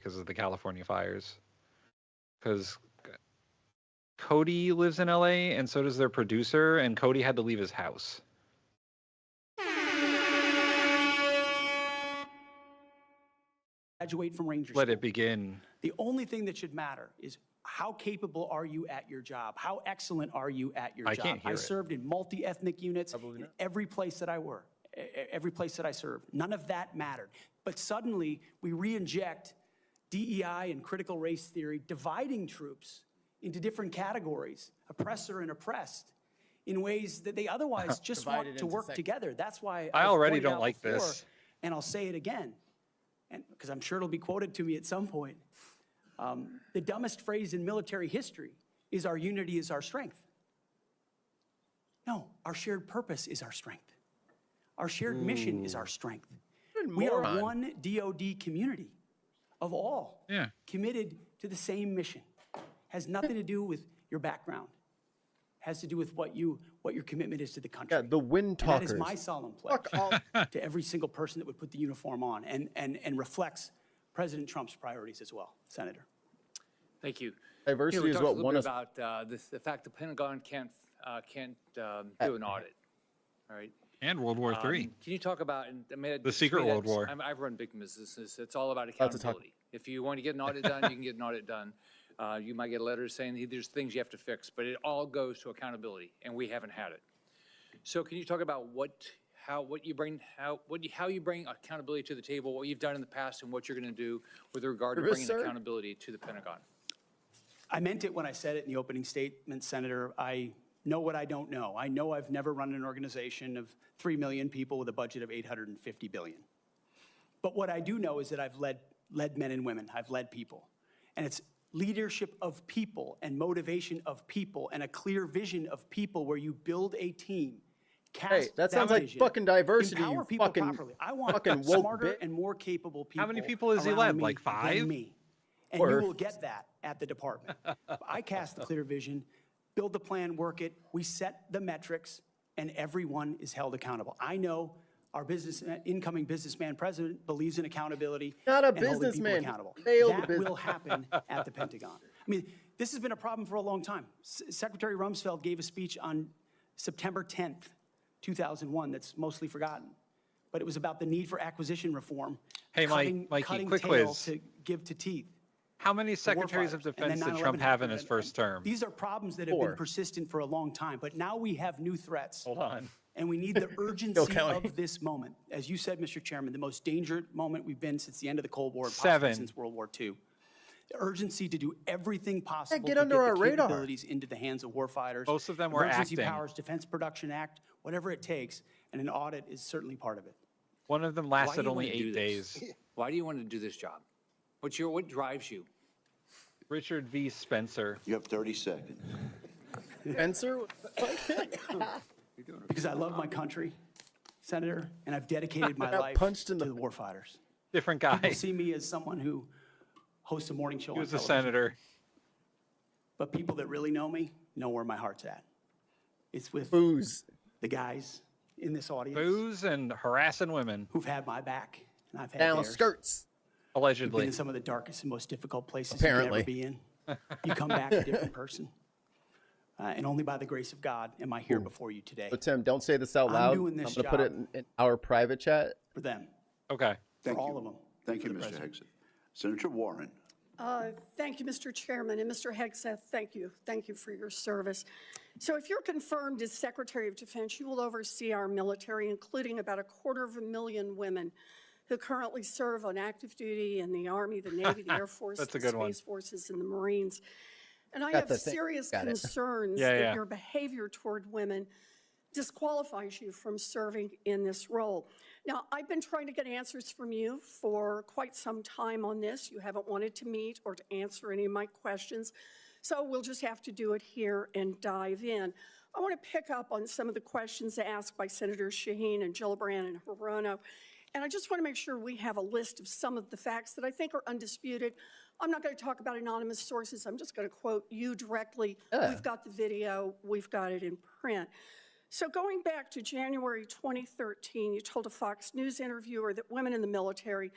because of the California fires. Because Cody lives in LA, and so does their producer, and Cody had to leave his house. Graduate from Ranger Let School. it begin. The only thing that should matter is how capable are you at your job? How excellent are you at your job? Can't hear I it. served in multi-ethnic units in every place that I worked, every place that I served. None of that mattered. But suddenly, we re-inject DEI and critical race theory, dividing troops into different categories, oppressor and oppressed, in ways that they otherwise just want to work together. That's why I already pointed don't out like before, this. and I'll say it again, and because I'm sure it'll be quoted to me at some point. The dumbest phrase in military history is our unity is our strength. No, our shared purpose is our strength. Our shared mission is our strength. We are one DoD community of all committed to the same mission. Has nothing to do with your background. Has to do with what your commitment is to the country. Yeah, the wind talkers. That is my solemn pledge to every single person that would put the uniform on and reflects President Trump's priorities as well, Senator. Thank you. Diversity we is talked what a little one bit of about the fact the Pentagon can't do an audit. All right. And World War III. Can you talk about The secret World War. I've run big businesses. It's all about accountability. If you want to get an audit done, you can get an audit done. You might get letters saying there's things you have to fix, but it all goes to accountability, and we haven't had it. So can you talk about how you bring accountability to the table, what you've done in the past, and what you're going to do with regard to bringing accountability to the Pentagon? I meant it when I said it in the opening statement, Senator. I know what I don't know. I know I've never run an organization of 3 million people with a budget of $850 billion. But what I do know is that I've led men and women. I've led people. And it's leadership of people and motivation of people and a clear vision of people where you build a team. Hey, that sounds like fucking diversity. Empower You people fucking, properly. I want fucking woke smarter bit. and more capable people. How many people has he around led? me Like 5? than me. And you will get that at the department. I cast the clear vision, build the plan, work it. We set the metrics, and everyone is held accountable. I know our incoming businessman president believes in accountability. Not a and holding businessman. people accountable. Failed That business. will happen at the Pentagon. I mean, this has been a problem for a long time. Secretary Rumsfeld gave a speech on September 10th, 2001 that's mostly forgotten. But it was about the need for acquisition reform. Hey, cutting Mikey, quick tail quiz. to give to teeth. How many secretaries of warfighters. And then defense did 9/11 Trump have in happened, his and first term? These are problems that have 4. been persistent for a long time, but now we have new threats. Hold on. And we need the urgency counting. of this moment. As you said, Mr. Chairman, the most dangerous moment we've been since the end of the Cold War, and 7. possibly since World War II. The urgency to do everything possible get to under get our the radar. capabilities into the hands of warfighters. Most of them were Emergency acting. Powers Defense Production Act, whatever it takes, and an audit is certainly part of it. One of them Why do lasted you only wanna do 8 this? days. Why do you want to do this job? What drives you? Richard V. Spencer. You have 30 seconds. Spencer? Because I love my country, Senator, and I've dedicated my Got life punched in to the- the warfighters. Different guy. People see me as someone who hosts a morning show He on was a television. senator. But people that really know me know where my heart's at. It's with Booze. the guys in this audience Booze and harassing women, who've had my back, and I've had Down theirs. skirts. We've been allegedly. in some of the darkest and most difficult places Apparently. you can ever be in. You come back a different person. And only by the grace of God am I here before you today So Tim, don't say this out I'm loud. doing this I'm gonna put it job. in our private chat. for them, Okay. Thank for you. all of them. Thank you, for the Mr. president. Hegseth. Senator Warren. Thank you, Mr. Chairman, and Mr. Hegseth, thank you. Thank you for your service. So if you're confirmed as Secretary of Defense, you will oversee our military, including about 250,000 women who currently serve on active duty in the Army, the Navy, the Air Force, That's a the good one. Space Forces, and the Marines. And I Got have the thing. serious Got it. concerns Yeah, that yeah. your behavior toward women disqualifies you from serving in this role. Now, I've been trying to get answers from you for quite some time on this. You haven't wanted to meet or to answer any of my questions, so we'll just have to do it here and dive in. I want to pick up on some of the questions asked by Senators Shaheen and Gillibrand and Hirono, and I just want to make sure we have a list of some of the facts that I think are undisputed. I'm not going to talk about anonymous sources. I'm just going to quote you directly. We've got the video. We've got it in print. So going back to January 2013, you told a Fox News interviewer that women in the military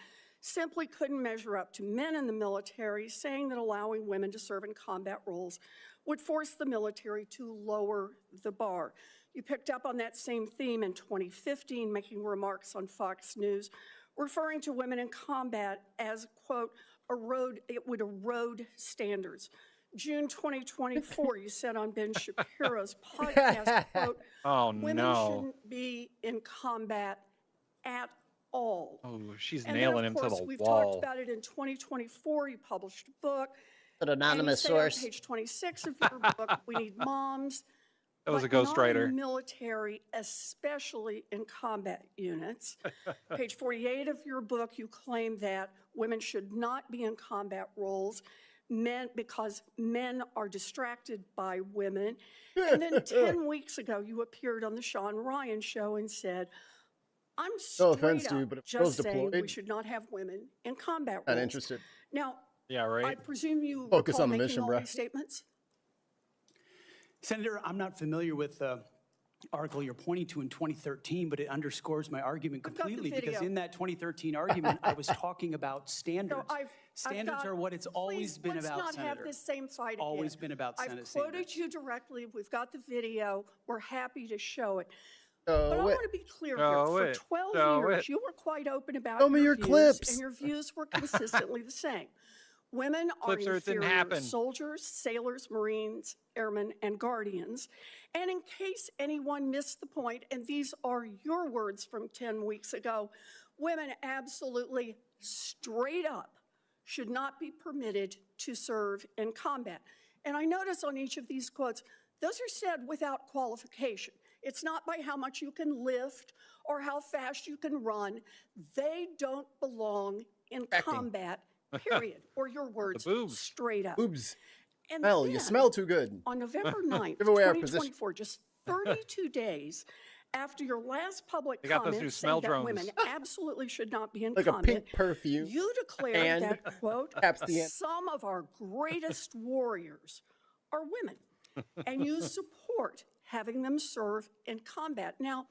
simply couldn't measure up to men in the military, saying that allowing women to serve in combat roles would force the military to lower the bar. You picked up on that same theme in 2015, making remarks on Fox News, referring to women in combat as, quote, it would erode standards. June 2024, you said on Ben Shapiro's podcast, quote, women shouldn't be in combat at all. Oh, she's And nailing then, him of to course, the we've wall. talked about it in 2024. You published a book. An anonymous source. On page 26 of your book, we need moms. That was a but not ghostwriter. in the military, especially in combat units. Page 48 of your book, you claim that women should not be in combat roles because men are distracted by women. And then 10 weeks ago, you appeared on the Sean Ryan show and said, I'm No offense straight to you, up but if just girls saying we deployed, should not have women in combat not roles. interested. Now, Yeah, I right. presume you Focus recall on the making mission, all bruh. these statements? Senator, I'm not familiar with the article you're pointing to in 2013, but it underscores my argument I've got the completely because video. in that 2013 argument, I was talking about standards. So Standards are what it's always been about, Let's not have Senator. this same fight again. Always been about Senate I've quoted standards. you directly. We've got the video. We're happy to show it. Oh, But I wait. want to be clear Show here. it. For 12 Show years, it. you were quite open about Show me your views, clips. and your views were consistently the same. Women are Clips or it didn't inferior happen. soldiers, sailors, Marines, airmen, and guardians. And in case anyone missed the point, and these are your words from 10 weeks ago, women absolutely straight up should not be permitted to serve in combat. And I notice on each of these quotes, those are said without qualification. It's not by how much you can lift or how fast you can run. They don't belong in combat, period. Or your words, boobs. straight up. Boobs. And Smell, you then, smell too good. on November 9th, Give away our position. 2024, just 32 days after your last public They got those new comment smell saying that drones. women absolutely should not be in Like a combat, pink perfume. you declared and that, quote, taps the end. some of our greatest warriors are women, and you support having them serve in combat. Now,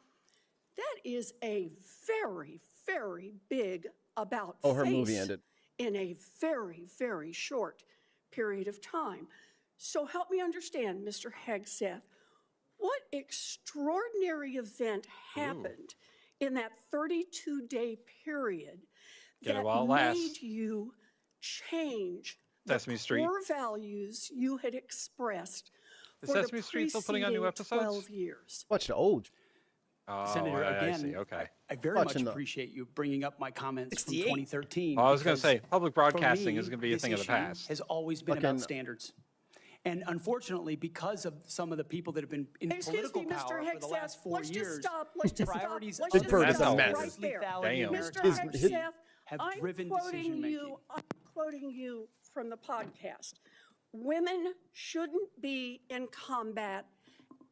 that is a very, very big about Oh, her face movie ended. in a very, very short period of time. So help me understand, Mr. Hegseth, what extraordinary event happened in that 32-day period Get it that while it made lasts. you change the Sesame Street. core values you had expressed Is for Sesame the Street still putting on new preceding episodes? 12 years? Watch the old. Oh, Senator, I again, see. Okay. I very much Watching the- appreciate you bringing up my comments from 68. 2013. Well, I was going to because say, public for broadcasting me, is going to be a this thing of the issue past. has always been Fucking- about standards. And unfortunately, because of some of the people that have been in Excuse political me, Mr. power for the last Hegseth, 4 let's years, just stop. Let's just stop. priorities Let's Big just Bird is a stop mess. right there. Damn. Mr. His- Hegseth, have I'm driven quoting decision-making. you. I'm quoting you from the podcast. Women shouldn't be in combat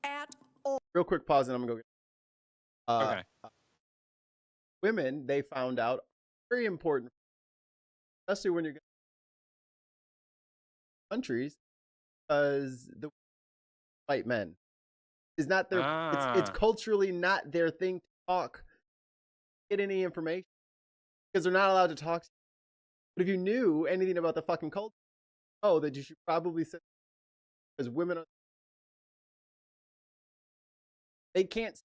at all. Real quick pause and I'm going to go get Okay. women, they found out, very important, especially when you're countries, because the white men is not their, it's Ah. culturally not their thing to talk, get any information, because they're not allowed to talk. But if you knew anything about the fucking culture, oh, that you should probably say, because women are, they can't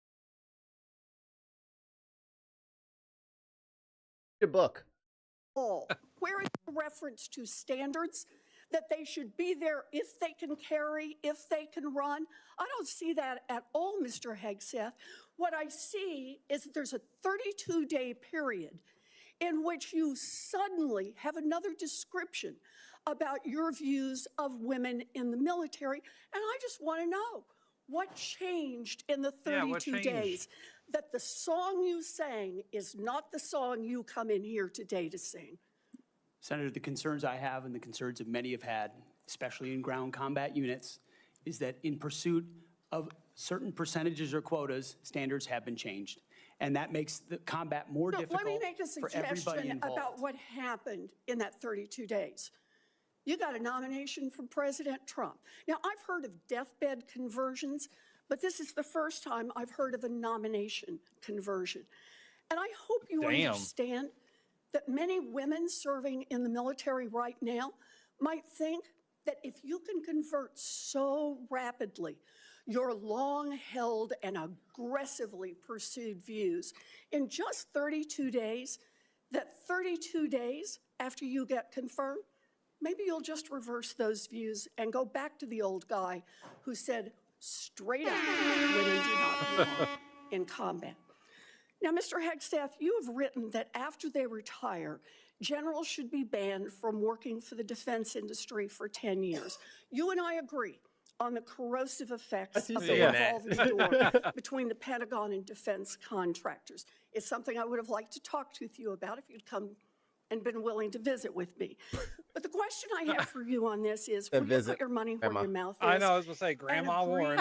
a book. Where is the reference to standards that they should be there if they can carry, if they can run? I don't see that at all, Mr. Hegseth. What I see is that there's a 32-day period in which you suddenly have another description about your views of women in the military. And I just want to know what changed in the Yeah, what 32 changed? days that the song you sang is not the song you come in here today to sing. Senator, the concerns I have and the concerns that many have had, especially in ground combat units, is that in pursuit of certain percentages or quotas, standards have been changed. And that makes the combat more No, difficult let me make a for everybody suggestion involved. about what happened in that 32 days. You got a nomination from President Trump. Now, I've heard of deathbed conversions, but this is the first time I've heard of a nomination conversion. And I hope you Damn. understand that many women serving in the military right now might think that if you can convert so rapidly your long-held and aggressively pursued views in just 32 days, that 32 days after you get confirmed, maybe you'll just reverse those views and go back to the old guy who said straight up, women do not belong in combat. Now, Mr. Hegseth, you have written that after they retire, generals should be banned from working for the defense industry for 10 years. You and I agree on the corrosive effects of the revolving door between the Pentagon and defense contractors. It's something I would have liked to talk with you about if you'd come and been willing to visit with me. But the question I have for you on this is, will you put your money where your mouth is? I know, I was going to say, Grandma Warren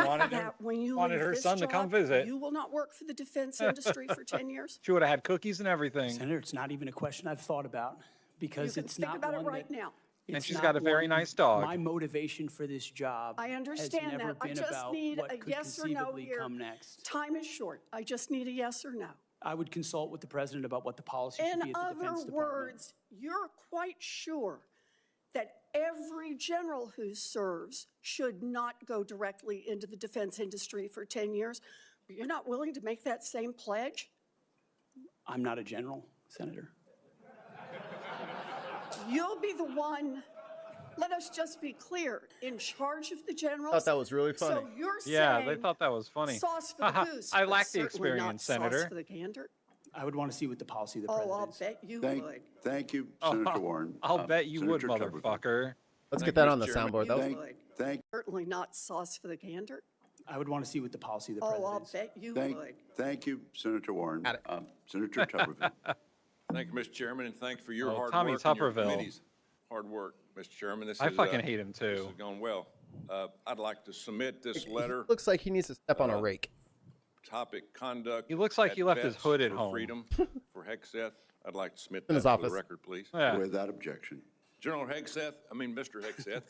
wanted her son to come visit. You will not work for the defense industry for 10 years? She would have had cookies and everything. Senator, it's not even a question I've thought about because it's not one think about it right now. And she's got a very nice dog. My motivation for this job I understand has never that. I been just about need what a could yes or no conceivably here. come next. Time is short. I just need a yes or no. I would consult with the president about what the policy should be In at the Defense other Department. words, you're quite sure that every general who serves should not go directly into the defense industry for 10 years, but you're not willing to make that same pledge? I'm not a general, Senator. You'll be the one, let us just be clear, in charge of the generals. I thought that was really funny. So you're Yeah, saying they thought that was funny. sauce for the goose, I but lack the certainly not experience, sauce Senator. for the gander. I would want to see what the policy of the Oh, president I'll is. bet you would. Thank you, Senator Warren. I'll bet you would, Senator Tuberville. motherfucker. Let's Thank get that you, on the Mr. Chairman. soundboard. That was, You would. Thank, Certainly not sauce for the gander. I would want to see what the policy of the Oh, president I'll is. bet you thank, would. thank you, Senator Warren. Got it. Senator Tuberville. Thank you, Mr. Chairman, and thanks for your Oh, hard Tommy work and your Tupperville. committee's hard work, Mr. Chairman. I fucking hate him This too. has gone well. I'd like to submit this letter, looks like he needs to step on a rake. topic conduct. He looks like at he left his Vets hood at for home. Freedom for Hegseth. I'd like to submit In that his for office. the record, please. Yeah. Without objection. General Hegseth, Mr. Hegseth,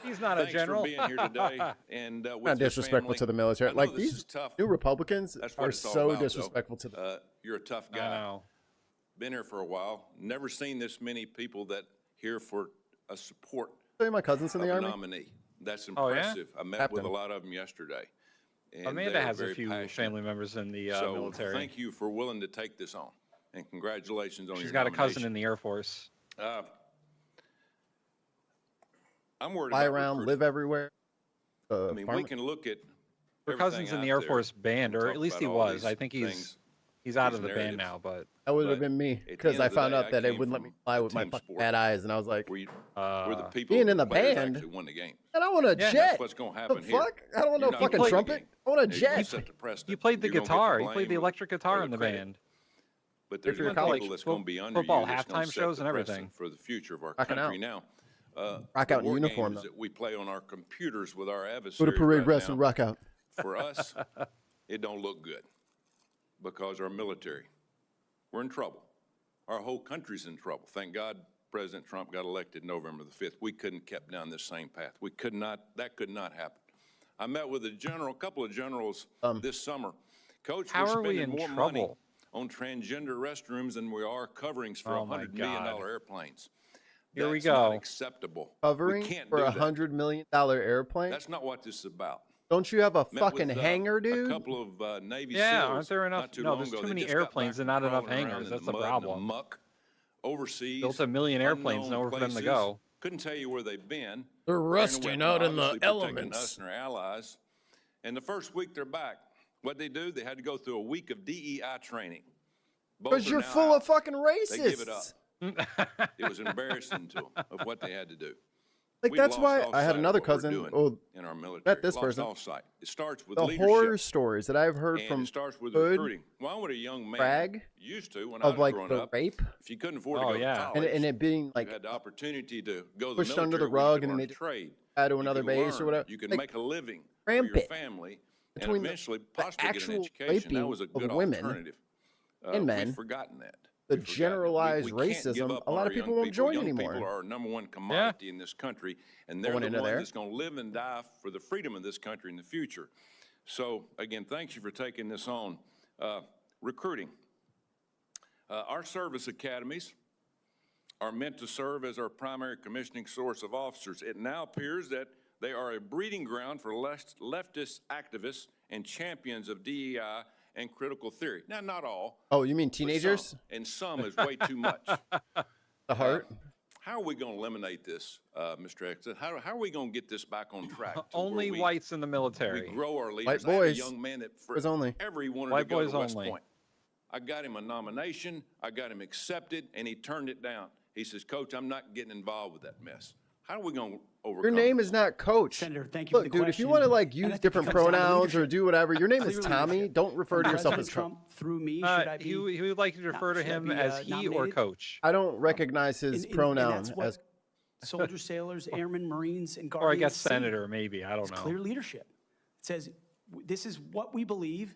He's not a thanks general. for being here today and with Not your disrespectful family. to the military. I know Like this these is tough. new Republicans That's what are it's all so about, though. disrespectful to the. You're a tough I guy. know. Been here for a while. Never seen this many people that here for a support Show you my cousins in of the a army. Nominee. That's Oh, yeah? impressive. I met with a Captain. lot of them yesterday. And Amanda they are has a very few passionate. family members in the So military. thank you for willing to take this on, and congratulations on She's your got a cousin nomination. in the Air Force. I'm worried Fly about around, recruiting. live everywhere. I mean, we can look at Her everything cousin's in out the Air there Force band, and or talk at least he about all was. these I think things, he's out these of the band narratives. now, but That would have but been me at the because end I of the found day, out I that they came wouldn't let from me fly a with my team fucking sport bad eyes, and I was like, we're the people being in the the players band? actually won the game. and I want a Yeah. jet. That's what's going to happen the here. fuck? I don't want no You're not fucking gonna win the trumpet. game. I want a You're gonna jet. set the precedent. you played the You're gonna get guitar. You blame played the or- electric guitar or in the credit. band. But there's for your young college people that's going to be under football you that's gonna halftime set shows the and everything. precedent for the future of our Rocking country out. now. Rock the out in war uniform, games though. that we play on our computers with our Go adversaries to parade right rest now, and rock out. for us, it don't look good because our military, we're in trouble. Our whole country's in trouble. Thank God President Trump got elected November the 5th. We couldn't kept down this same path. We could not, that could not happen. I met with a couple of generals this summer. Coach, How we're are we spending in more money trouble? on transgender restrooms than we are coverings for Oh, my $100 million God. airplanes. Here we That's not go. acceptable. Covering we can't for do a that. $100 million airplane. That's not what this is about. Don't you have a Met fucking with, hangar, A dude? couple of Navy Yeah, SEALs aren't there enough- not too no, long there's ago. too They many just got airplanes back and not enough crawling around hangars. in That's the the mud and problem. muck, overseas. Built a million airplanes, unknown nowhere for them to places. go. Couldn't tell you where they've been. They're They're in rusting winter, out in the obviously protecting elements. Us and our allies. And the first week they're back. What they do? They had to go through a week of DEI training. Both Because are you're now full out. of fucking They give it racists. up. It was embarrassing to them of what they had to do. Like, We've that's lost why all I had sight of another what we're cousin. doing Oh, in our military. met this Lost person. all sight. It starts with the leadership. horror stories that I've heard And from it starts with Hood recruiting. Well, I want a young man brag used to when I of was like growing the up. rape If you couldn't afford to Oh, go yeah. to college, and it being like you had the opportunity to go to pushed the under the military where you rug could and learn they a just trade. out to You another could base or learn. whatever. You could Like, make a living for rampant your family and between the- eventually possibly get actual an education. That raping was a of good women alternative. and men, We've forgotten that. the We've forgotten it. generalized We can't give racism, up a on lot our of people young won't join young anymore. People are our number one commodity in this country, and they're Going the into ones there. that's going to live and die for the freedom of this country in the future. So, again, thank you for taking this on. Recruiting. Our service academies are meant to serve as our primary commissioning source of officers. It now appears that they are a breeding ground for leftist activists and champions of DEI and critical theory. Now, not all. Oh, you mean but teenagers? some, and some is way too much. The heart? How are we going to eliminate this, Mr. Hegseth? How are we going to get this back on track? to Only where whites in the military. We grow our White leaders. boys. I had a young man that Boys only. forever he wanted White to go boys to West only. Point. I got him a nomination. I got him accepted, and he turned it down. He says, Coach, I'm not getting involved with that mess. How are we going to overcome Your name this? is not Coach. Senator, thank you for Look, the dude, if you question. want to like And I use think it different comes down to pronouns or leadership. do whatever, your name is Clear Tommy. leadership. Don't refer to yourself President as Coach. Trump through me, should I be? He would like you to refer to should I him be, as he or nominated? coach. I don't recognize his And pronoun that's what as. soldiers, sailors, airmen, Marines, and Or I Guardians guess see. senator, maybe. I don't It's know. clear leadership. It says, this is what we believe.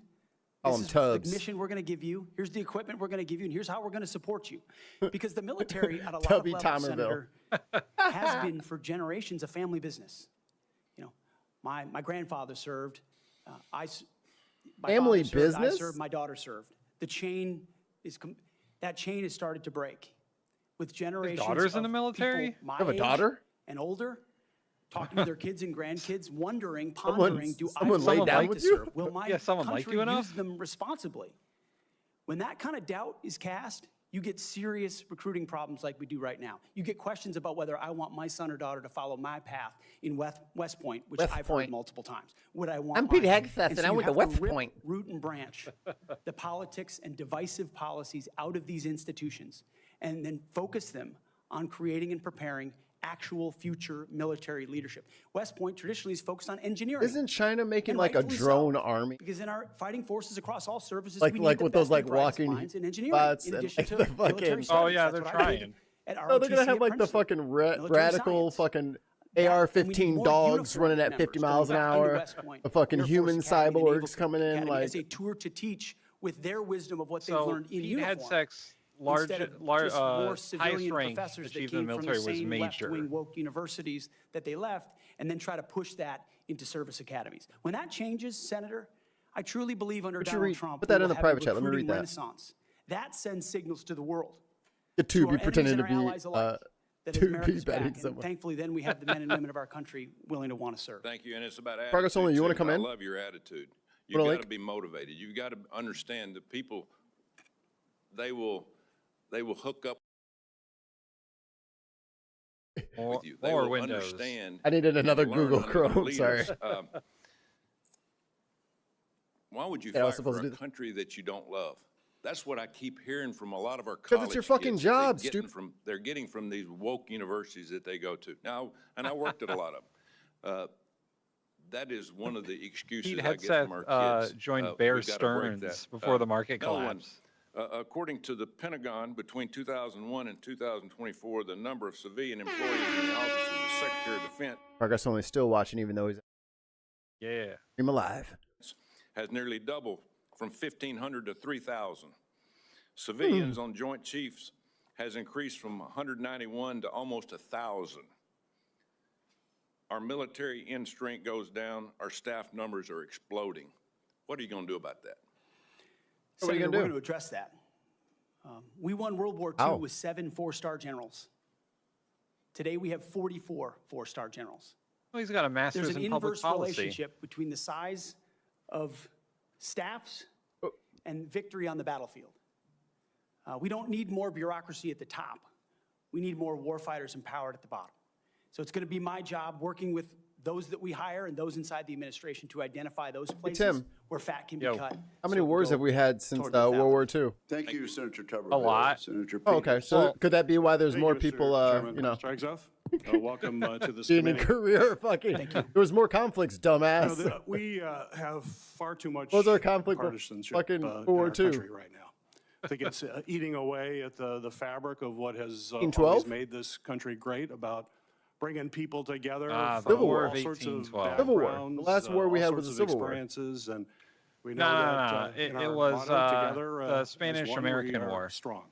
Call This him is Tubbs. the mission we're going to give you. Here's the equipment we're going to give you, and here's how we're going to support you. Because the military, at a lot of Tubby levels, Tomerville. Senator, has been for generations a family business. You know, my grandfather served. My Family father served, I business? served. My daughter served. The chain that chain has started to break with generations. daughter's in the of military? people my You have a age daughter? and older, talking to their kids and grandkids, wondering, Someone- pondering, do someone I laid want down to with you? serve? Will my Yeah, someone like country you enough? use them responsibly? When that kind of doubt is cast, you get serious recruiting problems like we do right now. You get questions about whether I want my son or daughter to follow my path in West Point, which West I've Point. heard multiple times. Would I want I'm Pete mine? Hegseth, and so I you went to have West rip Point. Root and branch the politics and divisive policies out of these institutions, and then focus them on creating and preparing actual future military leadership. West Point traditionally is focused on engineering. Isn't China making And like a rightfully so, drone army? Because in our fighting forces across all services, Like- we like need the with those, best like, and brightest walking minds in engineering, bots in and, addition like, to the military fucking- studies. Oh, yeah, That's they're what I did trying. at No, they're gonna ROTC have at like the Princeton. fucking Military radical science. fucking We AR-15 need more dogs uniformed running at members 50 going miles an back into hour. West Point, The fucking Air Force human Academy, Naval cyborgs coming in Academy like. as a tour to teach with their wisdom of what they've So learned in Pete uniform. Hegseth's large, Instead of large, just more highest civilian rank professors that achieved in came the from the military was same major. left-wing woke universities that they left, and then try to push that into service academies. When that changes, Senator, I truly believe under Would you Donald read- Trump, put that we in will the have a private chat. Let me recruiting read that. renaissance. That sends signals to the world, The to two our be enemies pretending and to our be allies alike, that to America's be betting back. And someone. thankfully, then we have the men and women of our country willing to want to serve. Thank you, and it's about attitude. Progress only, you wanna too. come I in? love your attitude. You've What, got like- to be motivated. You've got to understand that people, they will hook up Or, with you. They or will Windows. understand. I needed another and learn Google under their Chrome, leaders. sorry. Why would you Yeah, I was fight supposed for to a do that. country that you don't love? That's what I keep hearing from a lot of our 'Cause college it's your fucking kids that job, they're getting stupid. they're getting from these woke universities that they go to. Now, and I worked at a lot of them. That is one of the excuses Pete I get from our Hegseth kids. joined Bear We've gotta break Stearns that. before the market no one- collapsed. According to the Pentagon, between 2001 and 2024, the number of civilian employees in the Office of the Secretary of Defense Progress only still watching, even though he's Yeah. stream alive. has nearly doubled from 1,500 to 3,000. Civilians on Joint Chiefs has increased from 191 to almost 1,000. Our military end strength goes down. Our staff numbers are exploding. What are you going to do about that? What are you Senator, gonna we're do? going to address that. We won World War II How? with 7 four-star generals. Today, we have 44 four-star generals. Well, he's got a There's master's an in public inverse policy. relationship between the size of staffs and victory on the battlefield. We don't need more bureaucracy at the top. We need more warfighters empowered at the bottom. So it's going to be my job, working with those that we hire and those inside the administration, to identify those places Tim. where fat can be Yo. cut. How many so wars go have we had since toward the World War lethality. II? Thank you, Senator Tuberville. A lot. Senator Oh, okay. Peters. So Well- could that be why there's Thank more you, Mr. people, Chairman, you know, Mr. Hegseth. Welcome to this being in committee. career fucking, there was more conflicts, dumbass. We have far too much What was our conflict with partisanship fucking in World War our II? country right now. I think it's eating away at the fabric of what has 1812? always made this country great, about bringing people together Ah, the from War all of sorts of 1812. Civil War. The backgrounds, last war we all had was sorts a of Civil War. experiences, and we know No, that It in our was motto together, the as one, Spanish-American we are War. strong.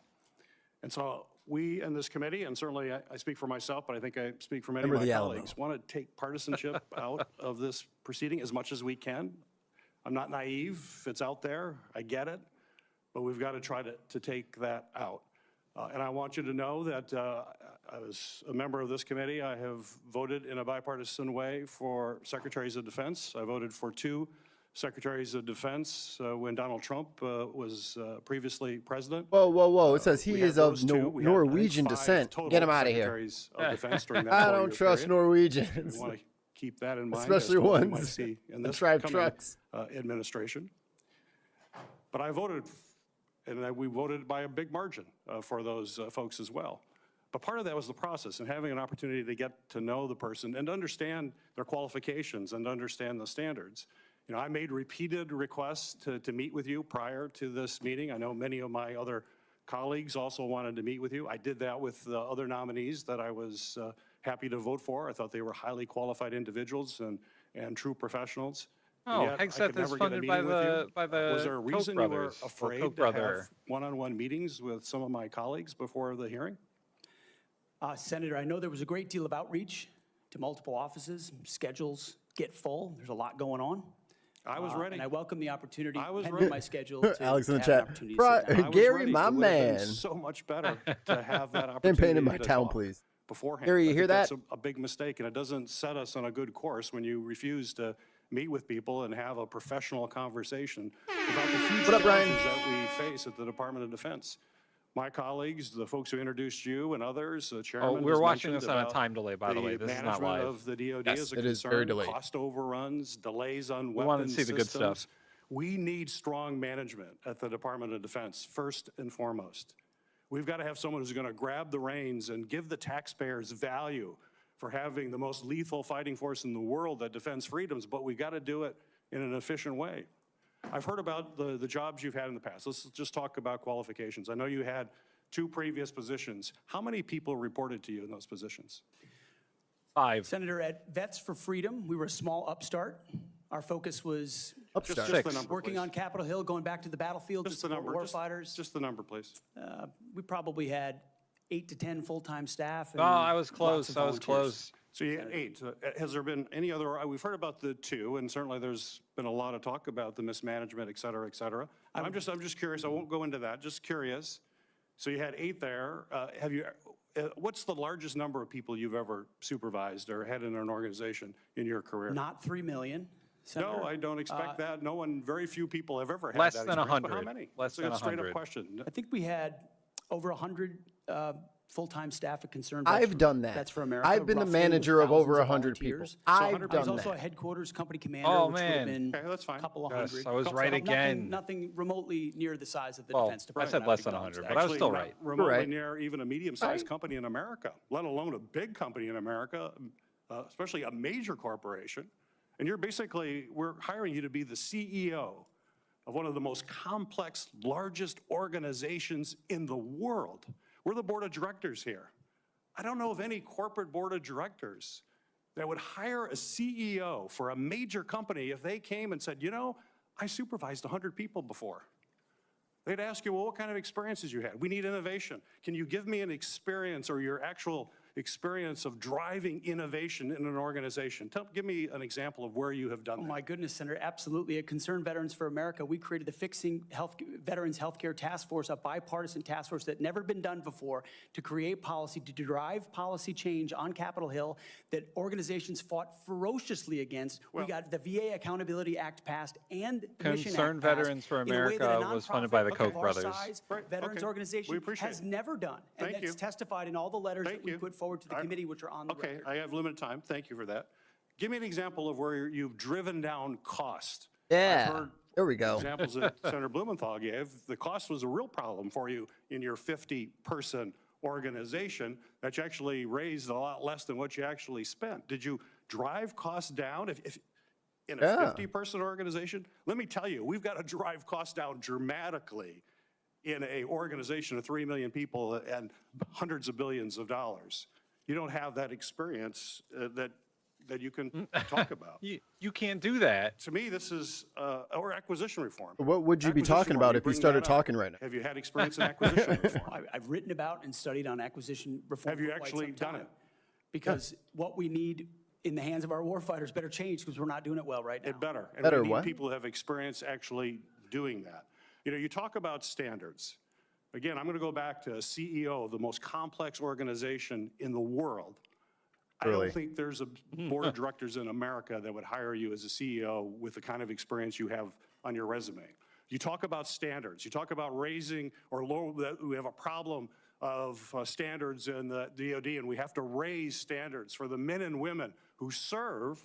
And so we in this committee, and certainly I speak for myself, but I think I speak for many Remember of the my Alamo. colleagues, want to take partisanship out of this proceeding as much as we can. I'm not naive. It's out there. I get it. but we've got to try to take that out. And I want you to know that as a member of this committee, I have voted in a bipartisan way for secretaries of defense. I voted for 2 secretaries of defense when Donald Trump was previously president. Whoa, whoa, whoa. It says We he had is of those 2. We had, I think, Norwegian 5 descent. total Get him out of here. secretaries of defense during that I 4-year don't trust period. Norwegians. We want to keep that in mind. Especially as to what we ones might see in that this drive coming, trucks. administration. But I voted, and we voted by a big margin for those folks as well. But part of that was the process and having an opportunity to get to know the person and understand their qualifications and understand the standards. You know, I made repeated requests to meet with you prior to this meeting. I know many of my other colleagues also wanted to meet with you. I did that with the other nominees that I was happy to vote for. I thought they were highly qualified individuals and true professionals. Oh, Hegseth is funded by the Was there a Koch reason you were brothers, or afraid Koch to have brother. one-on-one meetings with some of my colleagues before the hearing? Senator, I know there was a great deal of outreach to multiple offices. Schedules get full. There's a lot going on. I was ready. And I welcome the opportunity, I was pending ready. my schedule, to Alex in the have chat. an opportunity to sit down. I was Gary, ready. my It would have been man. so much better to have that opportunity. Campaign in my to town, talk please. beforehand. Gary, you I hear think that's that? a big mistake, and it doesn't set us on a good course when you refuse to meet with people and have a professional conversation about the huge What up, Brian? challenges that we face at the Department of Defense. My colleagues, the folks who introduced you and others, the chairman we're has watching mentioned this on a about time delay, by the way. This is not management live. of the DoD Yes, is a it is very concern, delayed. cost overruns, delays on We weapons wanted to see the good stuff. systems. We need strong management at the Department of Defense, first and foremost. We've got to have someone who's going to grab the reins and give the taxpayers value for having the most lethal fighting force in the world that defends freedoms, but we've got to do it in an efficient way. I've heard about the jobs you've had in the past. Let's just talk about qualifications. I know you had 2 previous positions. How many people reported to you in those positions? 5. Senator, at Vets for Freedom, we were a small upstart. Our focus was Upstart. Just the 6. number, working please. on Capitol Hill, going back to the battlefield to Just the support number. warfighters. Just the number, please. We probably had 8 to 10 full-time staff. Oh, I was lots close. of I was volunteers. close. So you had 8. Has there been any other, we've heard about the 2, and certainly there's been a lot of talk about the mismanagement, et cetera, et cetera. I'm just curious. I won't go into that. Just curious. So you had 8 there. What's the largest number of people you've ever supervised or had in an organization in your career? Not 3 million. Senator. No, I don't expect that. No one, very few people have ever had Less that than experience. But 100. How many? Less That's than a straight 100. up question. I think we had over 100 full-time staff at Concerned I've Veterans. done that. That's for America. I've been the roughly, with manager of over thousands 100 people. volunteers. I've 100 I was done also a that. headquarters company commander, Oh, which would man. have been Okay, that's fine. a couple of Yes, hundred. I was right again. Nothing remotely near the size of the Well, Defense I Department. said I less would than acknowledge 100, that. but I was still Not right. remotely Right. near even a medium-sized Right. company in America, let alone a big company in America, especially a major corporation. And we're hiring you to be the CEO of one of the most complex, largest organizations in the world. We're the board of directors here. I don't know of any corporate board of directors that would hire a CEO for a major company if they came and said, you know, I supervised 100 people before. They'd ask you, well, what kind of experiences you had? We need innovation. Can you give me an experience or your actual experience of driving innovation in an organization? Give me an example of where you have done Oh that. my goodness, Senator, absolutely. At Concerned Veterans for America, we created the Fixing Veterans Healthcare Task Force, a bipartisan task force that never been done before to create policy, to drive policy change on Capitol Hill that organizations fought ferociously against. We got the VA Accountability Act passed and the Mission Act Concerned passed Veterans for in a way that a America was funded by the nonprofit Koch of our brothers. size Right, veterans okay. organization We appreciate has it. never done. And Thank it's you. testified in all the letters Thank that we you. put forward to the committee, which are on the Okay, record. I have limited time. Thank you for that. Give me an example of where you've driven down cost. Yeah. I've heard There we go. examples that Senator Blumenthal gave. The cost was a real problem for you in your 50-person organization that you actually raised a lot less than what you actually spent. Did you drive costs down? If in a 50-person organization, let me tell you, we've got to drive costs down dramatically in an organization of 3 million people and hundreds of billions of dollars. You don't have that experience that you can talk about. You can't do that. To me, this is or acquisition reform. What would you be Acquisition talking reform, about if you bring started that up. talking right now? Have you had experience in acquisition reform? I've written about and studied on acquisition reform. Have you for quite actually some done time. it? Because what we need in the hands of our warfighters better change because we're not doing it well right now. It better. And Better we need what? people who have experience actually doing that. You know, you talk about standards. Again, I'm going to go back to CEO of the most complex organization in the world. I Really? don't think there's a board of directors in America that would hire you as a CEO with the kind of experience you have on your resume. You talk about standards. You talk about raising or low, that we have a problem of standards in the DOD, and we have to raise standards for the men and women who serve.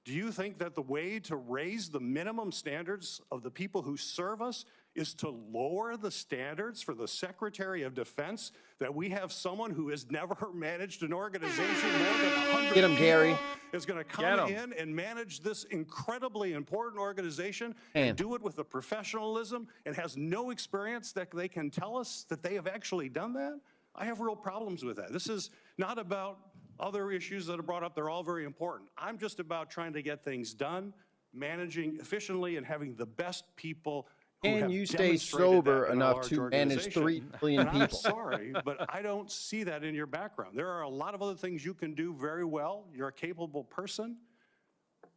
Do you think that the way to raise the minimum standards of the people who serve us is to lower the standards for the Secretary of Defense, that we have someone who has never managed an organization more than 100 Get him, Gary. people is going to come in and manage this incredibly important organization and do it with the professionalism and has no experience that they can tell us that they have actually done that? I have real problems with that. This is not about other issues that are brought up. They're all very important. I'm just about trying to get things done, managing efficiently, and having the best people who And have you stay demonstrated sober that in a enough large to manage organization. 3 billion And I'm people. sorry, but I don't see that in your background. There are a lot of other things you can do very well. You're a capable person,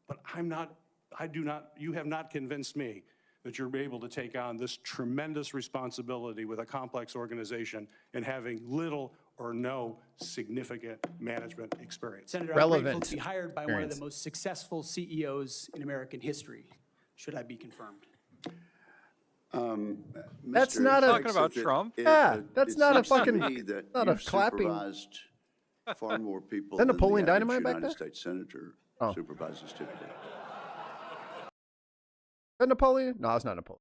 but you have not convinced me that you're able to take on this tremendous responsibility with a complex organization and having little or no significant management experience. Senator, I'm Relevant grateful to be hired by one of experience. the most successful CEOs in American history, should I be confirmed. That's Mr. not a- Talking about Hegseth, Trump? Yeah, that's it not a seems to fucking- me that not a you've clapping- supervised far more people That than Napoleon the average Dynamite back United there? States Senator Oh. supervises typically. Is that Napoleon? No, it's not Napoleon.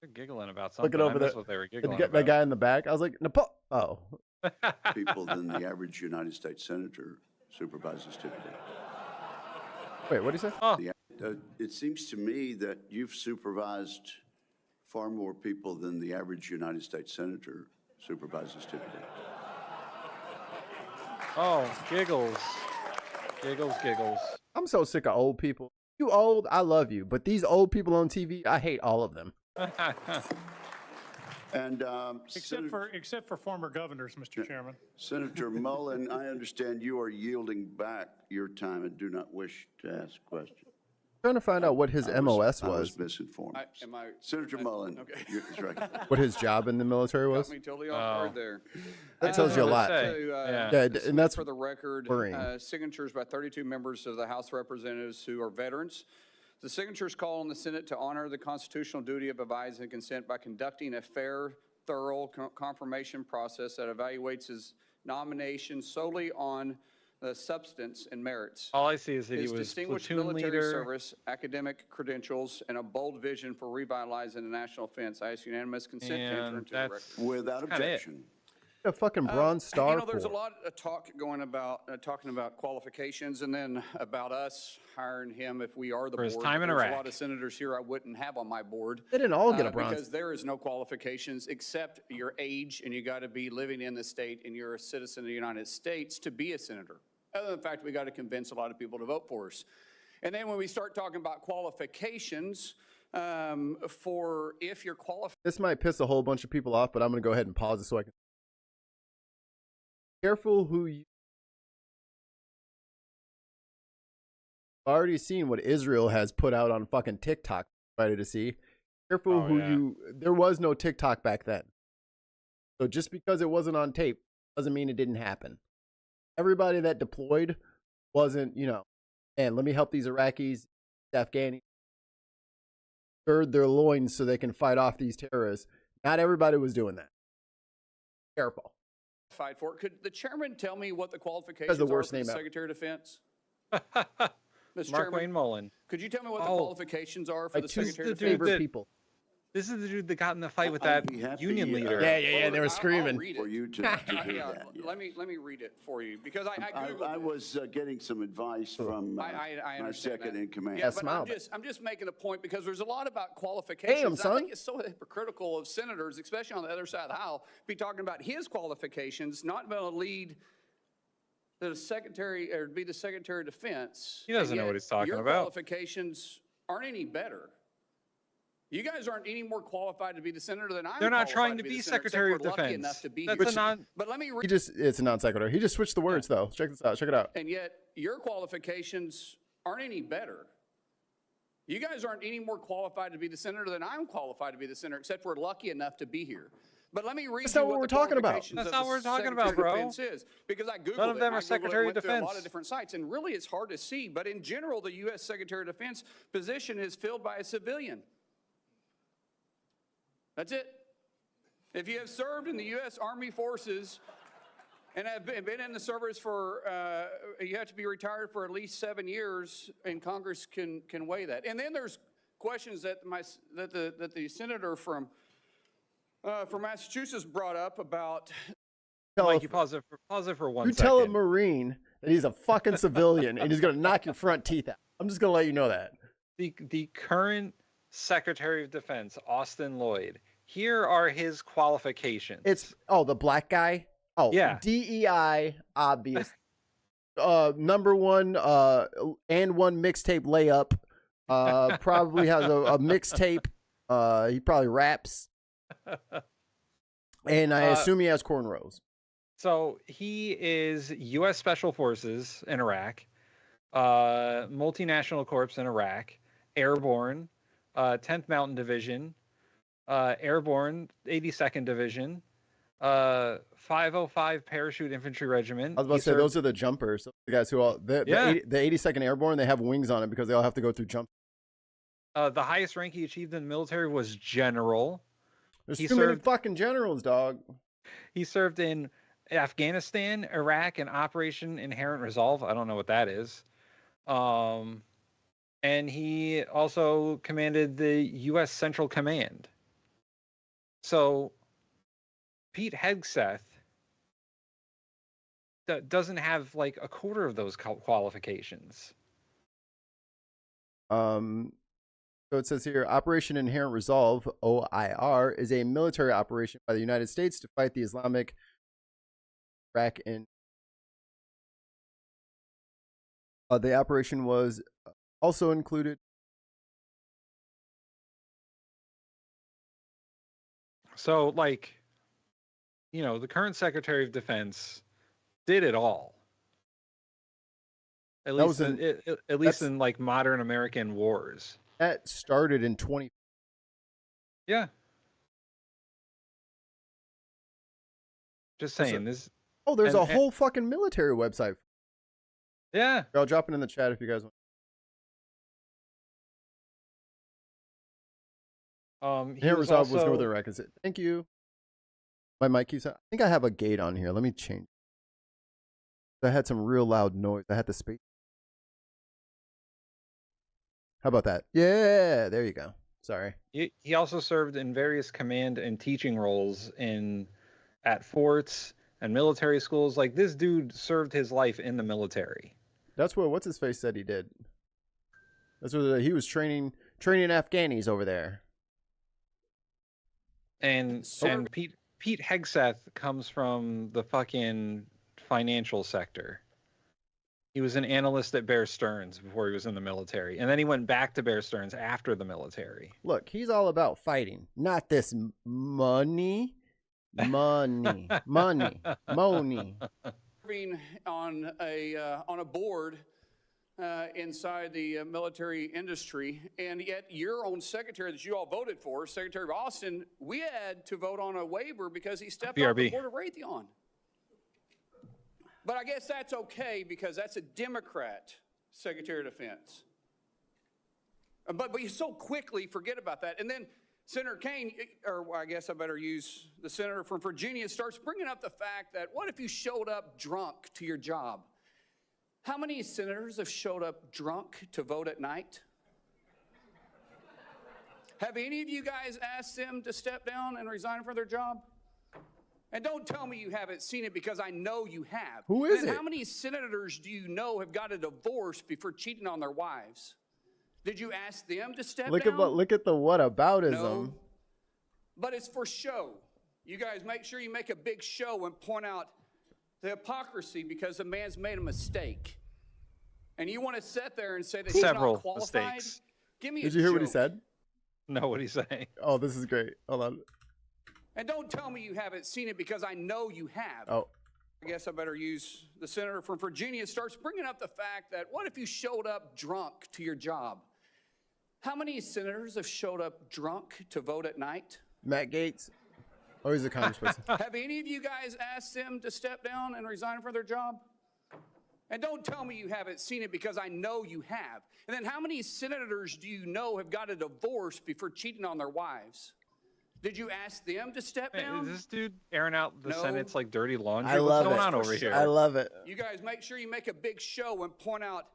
They're giggling about something. Looking over I missed the- what they were The giggling guy- about. the guy in the back. I was like, Oh. People than the average United States Senator supervises typically. Wait, what did he say? Oh, It seems to me that you've supervised far more people than the average United States Senator supervises typically. oh, giggles. Giggles, giggles. I'm so sick of old people. You old, I love you. But these old people on TV, I hate all of them. And Except for former governors, Mr. Chairman. Senator Mullen, I understand you are yielding back your time and do not wish to ask questions. Trying to find out what his MOS I was was. misinformed. Am I? Senator Mullen, okay. it's recognized. What his job in the military was. Got me totally off guard there. That tells you a lot. say. So, Yeah, this and that's for the record, worrying. signatures by 32 members of the House of Representatives who are veterans. The signatures call on the Senate to honor the constitutional duty of advise and consent by conducting a fair, thorough confirmation process that evaluates his nomination solely on the substance and merits. All I see is that he His was distinguished platoon military leader. service, academic credentials, and a bold vision for revitalizing the national defense. I ask unanimous consent to enter And into the record. that's Without kinda it. objection. A fucking Bronze Star. You know, there's a for? lot of talk going about, talking about qualifications and then about us hiring him if we are the For his board. time in There's Iraq. a lot of senators here I wouldn't have on my board. They didn't all get a bronze. Because there is no qualifications except your age, and you got to be living in the state and you're a citizen of the United States to be a senator. Other than the fact we got to convince a lot of people to vote for us. And then when we start talking about qualifications, for if you're qualified. This might piss a whole bunch of people off, but I'm going to go ahead and pause it so I can. Careful who you. I've already seen what Israel has put out on fucking TikTok. Ready to see. Careful Oh, who yeah. you. There was no TikTok back then. So just because it wasn't on tape doesn't mean it didn't happen. Everybody that deployed wasn't, and let me help these Iraqis, Afghanis, gird their loins so they can fight off these terrorists. Not everybody was doing that. Careful. For it. Could the chairman tell me what the qualifications the are worst for the name ever. Secretary of Defense? Mr. Mark Chairman, Wayne Mullen. could you tell me what the Oh. qualifications are for My the two Secretary of dude Defense? favorite that- people. This is the dude that got in the fight with I'd that be happy, union leader. Yeah, they were I'll screaming. read For it. you to do that. Yeah, yeah. let me read it for you because I Googled I it. was getting some advice from I my understand second that. in command. Yeah, Yeah, but smile, I'm just making a point because there's a lot about qualifications. Damn, and I son. think it's so hypocritical of senators, especially on the other side of the aisle, be talking about his qualifications, not being able to lead the secretary or be the Secretary of Defense. He doesn't and know yet what he's talking your about. qualifications aren't any better. You guys aren't any more qualified to be the senator than I'm They're not qualified trying to the be senator, except Secretary we're of lucky Defense. enough to be That's here. a non. But let me read. It's a non sequitur. He just switched the words though. Check this out. Check it out. And yet your qualifications aren't any better. You guys aren't any more qualified to be the senator than I'm qualified to be the senator, except we're lucky enough to be here. But let me read That's you not what what we're the talking about. qualifications That's of not the what we're talking Secretary about, bro. of Defense is. Because I Googled None of them it, are Secretary of went through a lot Defense. of different sites, and really it's hard to see. But in general, the U.S. Secretary of Defense position is filled by a civilian. That's it. If you have served in the U.S. Army Forces and have been in the service for, you have to be retired for at least 7 years, and Congress can weigh that. And then there's questions that the senator from Massachusetts brought up about. Mikey, pause it for 1 You second. tell a Marine that he's a fucking civilian and he's gonna knock your front teeth out. I'm just gonna let you know that. The current Secretary of Defense, Austin Lloyd. Here are his qualifications. It's the black guy. Oh Yeah. DEI, obvious. Number one, and one mixtape layup. Probably has a mixtape. He probably raps. And I assume he has cornrows. So he is U.S. Special Forces in Iraq, Multinational Corps in Iraq, Airborne, 10th Mountain Division, Airborne 82nd Division, 505 Parachute Infantry Regiment. I was about to say those are the jumpers, the guys who all the 82nd Airborne. They have wings on it because they all have to go through jump. The highest rank he achieved in the military was general. There's too many fucking generals, dog. He served in Afghanistan, Iraq, and Operation Inherent Resolve. I don't know what that is. And he also commanded the U.S. Central Command. So Pete Hegseth doesn't have like a quarter of those qualifications. So it says here, Operation Inherent Resolve, OIR, is a military operation by the United States to fight the Islamic Iraq in. The operation was also included. So, like, you know, the current Secretary of Defense did it all. At least in like modern American wars. That started in 20. Yeah. Just saying this. Oh, there's a whole fucking military website. Yeah. I'll drop it in the chat if you guys want. Inherent Resolve was Northern Iraq. Thank you. My mic keeps. I think I have a gate on here. Let me change. I had some real loud noise. I had the space. How about that? Yeah, there you go. Sorry. He also served in various command and teaching roles at forts and military schools. Like, this dude served his life in the military. That's what what's his face said he did. That's what he was training Afghanis over there. And Pete Hegseth comes from the fucking financial sector. He was an analyst at Bear Stearns before he was in the military. And then he went back to Bear Stearns after the military. Look, he's all about fighting, not this money. Money. Serving on a board inside the military industry, and yet your own secretary that you all voted for, Secretary of Austin, we had to vote on a waiver because he stepped off the board of Raytheon. But I guess that's okay because that's a Democrat Secretary of Defense. But you so quickly forget about that. And then Senator Kaine, or I guess I better use the senator from Virginia, starts bringing up the fact that what if you showed up drunk to your job? How many senators have showed up drunk to vote at night? Have any of you guys asked them to step down and resign from their job? And don't tell me you haven't seen it because I know you have. Who is it? How many senators do you know have got a divorce before cheating on their wives? Did you ask them to step down? Look at the whataboutism. No, but it's for show. You guys make sure you make a big show and point out the hypocrisy because the man's made a mistake. And you want to sit there and say that he's not qualified? Mistakes. Give me Did you hear what he said? No, what he's saying. Oh, this is great. Hold on. And don't tell me you haven't seen it because I know you have. Oh. I guess I better use the senator from Virginia starts bringing up the fact that what if you showed up drunk to your job? How many senators have showed up drunk to vote at night? Matt Gaetz. Oh, he's a congressperson. Have any of you guys asked them to step down and resign from their job? And don't tell me you haven't seen it, because I know you have. And then how many senators do you know have got a divorce before cheating on their wives? Did you ask them to step down? Is this dude airing out the No. Senate's like dirty laundry? I love What's going it. on over here? I love it. You guys make sure you make a big show and point out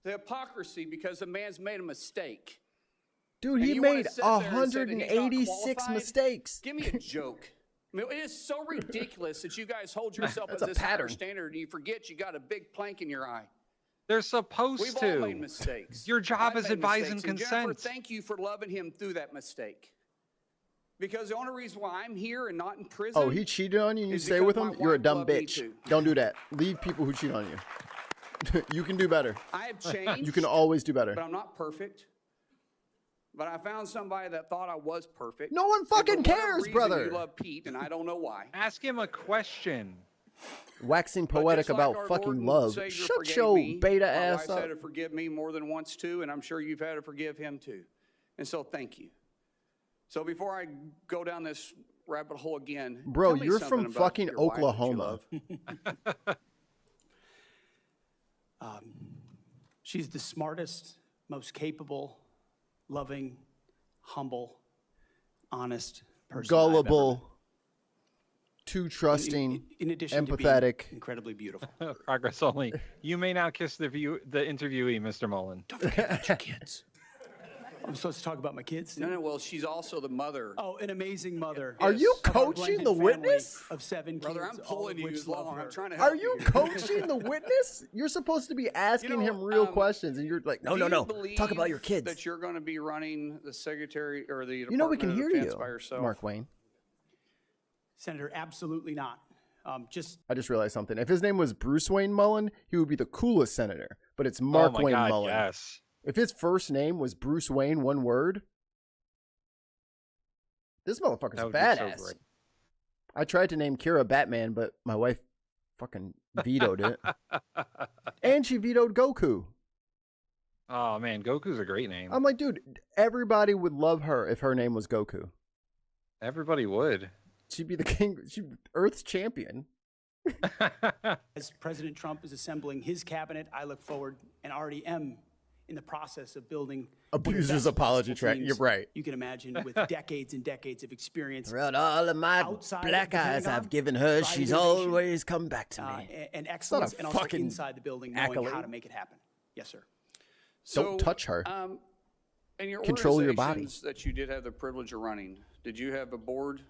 the hypocrisy because the man's made a mistake. Dude, And he you wanna made sit there and say that he's not 186 qualified? mistakes. Give me a joke. I mean, it is so ridiculous that you guys hold yourself That's at a this higher pattern. standard and you forget you got a big plank in your eye. They're supposed We've to. all made mistakes. Your job I've is made advising mistakes. And Jennifer, consent. thank you for loving him through that mistake. Because the only reason why I'm here and not in prison. Oh, he cheated on you and you is stay because with my him? You're a wife dumb loved me bitch. too. Don't do that. Leave people who cheat on you. You can do better. I have changed. You can always do better. But I'm not perfect. But I found somebody that thought I was perfect. No one And for fucking whatever cares, reason, brother. You love Pete, and I don't know why. Ask him a question. Waxing But poetic just like about our fucking Lord and love. Savior Shut forgave your me, beta my ass wife's up. had to forgive me more than once too, and I'm sure you've had to forgive him too. And so thank you. So before I go down this rabbit hole again, Bro, tell me you're something from about fucking your wife that you Oklahoma. love. She's the smartest, most capable, loving, humble, honest person I've ever met. Gullible. Too trusting. In addition to empathetic. being incredibly beautiful. Progress only. You may now kiss the interviewee, Mr. Mullen. Don't forget about your kids. I'm supposed to talk about my kids? No, well, she's also the mother. Oh, an amazing mother. Are you of our coaching blended the family witness? Of 7 kids, Brother, I'm all pulling of you which as love long. her. I'm trying to help Are you here. coaching the witness? You're supposed to be asking him real questions, and you're like, no, Do no, you no. believe Talk about your kids. That you're going to be running the secretary or the You know we can Department hear of Defense you, by yourself? Mark Wayne. Senator, absolutely not. I just realized something. If his name was Bruce Wayne Mullen, he would be the coolest senator. But it's Mark Wayne Mullen. Yes. If his first name was Bruce Wayne, one word, this motherfucker's That would be badass. so great. I tried to name Kira Batman, but my wife fucking vetoed it. And she vetoed Goku. Oh man, Goku's a great name. I'm like, dude, everybody would love her if her name was Goku. Everybody would. She'd be the king, she'd be Earth's champion. As President Trump is assembling his cabinet, I look forward and already am in the process of building Abuser's one of the best apology possible track. teams You're right. You can imagine with decades and decades of experience. Throughout all of my outside black of the eyes Pentagon, I've given her, driving she's innovation, always come back to me. And not a excellence, and also fucking inside the building, knowing how accolade. to make it happen. Yes, sir. Don't touch her. And your Control your body. organizations that you did have the privilege of running, did you have a board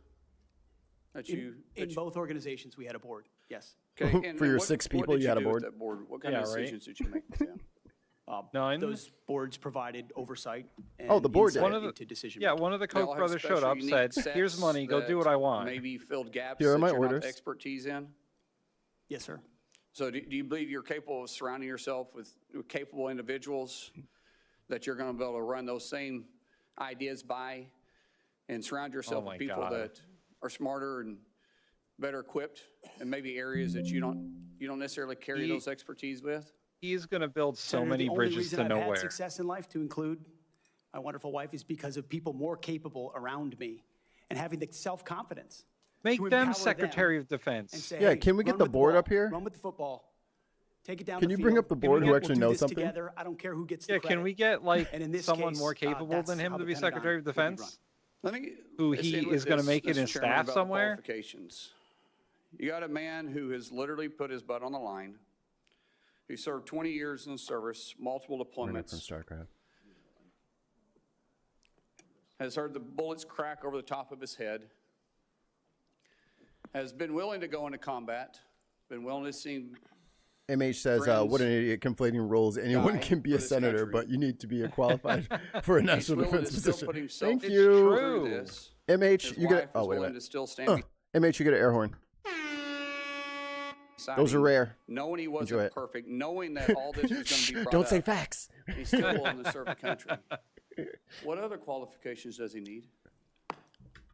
that you? In both organizations, we had a board. Yes. Okay, and For your what- 6 what people, did you had a do with board? that board? What kind Yeah, of right. decisions did you make with them? None. Those boards provided oversight. And Oh, the board did. insight One of the- into decision Yeah, making. one of the They all Koch have brothers showed special up, unique said, "Here's sets money, go do what that I want." Maybe filled gaps Here are that my you're not orders. expertise in. Yes, sir. So do you believe you're capable of surrounding yourself with capable individuals that you're going to be able to run those same ideas by and surround yourself my with people God. that are smarter and better equipped in maybe areas that you don't necessarily carry those expertise with? He's going to build so Senator, many the only bridges reason to I've nowhere. had success in life, to include my wonderful wife, is because of people more capable around me and having the self-confidence. Make to them empower Secretary of and Defense. say, Yeah, hey, can we get run the with board ball, up here? Run with the football. Take it down Can the you bring field. up the board who We'll actually do knows this something? Together. I don't care who gets the Yeah, credit. can we get like And in this someone case, more capable that's than him how to the be Pentagon Secretary of will be run. Defense? Let me. Who let's he end with is gonna this, make it Mr. in Chairman, staff about the somewhere? Qualifications. You got a man who has literally put his butt on the line, who served 20 years in the service, multiple Running from deployments, StarCraft. has heard the bullets crack over the top of his head, has been willing to go into combat, been willing to see. MH says, what an idiot conflating roles. Anyone Die can be for a this senator, country. but you need to be qualified for a He's national willing defense to still position. put himself Thank through you. True. this. MH, His you get wife it. Oh, is wait a willing minute. to still stand MH, you get an air horn. beside Those are him, rare. Knowing he Enjoy wasn't it. perfect, knowing that all this was going to be brought Don't say up, facts. he's still willing to serve the country. What other qualifications does he need?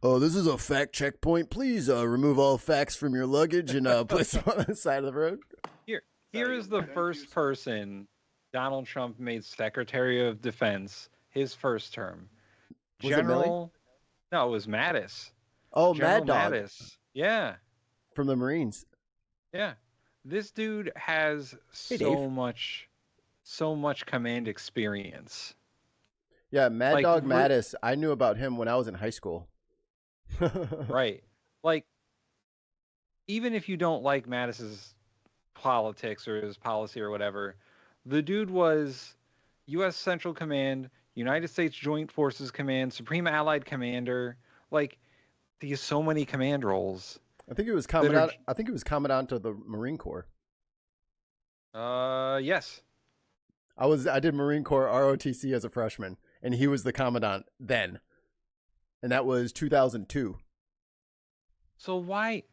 Oh, this is a fact checkpoint. Please remove all facts from your luggage and place them on the side of the road. Here is the first person Donald Trump made Secretary of Defense. his first term. Was it Milley? No, it was Mattis. Oh, General Mad Dog Mattis. Yeah. from the Marines. Yeah. This dude has Dave. so much command experience. Yeah, Mad Like, Dog Mattis. I knew about him when I was in high school. Right. Like, even if you don't like Mattis's politics or his policy or whatever, the dude was U.S. Central Command, United States Joint Forces Command, Supreme Allied Commander. Like, he has so many command roles. I think it was commandant. I think it was commandant of the Marine Corps. Yes. I did Marine Corps ROTC as a freshman, and he was the commandant then, and that was 2002. So why,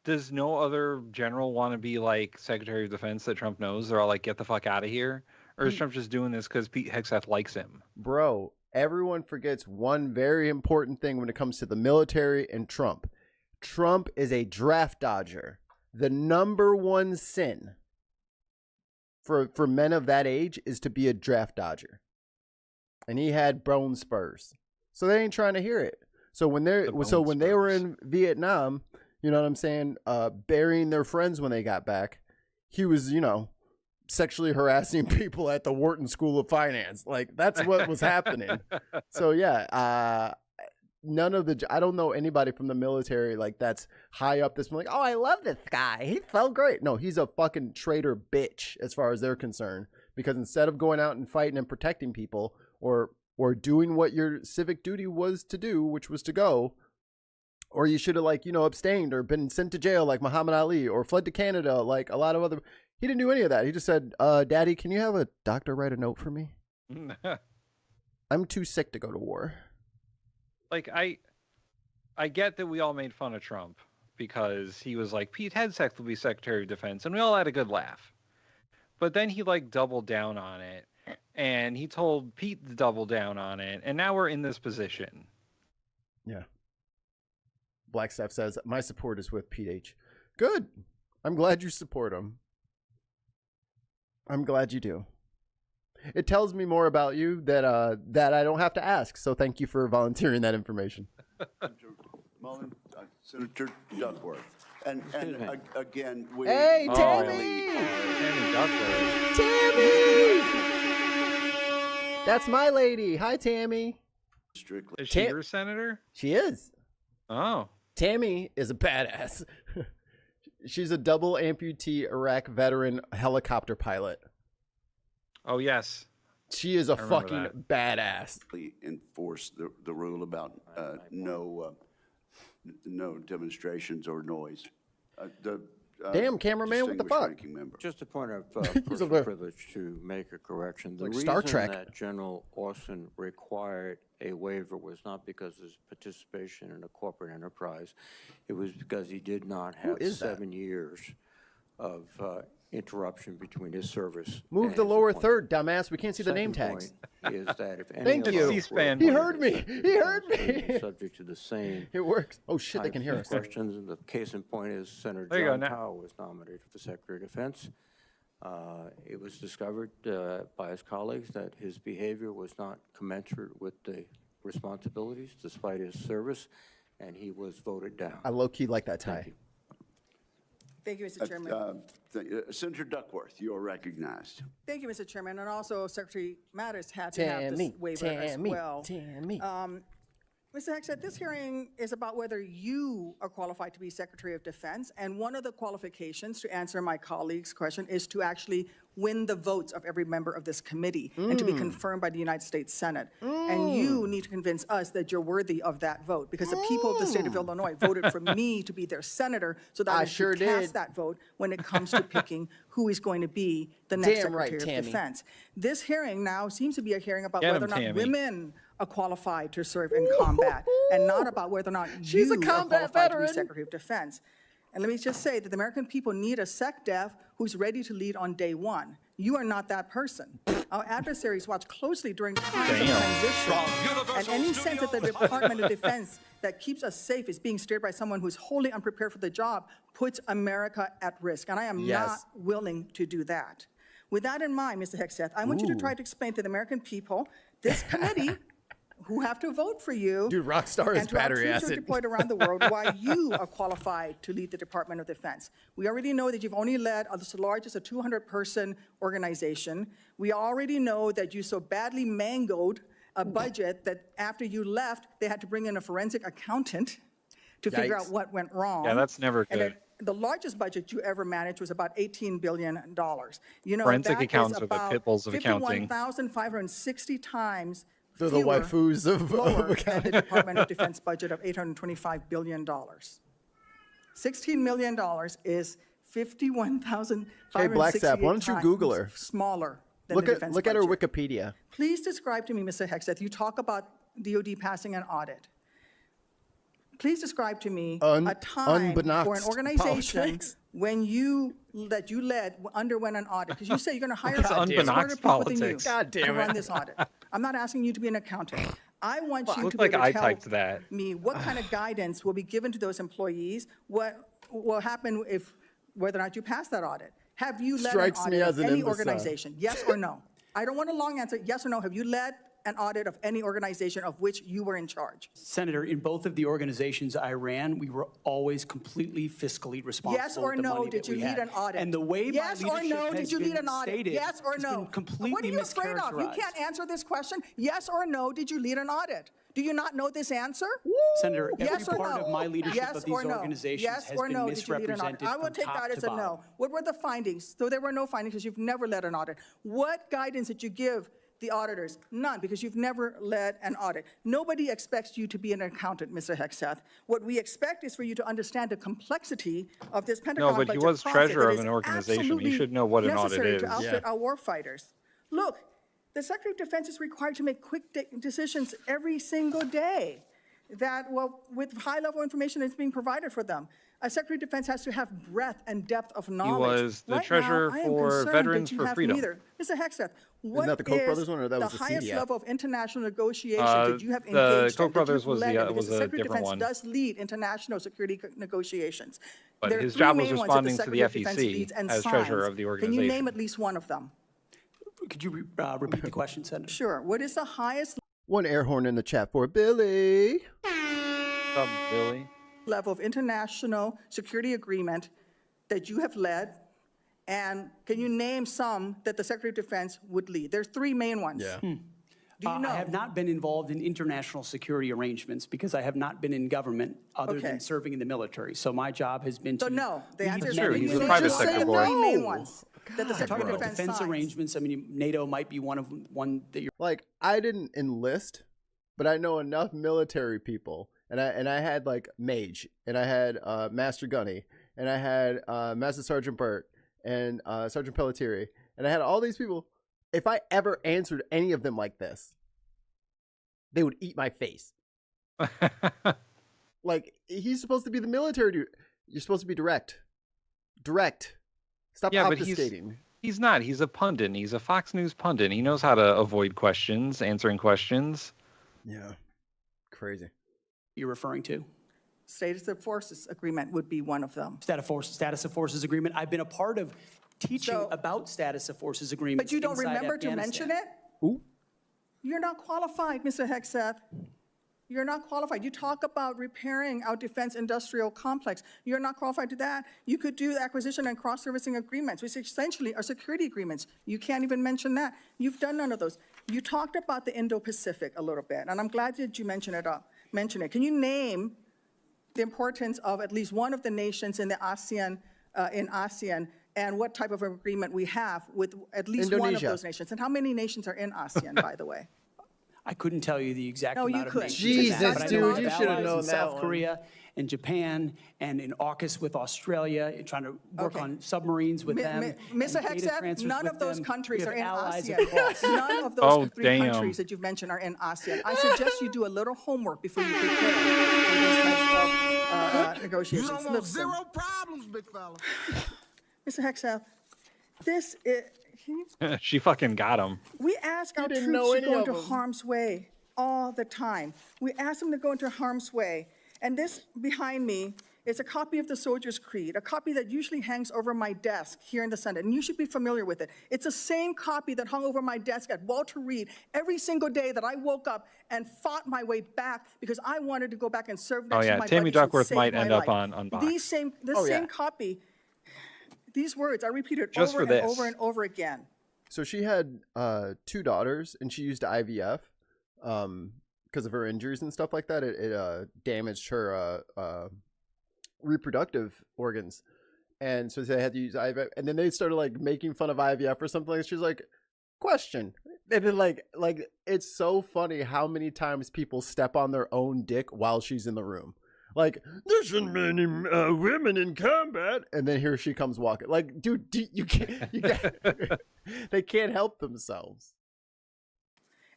does no other general want to be like Secretary of Defense that Trump knows? They're all like, get the fuck out of here. Or is Trump just doing this because Pete Hegseth likes him? Bro, everyone forgets one very important thing when it comes to the military and Trump. Trump is a draft dodger. The number one sin for men of that age is to be a draft dodger. And he had bone spurs. So they ain't trying to hear it. So when they were in Vietnam, you know what I'm saying, burying their friends when they got back, he was, sexually harassing people at the Wharton School of Finance. Like, that's what was happening. So yeah, I don't know anybody from the military like that's high up this like, oh, I love this guy, he felt great. No, he's a fucking traitor bitch as far as they're concerned, because instead of going out and fighting and protecting people or doing what your civic duty was to do, which was to go, or you should have abstained or been sent to jail like Muhammad Ali or fled to Canada like a lot of other. He didn't do any of that. He just said, Daddy, can you have a doctor write a note for me? I'm too sick to go to war. Like, I get that we all made fun of Trump because he was like, Pete Hegseth will be Secretary of Defense, and we all had a good laugh. But then he doubled down on it, and he told Pete to double down on it, and now we're in this position. Yeah. Black Staff says, my support is with Pete H. Good. I'm glad you support him. I'm glad you do. It tells me more about you that I don't have to ask. So thank you for volunteering that information. Mullen, Senator Duckworth. And again, we... Hey, Tammy! Tammy Duckworth. Tammy! That's my lady. Hi, Tammy. Strictly. Is she your senator? She is. Oh. Tammy is a badass. She's a double amputee Iraq veteran helicopter pilot. Oh, yes. She is a fucking badass. Enforce the rule about no demonstrations or noise. Damn, cameraman, what the fuck? Just a point of personal privilege to make a correction. The reason Star Trek. that General Austin required a waiver was not because of his participation in a corporate enterprise. It was because he did not have 7 years of interruption between his service. Move the lower third, dumbass. We can't see the name tags. Is that if any Thank of you. us He heard me. He heard me. Subject to the same. It works. Oh shit, they can hear us. Questions. And the case in point is Senator John Powell was nominated for Secretary of Defense. It was discovered by his colleagues that his behavior was not commensurate with the responsibilities despite his service, and he was voted down. I low-key like that tie. Thank you. Thank you, Mr. Chairman. Senator Duckworth, you are recognized. Thank you, Mr. Chairman. And also, Secretary Mattis had to have this waiver as well. Mr. Hegseth, this hearing is about whether you are qualified to be Secretary of Defense, and one of the qualifications, to answer my colleague's question, is to actually win the votes of every member of this committee and to be confirmed by the United States Senate. And you need to convince us that you're worthy of that vote, because the people of the state of Illinois voted for me to be their senator, so that I should cast that vote when it comes to picking who is going to be the next Secretary of Defense. This hearing now seems to be a hearing about whether or not women are qualified to serve in combat, and not about whether or not you are qualified to be Secretary of Defense. And let me just say that the American people need a SecDef who's ready to lead on day one. You are not that person. Our adversaries watch closely during times of transition, and any sense that the Department of Defense that keeps us safe is being steered by someone who's wholly unprepared for the job puts America at risk, and I am not willing to do that. With that in mind, Mr. Hegseth, I want you to try to explain to the American people, this committee, who have to vote for you. Dude, Rockstar is and to our battery troops who are acid. deployed around the world, why you are qualified to lead the Department of Defense. We already know that you've only led the largest, a 200-person organization. We already know that you so badly mangled a budget that after you left, they had to bring in a forensic accountant to figure out what went wrong. Yeah, that's never And good. the largest budget you ever managed was about $18 billion. You know, Forensic that accountants is are the about pit bulls of accounting. 51,560 times They're the fewer, waifus of lower than the accounting. Department of Defense budget of $825 billion. $16 million is 51,568 Hey, Blacksap, why don't you Google her? Smaller than Look the at defense look at her budget. Wikipedia. Please describe to me, Mr. Hegseth, you talk about DOD passing an audit. Please describe to me a time for an unbeknownst organization politics. when that you led underwent an audit, because you say you're going to hire It's smarter unbeknownst people than you politics. God damn to it. run this audit. I'm not asking you to be an accountant. I want you to Looked be like able I to typed tell that. me what kind of guidance will be given to those employees, what will happen if, whether or not you pass that audit. Have you led Strikes an me audit as of an any imbecile. organization? Yes or no? I don't want a long answer. Yes or no? Have you led an audit of any organization of which you were in charge? Senator, in both of the organizations I ran, we were always completely fiscally responsible. Yes or with the no, money did that you we lead had. an audit? And the way yes my or leadership no, has did you lead been an audit? stated Yes or has no? been completely What are you afraid of? You mischaracterized. can't answer this question. Yes or no, did you lead an audit? Do you not know this answer? Senator, every Yes or part no? of my leadership Yes of these or no? organizations Yes has or been no, did you lead an audit? misrepresented I will from take top that as to a no. bottom. What were the findings? So there were no findings because you've never led an audit. What guidance did you give the auditors? None, because you've never led an audit. Nobody expects you to be an accountant, Mr. Hegseth. What we expect is for you to understand the complexity of this Pentagon No, but he budget was process treasurer that of an is organization. He absolutely should know what an audit necessary is. to outfit Yeah. our warfighters. Look, the Secretary of Defense is required to make quick decisions every single day that, well, with high-level information that's being provided for them. A Secretary of Defense has to have breadth and depth of knowledge. was the Right treasurer now, I am for concerned that Veterans you for have Freedom. neither. Mr. Hegseth, what that the Koch is brothers one, or that was the the highest CDF? level of international negotiations that you have the engaged Koch in, that brothers you've was led the- in? Because was the a Secretary of different Defense one. does lead international security negotiations. But There are his three job was main ones that responding to the Secretary of Defense FEC leads and as treasurer signs. of the Can you name organization. at least one of them? Could you repeat the question, Senator? Sure. What is the highest One air horn in the chat for Billy. What's up, Billy? level of international security agreement that you have led? And can you name some that the Secretary of Defense would lead? There's three main ones. Yeah. Do you know? I have not been involved in international security arrangements because I have not been in government other Okay. than serving in the military. So my job has been to. So no, the lead answer is the no. true. Can He's you a name private just sector the boy. three main ones that the Talking Secretary of about Defense defense signs? arrangements, I mean, NATO might be one that you're. Like, I didn't enlist, but I know enough military people, and I had like Mage, and I had Master Gunny, and I had Master Sergeant Burt, and Sergeant Pelletieri, and I had all these people. If I ever answered any of them like this, they would eat my face. Like, he's supposed to be the military dude. You're supposed to be direct. Stop Yeah, but obfuscating. he's not. He's a pundit. He's a Fox News pundit. He knows how to avoid questions, answering questions. Yeah. Crazy. You're referring to? Status of Forces Agreement would be one of them. Status of Forces Agreement. I've been a part of teaching So- about Status of Forces Agreements. But you don't inside remember to mention Afghanistan. it? Ooh. You're not qualified, Mr. Hegseth. You're not qualified. You talk about repairing our defense industrial complex. You're not qualified to that. You could do acquisition and cross-servicing agreements, which essentially are security agreements. You can't even mention that. You've done none of those. You talked about the Indo-Pacific a little bit, and I'm glad that you mention it. Can you name the importance of at least one of the nations in the ASEAN, and what type of agreement we have with at least one of Indonesia. those nations? And how many nations are in ASEAN, by the way? I couldn't tell you the exact No, you amount of could. nations in that, Jesus, but I know dude, we you have should have allies known in that South one. Korea and Japan and in AUKUS with Australia, trying to work Okay. on submarines with them. Mr. and data Hegseth, transfers none with of those them. countries We are have in allies ASEAN. across. None of those Oh, three damn. countries that you've mentioned are in ASEAN. I suggest you do a little homework before you prepare for these types of negotiations. Listen, problems, big fella. Mr. Hegseth, this is, She fucking got him. we ask our didn't troops know to any go of into them. harm's way all the time. We ask them to go into harm's way. And this behind me It's a copy of the Soldier's Creed, a copy that usually hangs over my desk here in the Senate, and you should be familiar with it. It's the same copy that hung over my desk at Walter Reed every single day that I woke up and fought my way back because I wanted to go back and serve next to my Tammy buddies and Duckworth save might my end life. up on Vox. This same copy, these words, I repeated Just over for and this. over and over again. So she had 2 daughters, and she used IVF because of her injuries and stuff like that. It damaged her reproductive organs, and so they had to use IVF. And then they started like making fun of IVF or something. Like, she's like, question, and then like it's so funny how many times people step on their own dick while she's in the room. Like, there shouldn't be any women in combat, and then here she comes walking. Like, dude, you can't. They can't help themselves.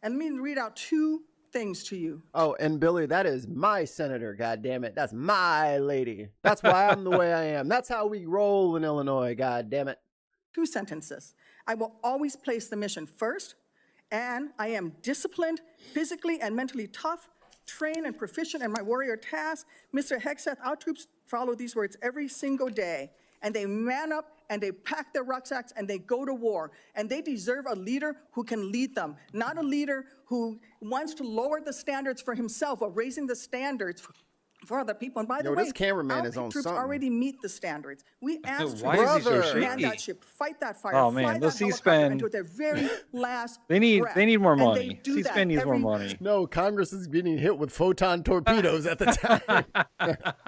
And let me read out 2 things to you. Oh, and Billy, that is my senator, goddammit. That's my lady. That's why I'm the way I am. That's how we roll in Illinois, goddammit. 2 sentences. I will always place the mission first, and I am disciplined, physically and mentally tough, trained and proficient in my warrior task. Mr. Hegseth, our troops follow these words every single day, and they man up and they pack their rucksacks and they go to war. And they deserve a leader who can lead them, not a leader who wants to lower the standards for himself or raising the standards for other people. And by the way, this cameraman our is on troops something. already meet the standards. We ask Why is he so troops to man shaky? that ship, fight that fire, Oh, fly man, the that helicopter C-SPAN until their very last They need breath. more And they money. do that C-SPAN needs more every money. No, Congress is getting hit with photon torpedoes at the time.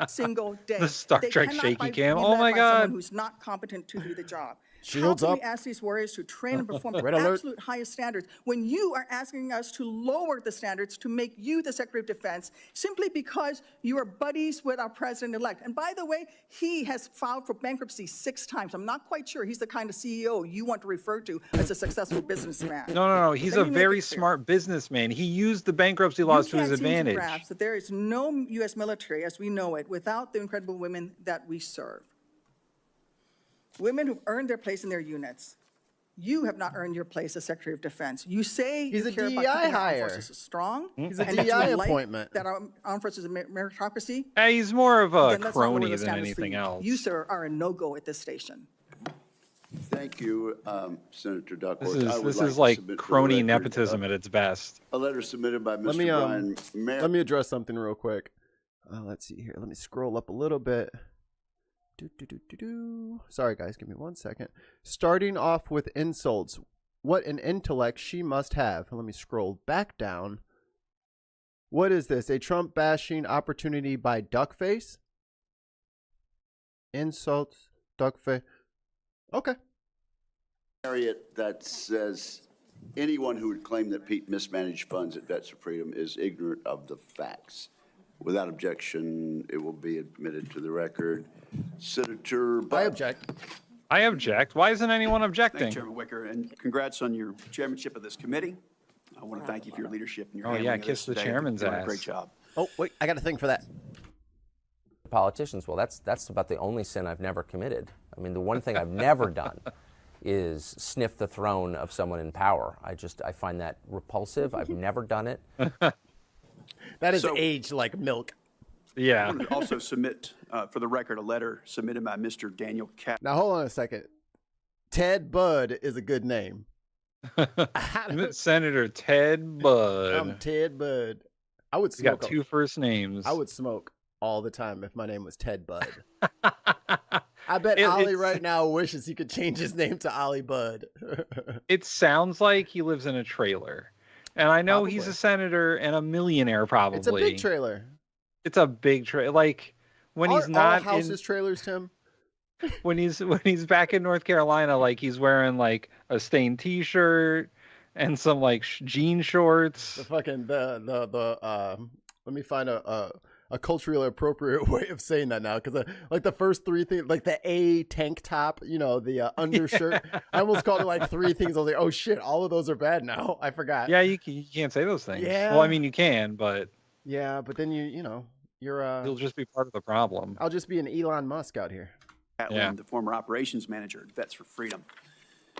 single day. The Star They Trek cannot shaky be cam. led Oh my by God. someone who's not competent to do the job. Shields How can up. we ask these warriors to train and perform the Red alert. absolute highest standards when you are asking us to lower the standards to make you the Secretary of Defense simply because you are buddies with our president-elect? And by the way, he has filed for bankruptcy 6 times. I'm not quite sure he's the kind of CEO you want to refer to as a successful businessman. No. He's Let a me make very it clear. smart businessman. He used the bankruptcy laws to his You can't seem to advantage. grasp that there is no U.S. military as we know it without the incredible women that we serve. Women who've earned their place in their units. You have not earned your place as Secretary of Defense. You say He's you a care about DEI keeping our armed hire. forces strong. He's a and that you DEI like appointment. That our armed forces are meritocracy. He's more of a Then let's not lower crony the than standards for anything you. else. You, sir, are a no-go at this station. Thank you, Senator Duckworth. This I would is to like submit for the crony record, nepotism at its best. A letter submitted by Mr. Let me Brian Mayer. let me address something real quick. Let's see here. Let me scroll up a little bit. Sorry, guys. Give me 1 second. Starting off with insults. What an intellect she must have. Let me scroll back down. What is this? A Trump bashing opportunity by Duckface? Insults, Duckface. Okay. Harriet, that says anyone who would claim that Pete mismanaged funds at Vets for Freedom is ignorant of the facts. Without objection, it will be admitted to the record. Senator I object. I object. Why isn't anyone Thank objecting? you, Chairman Wicker, and congrats on your chairmanship of this committee. I want to thank you for your leadership and your Oh, handling yeah, of this kiss the today. I think chairman's you're doing ass. a great job. Oh, wait. I got a thing for that. Politicians, well, that's about the only sin I've never committed. I mean, the one thing I've never done is sniff the throne of someone in power. I find that repulsive. I've never done it. That is So- aged like milk. I Yeah. want to also submit, for the record, a letter submitted by Mr. Daniel Cat. Now, hold on a second. Ted Budd is a good name. Senator Ted Budd. I'm Ted Budd. I would He's got smoke. 2 first names. I would smoke all the time if my name was Ted Budd. I bet It- Ollie it's- right now wishes he could change his name to Ollie Budd. It sounds like he lives in a trailer. And I know he's Probably. a senator and a millionaire, probably. It's a big trailer. It's a big trailer. Like when he's All not houses trailers, Tim. when he's back in North Carolina, like he's wearing like a stained T-shirt and some like jean shorts. The fucking let me find a culturally appropriate way of saying that now, because like the first 3 things, like the A tank top, you know, the undershirt. I almost called it like 3 things. I was like, oh shit, all of those are bad now. I forgot. Yeah, you can't say those things. Yeah. Well, I mean you can, but Yeah, but then you know, you're you'll just be part of the problem. I'll just be an Elon Musk out here. Catlin, Yeah. the former operations manager at Vets for Freedom.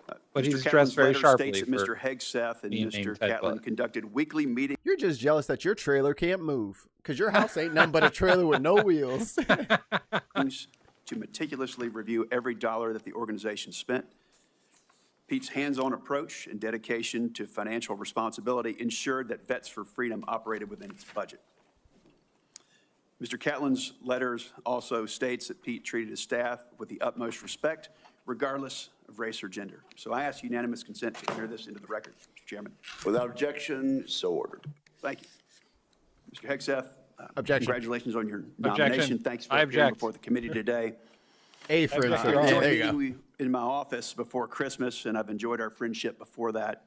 But Mr. he's Catlin's dressed very letter sharply states that for Mr. Hegseth and being Mr. named Ted Catlin Butt. conducted weekly meetings. You're just jealous that your trailer can't move because your house ain't nothing but a trailer with no wheels. To meticulously review every dollar that the organization spent. Pete's hands-on approach and dedication to financial responsibility ensured that Vets for Freedom operated within its budget. Mr. Catlin's letters also states that Pete treated his staff with the utmost respect, regardless of race or gender. So I ask unanimous consent to enter this into the record, Mr. Chairman. Without objection, so ordered. Thank you. Mr. Hegseth, Objection. congratulations on your nomination. Thanks for appearing before the committee today. A for I there enjoyed you go. meeting you in my office before Christmas, and I've enjoyed our friendship before that.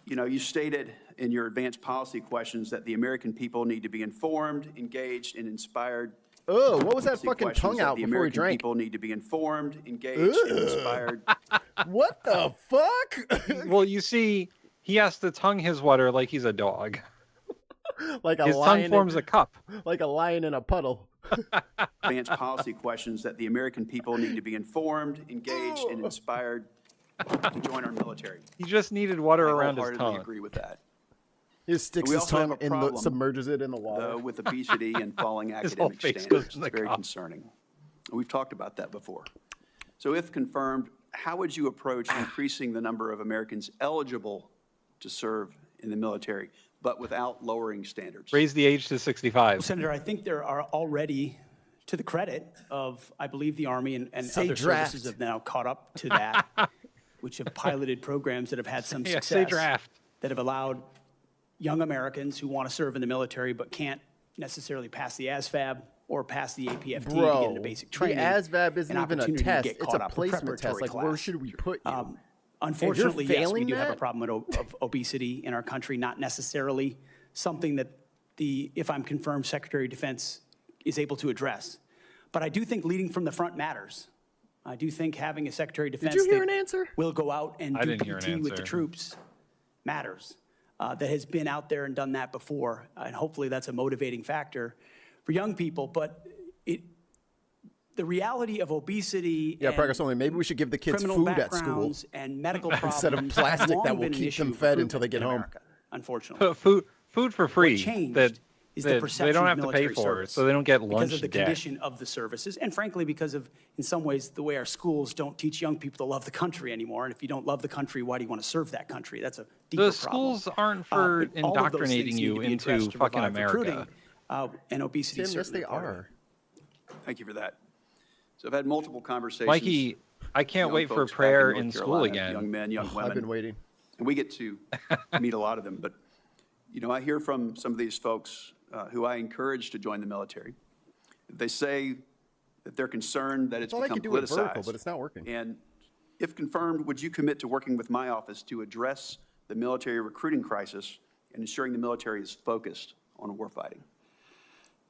You know, you stated in your advanced policy questions that the American people need to be informed, engaged, and inspired. Oh, what was that Policy fucking questions tongue that out the before he American drank? people need to be informed, engaged, and inspired. What the fuck? Well, you see, he has to tongue his water like he's a dog. Like a His lion tongue forms a cup. Like a lion in a puddle. Advanced policy questions that the American people need to be informed, engaged, and inspired to join our military. He just needed water I around his wholeheartedly tongue. agree with that. He just sticks We his also have tongue a in the, problem, submerges it in the water. Though, with obesity and falling His whole academic face standards. goes in the It's very cup. concerning. We've talked about that before. So if confirmed, how would you approach increasing the number of Americans eligible to serve in the military, but without lowering standards? Raise the age to 65. Senator, I think there are already, to the credit of, I believe, the Army and Say other draft. services have now caught up to that, which have piloted programs that have had some Yeah, success. say draft. That have allowed young Americans who want to serve in the military but can't necessarily pass the ASVAB or pass the APFT to get into basic training. the ASVAB isn't an even a opportunity to test. get It's caught a up, placement test. preparatory Like, where class. should we put you? Unfortunately, yes, we failing do have a that? problem of obesity in our country, not necessarily something that the, if I'm confirmed, Secretary of Defense is able to address. But I do think leading from the front matters. I do think having a Secretary of Defense you hear that an answer? will go out and I do didn't hear an PT with the answer. troops matters. That has been out there and done that before, and hopefully that's a motivating factor for young people. But the reality of obesity Yeah, and progress only. Maybe we should give the kids criminal food at school backgrounds and medical problems instead of have plastic long that will been an keep issue them of fed until they recruitment get in home. America, unfortunately. Put food for free changed that, is the that they perception don't of have to pay military for, service so they don't get because lunch of the debt. condition of the services, and frankly, because of, in some ways, the way our schools don't teach young people to love the country anymore. And if you don't love the country, why do you want to serve that country? That's a deeper The problem. schools aren't for But all of those things indoctrinating need you to be into addressed to fucking provide recruiting, America. and obesity is Tim, yes, certainly they part of it. are. Thank you for that. So I've had multiple conversations. Mikey, I can't young wait for folks back prayer North in school Carolina, again. Young men, young women. I've been waiting. And we get to meet a lot of them. But, you know, I hear from some of these folks who I encourage to join the military. They say that they're concerned that it's Thought I become could do it vertical, politicized. but it's not working. And if confirmed, would you commit to working with my office to address the military recruiting crisis and ensuring the military is focused on warfighting?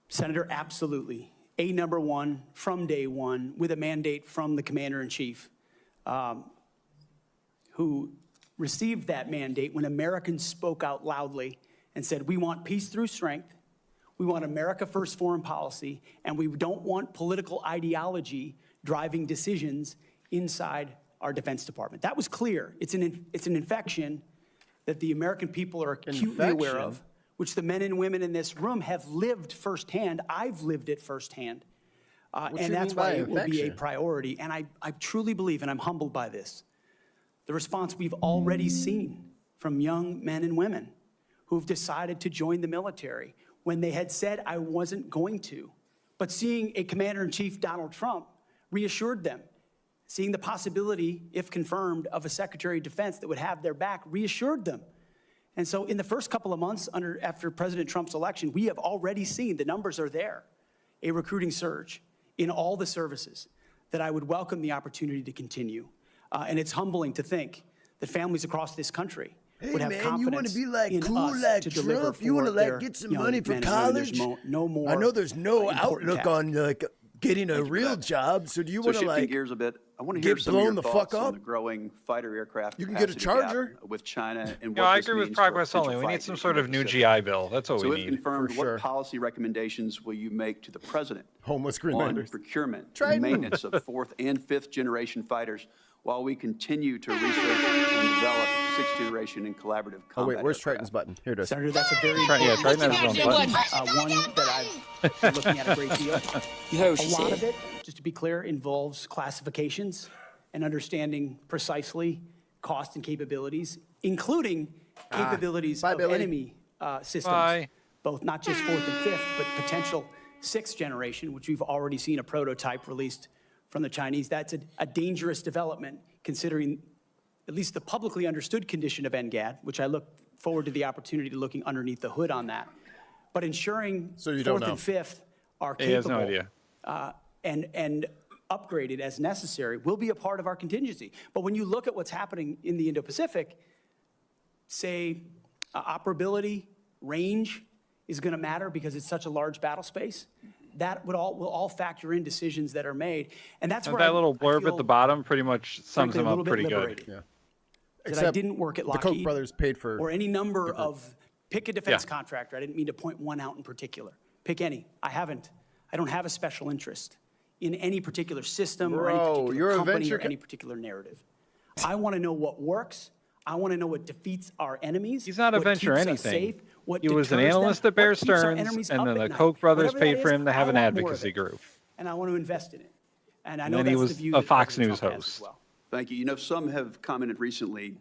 Senator, absolutely. Number one, from day one, with a mandate from the Commander-in-Chief, who received that mandate when Americans spoke out loudly and said, we want peace through strength, we want America first foreign policy, and we don't want political ideology driving decisions inside our Defense Department. That was clear. It's an infection that the American people are acutely aware of, which the men and women in this room have lived firsthand. I've lived it firsthand. And that's why it will be a priority. And I truly believe, and I'm humbled by this, the response we've already seen from young men and women who've decided to join the military when they had said, I wasn't going to. But seeing a Commander-in-Chief, Donald Trump, reassured them. Seeing the possibility, if confirmed, of a Secretary of Defense that would have their back reassured them. And so in the first couple of months after President Trump's election, we have already seen, the numbers are there, a recruiting surge in all the services that I would welcome the opportunity to continue. And it's humbling to think that families across this country would have confidence in us to deliver for You want to their get some young money for men and women. college? There's no more I know there's no important outlook task. on getting a real job. So do you want to shifting gears a bit, I want to hear get some of your blown the thoughts fuck on up? the growing fighter aircraft You can get a capacity gap Charger. with China and Yeah, what I this agree with means for progress potential only. We need fight some in sort the of new Pacific. GI Bill. That's what So we if need. confirmed, For sure. what policy recommendations will you make to the president Homeless on Greenlanders. procurement Trident. and maintenance of fourth and fifth generation fighters while we continue to research and develop sixth-generation and collaborative combat. Oh, wait, where's aircraft. Triton's button? Here it is. Senator, that's a very Yeah, Triton has his own button. one that I've been looking at a great deal. A lot of it, just to be clear, involves classifications and understanding precisely cost and capabilities, including capabilities of enemy systems, both not just fourth and fifth, but potential sixth generation, which we've already seen a prototype released from the Chinese. That's a dangerous development, considering at least the publicly understood condition of NGAD, which I look forward to the opportunity to looking underneath the hood on that. But ensuring fourth and fifth are capable he has no idea. And upgraded as necessary will be a part of our contingency. But when you look at what's happening in the Indo-Pacific, say operability, range is going to matter because it's such a large battle space. That will all factor in decisions that are made. And that's where that little blurb at the bottom pretty much sums them up pretty good. Yeah. That I didn't work at Lockheed. The Koch brothers paid for. Or any number of, pick a defense contractor. I didn't mean to point one out in particular. Pick any. I don't have a special interest in any particular system or any particular company or any particular narrative. I want to know what works. I want to know what defeats our enemies. He's not a venture anything. Safe, he was an analyst at Bear Stearns, and then the Koch brothers paid for him to have an advocacy group. And I want to invest in it. And I know then that's he was the view a that Fox President News Trump has host. as well. Thank you. You know, some have commented recently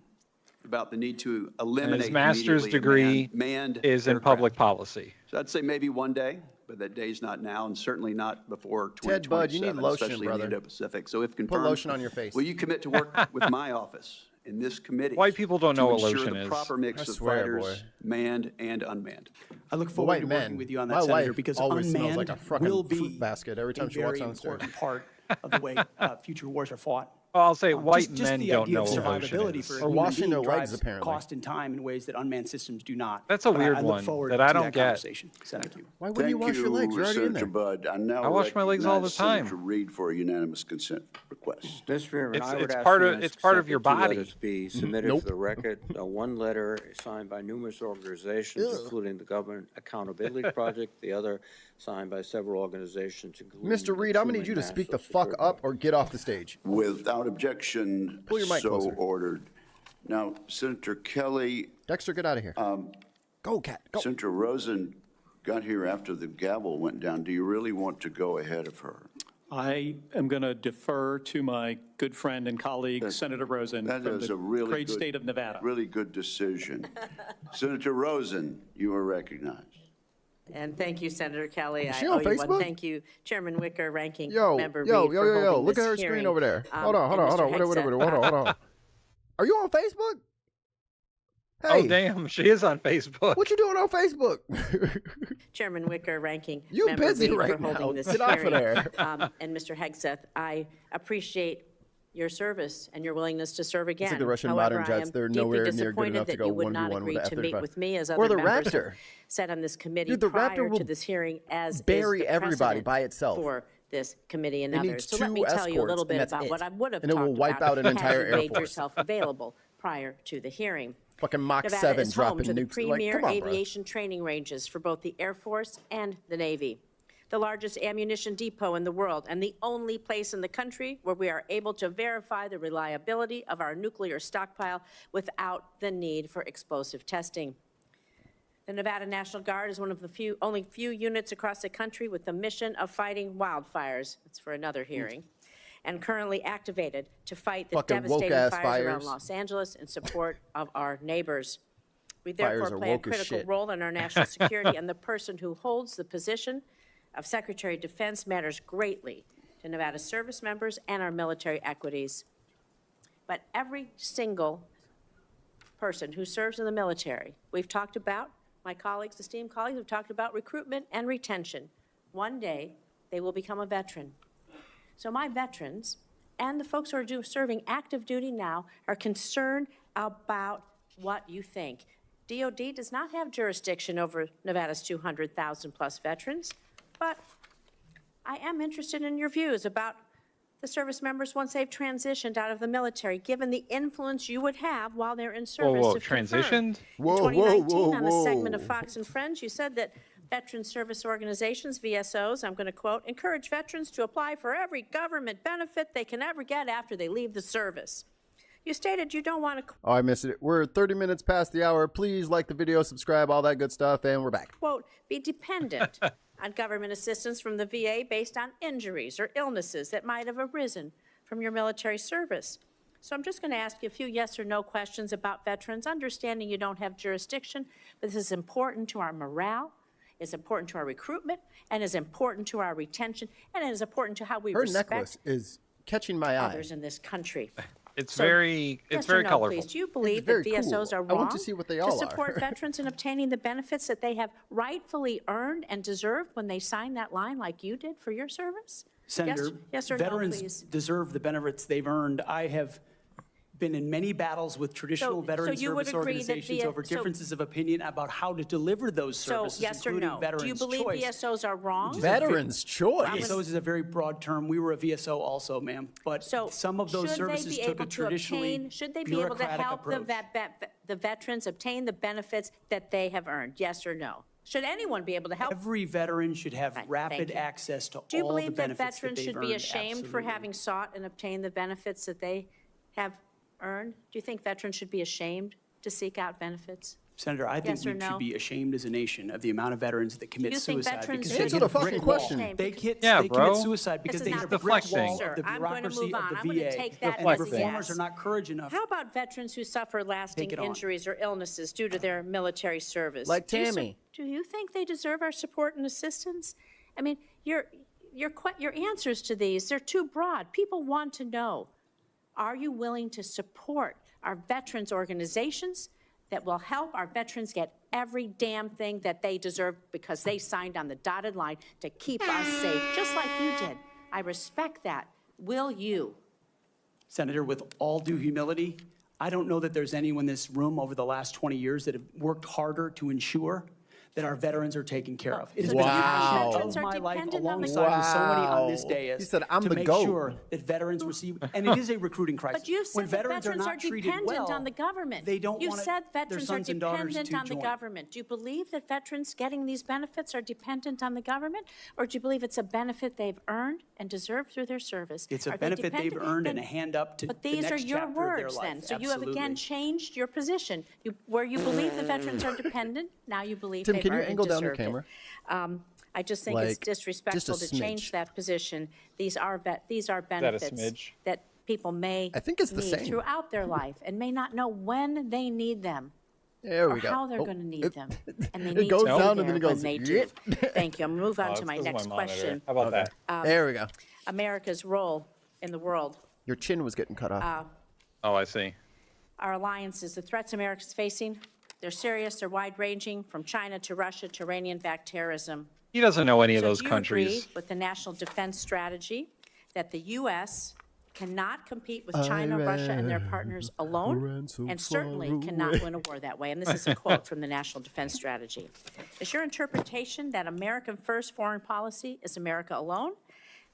about the need to eliminate His master's immediately degree manned is in aircraft. public policy. So I'd say maybe one day, but that day's not now, and certainly not before Ted Budd, you need 2027, lotion, especially brother. in the Indo-Pacific. So if confirmed, Put lotion on your face. will you commit to work with my office in this committee? White people don't know what to ensure lotion the is. proper mix I of swear, fighters, boy. manned and unmanned. I look forward to working with you on that, Senator, because always smells unmanned like a fucking will fruit be basket every time a she walks very down the stairs. important part of the way future wars are fought. Well, I'll say white Just men the don't idea know of what lotion survivability is. for a Or human washing being their legs, drives apparently. cost and time in ways that unmanned systems do not. That's a But weird I look one forward that to I don't that get. conversation. Thank you. Why wouldn't you wash your legs? You're already in Senator there. Budd. I now I wash my legs all the recognize time. Senator Reid for a unanimous consent request. Mr. Chairman, I would It's ask part of- unanimous it's part of consent your that two body. letters be submitted for the record. One letter signed by numerous organizations, including the Government Accountability Project, the other signed by several organizations, including Mr. Reid, I'm going to need you to speak the fuck up or get off the stage. Without objection, Pull your mic so closer. ordered. Now, Senator Kelly, Dexter, get out of here. Go, Cat. Go. Senator Rosen got here after the gavel went down. Do you really want to go ahead of her? I am going to defer to my good friend and colleague, Senator Rosen, That from is the a really great good, state of Nevada. Really good decision. Senator Rosen, you are recognized. And thank you, Senator Kelly. Is she I on owe you one. Facebook? Thank you, Chairman Wicker, Ranking Yo, Member yo, Reid, yo, for yo, yo. holding Look at this her screen hearing. over there. Hold on, And Mr. wait, hold on. Are you on Facebook? Oh, Hey, damn, she is on Facebook. what you doing on Facebook? Chairman Wicker, Ranking You Member busy Reid, right for holding now. this Get off of hearing. there. And Mr. Hegseth, I appreciate your service and your willingness to serve again. like the Russian However, modern jets. I They're am nowhere deeply near good disappointed enough to that go you would not 1v1 agree with to the meet F-35. with me as Or other the members Raptor. have said on this committee Dude, the prior Raptor will to this hearing, as bury is the everybody precedent by itself. for this committee and It others. needs So let me 2 tell you a little escorts, bit and that's about it. what I would have And it will talked wipe about out an had entire you Air made Force. yourself available prior to the hearing. Fucking Mach Nevada 7 is home dropping to the nukes. Like, premier come on, bro. aviation training ranges for both the Air Force and the Navy, the largest ammunition depot in the world, and the only place in the country where we are able to verify the reliability of our nuclear stockpile without the need for explosive testing. The Nevada National Guard is one of the only few units across the country with the mission of fighting wildfires. That's for another hearing. And currently activated to fight the Fucking devastating woke-ass fires around fires. Los Angeles in support of our neighbors. We Fires therefore are play a woke as critical shit. role in our national security, and the person who holds the position of Secretary of Defense matters greatly to Nevada service members and our military equities. But every single person who serves in the military, we've talked about, my colleagues, esteemed colleagues, have talked about recruitment and retention. One day, they will become a veteran. So my veterans and the folks who are serving active duty now are concerned about what you think. DOD does not have jurisdiction over Nevada's 200,000 plus veterans, but I am interested in your views about the service members once they've transitioned out of the military, given the influence you would have while they're in service. Whoa, if confirmed. transitioned? In 2019, on a segment of Fox and Friends, you said that Veteran service organizations, VSOs, I'm going to quote, encourage veterans to apply for every government benefit they can ever get after they leave the service. You stated you don't want to, Oh, I missed it. We're 30 minutes past the hour. Please like the video, subscribe, all that good stuff, and we're back. quote, be dependent on government assistance from the VA based on injuries or illnesses that might have arisen from your military service. So I'm just going to ask you a few yes or no questions about veterans, understanding you don't have jurisdiction, but this is important to our morale, it's important to our recruitment, and is important to our retention, and it is important to how we Her respect necklace is catching my eye. others in this country. It's So, very yes or very no, colorful. Please. Do you believe very that VSOs cool. are I wrong want to see what they all are. support veterans in obtaining the benefits that they have rightfully earned and deserved when they signed that line like you did for your service? Senator, yes or veterans no, please. deserve the benefits they've earned. I have been in many battles with traditional So veteran you would service agree that organizations over differences of opinion about how to deliver those So services, yes or including no? Veterans Do you believe Choice. VSOs are wrong? Veterans Choice. VSOs is a very broad term. We were a VSO also, ma'am. But So some of those should they services be took able a to traditionally obtain, should they be able to bureaucratic help approach. the veterans obtain the benefits that they have earned? Yes or no? Should anyone be able to help? Every veteran should have Fine, rapid thank you. access to Do you all the believe that benefits that veterans they've should earned. be ashamed for Absolutely. having sought and obtained the benefits that they have earned? Do you think veterans should be ashamed to seek out benefits? Senator, I think Yes or we no? should be ashamed as a nation of the amount of veterans that commit You think suicide veterans because should they Answer hit the a brick fucking wall. question. They commit Yeah, bro. suicide because This they is hit not the brick deflecting. wall Sir, of the I'm going to bureaucracy move of on. the I'm going to VA. take that And as the a reformers yes. are not courage enough. How about veterans who suffer lasting Take it on. injuries or illnesses due to their military service? Like Do you Tammy. do you think they deserve our support and assistance? I mean, your answers to these, they're too broad. People want to know, are you willing to support our veterans organizations that will help our veterans get every damn thing that they deserve because they signed on the dotted line to keep us safe, just like you did? I respect that. Will you? Senator, with all due humility, I don't know that there's anyone in this room over the last 20 years that have worked harder to ensure that our veterans are taken care of. It has been a Wow. passion of my life Dependent on the alongside with so many on this Wow. dais He said, "I'm to the make GOAT." sure that veterans receive, and it is a recruiting crisis. But you've When said that veterans veterans are are not treated dependent well, on the government. they don't You've want said their veterans are sons and daughters dependent to on the join. government. Do you believe that veterans getting these benefits are dependent on the government? Or do you believe it's a benefit they've earned and deserved through their service? It's a Are they benefit they've dependent? earned Then- and a hand up to But the these are next your chapter of their words life. then. So you have again Absolutely. changed your position. Where you believe the veterans are dependent, now you believe Tim, they've can you earned and angle down your deserved it. camera? I just think it's Like, just a disrespectful to change smidge. that position. These are a benefits smidge? that people may I think it's the need same. throughout their life and may not know when they need them. There or we go. how they're Oh, going to need it- them. And they it need goes to be down and there then it goes, when they do. Thank you. I'm going to move on Oh, to it's my 'cause of next monitor. question. How about that? There we go. America's role in the world. Your chin was getting cut off. Oh, I see. Our alliances, the threats America's facing, they're serious, they're wide-ranging, from China to Russia to Iranian-backed terrorism. He doesn't know any of So those do you countries. agree with the National Defense Strategy that the U.S. cannot compete with China, Russia, and their partners alone, and certainly cannot win a war that way? And this is a quote from the National Defense Strategy. Is your interpretation that American first foreign policy is America alone?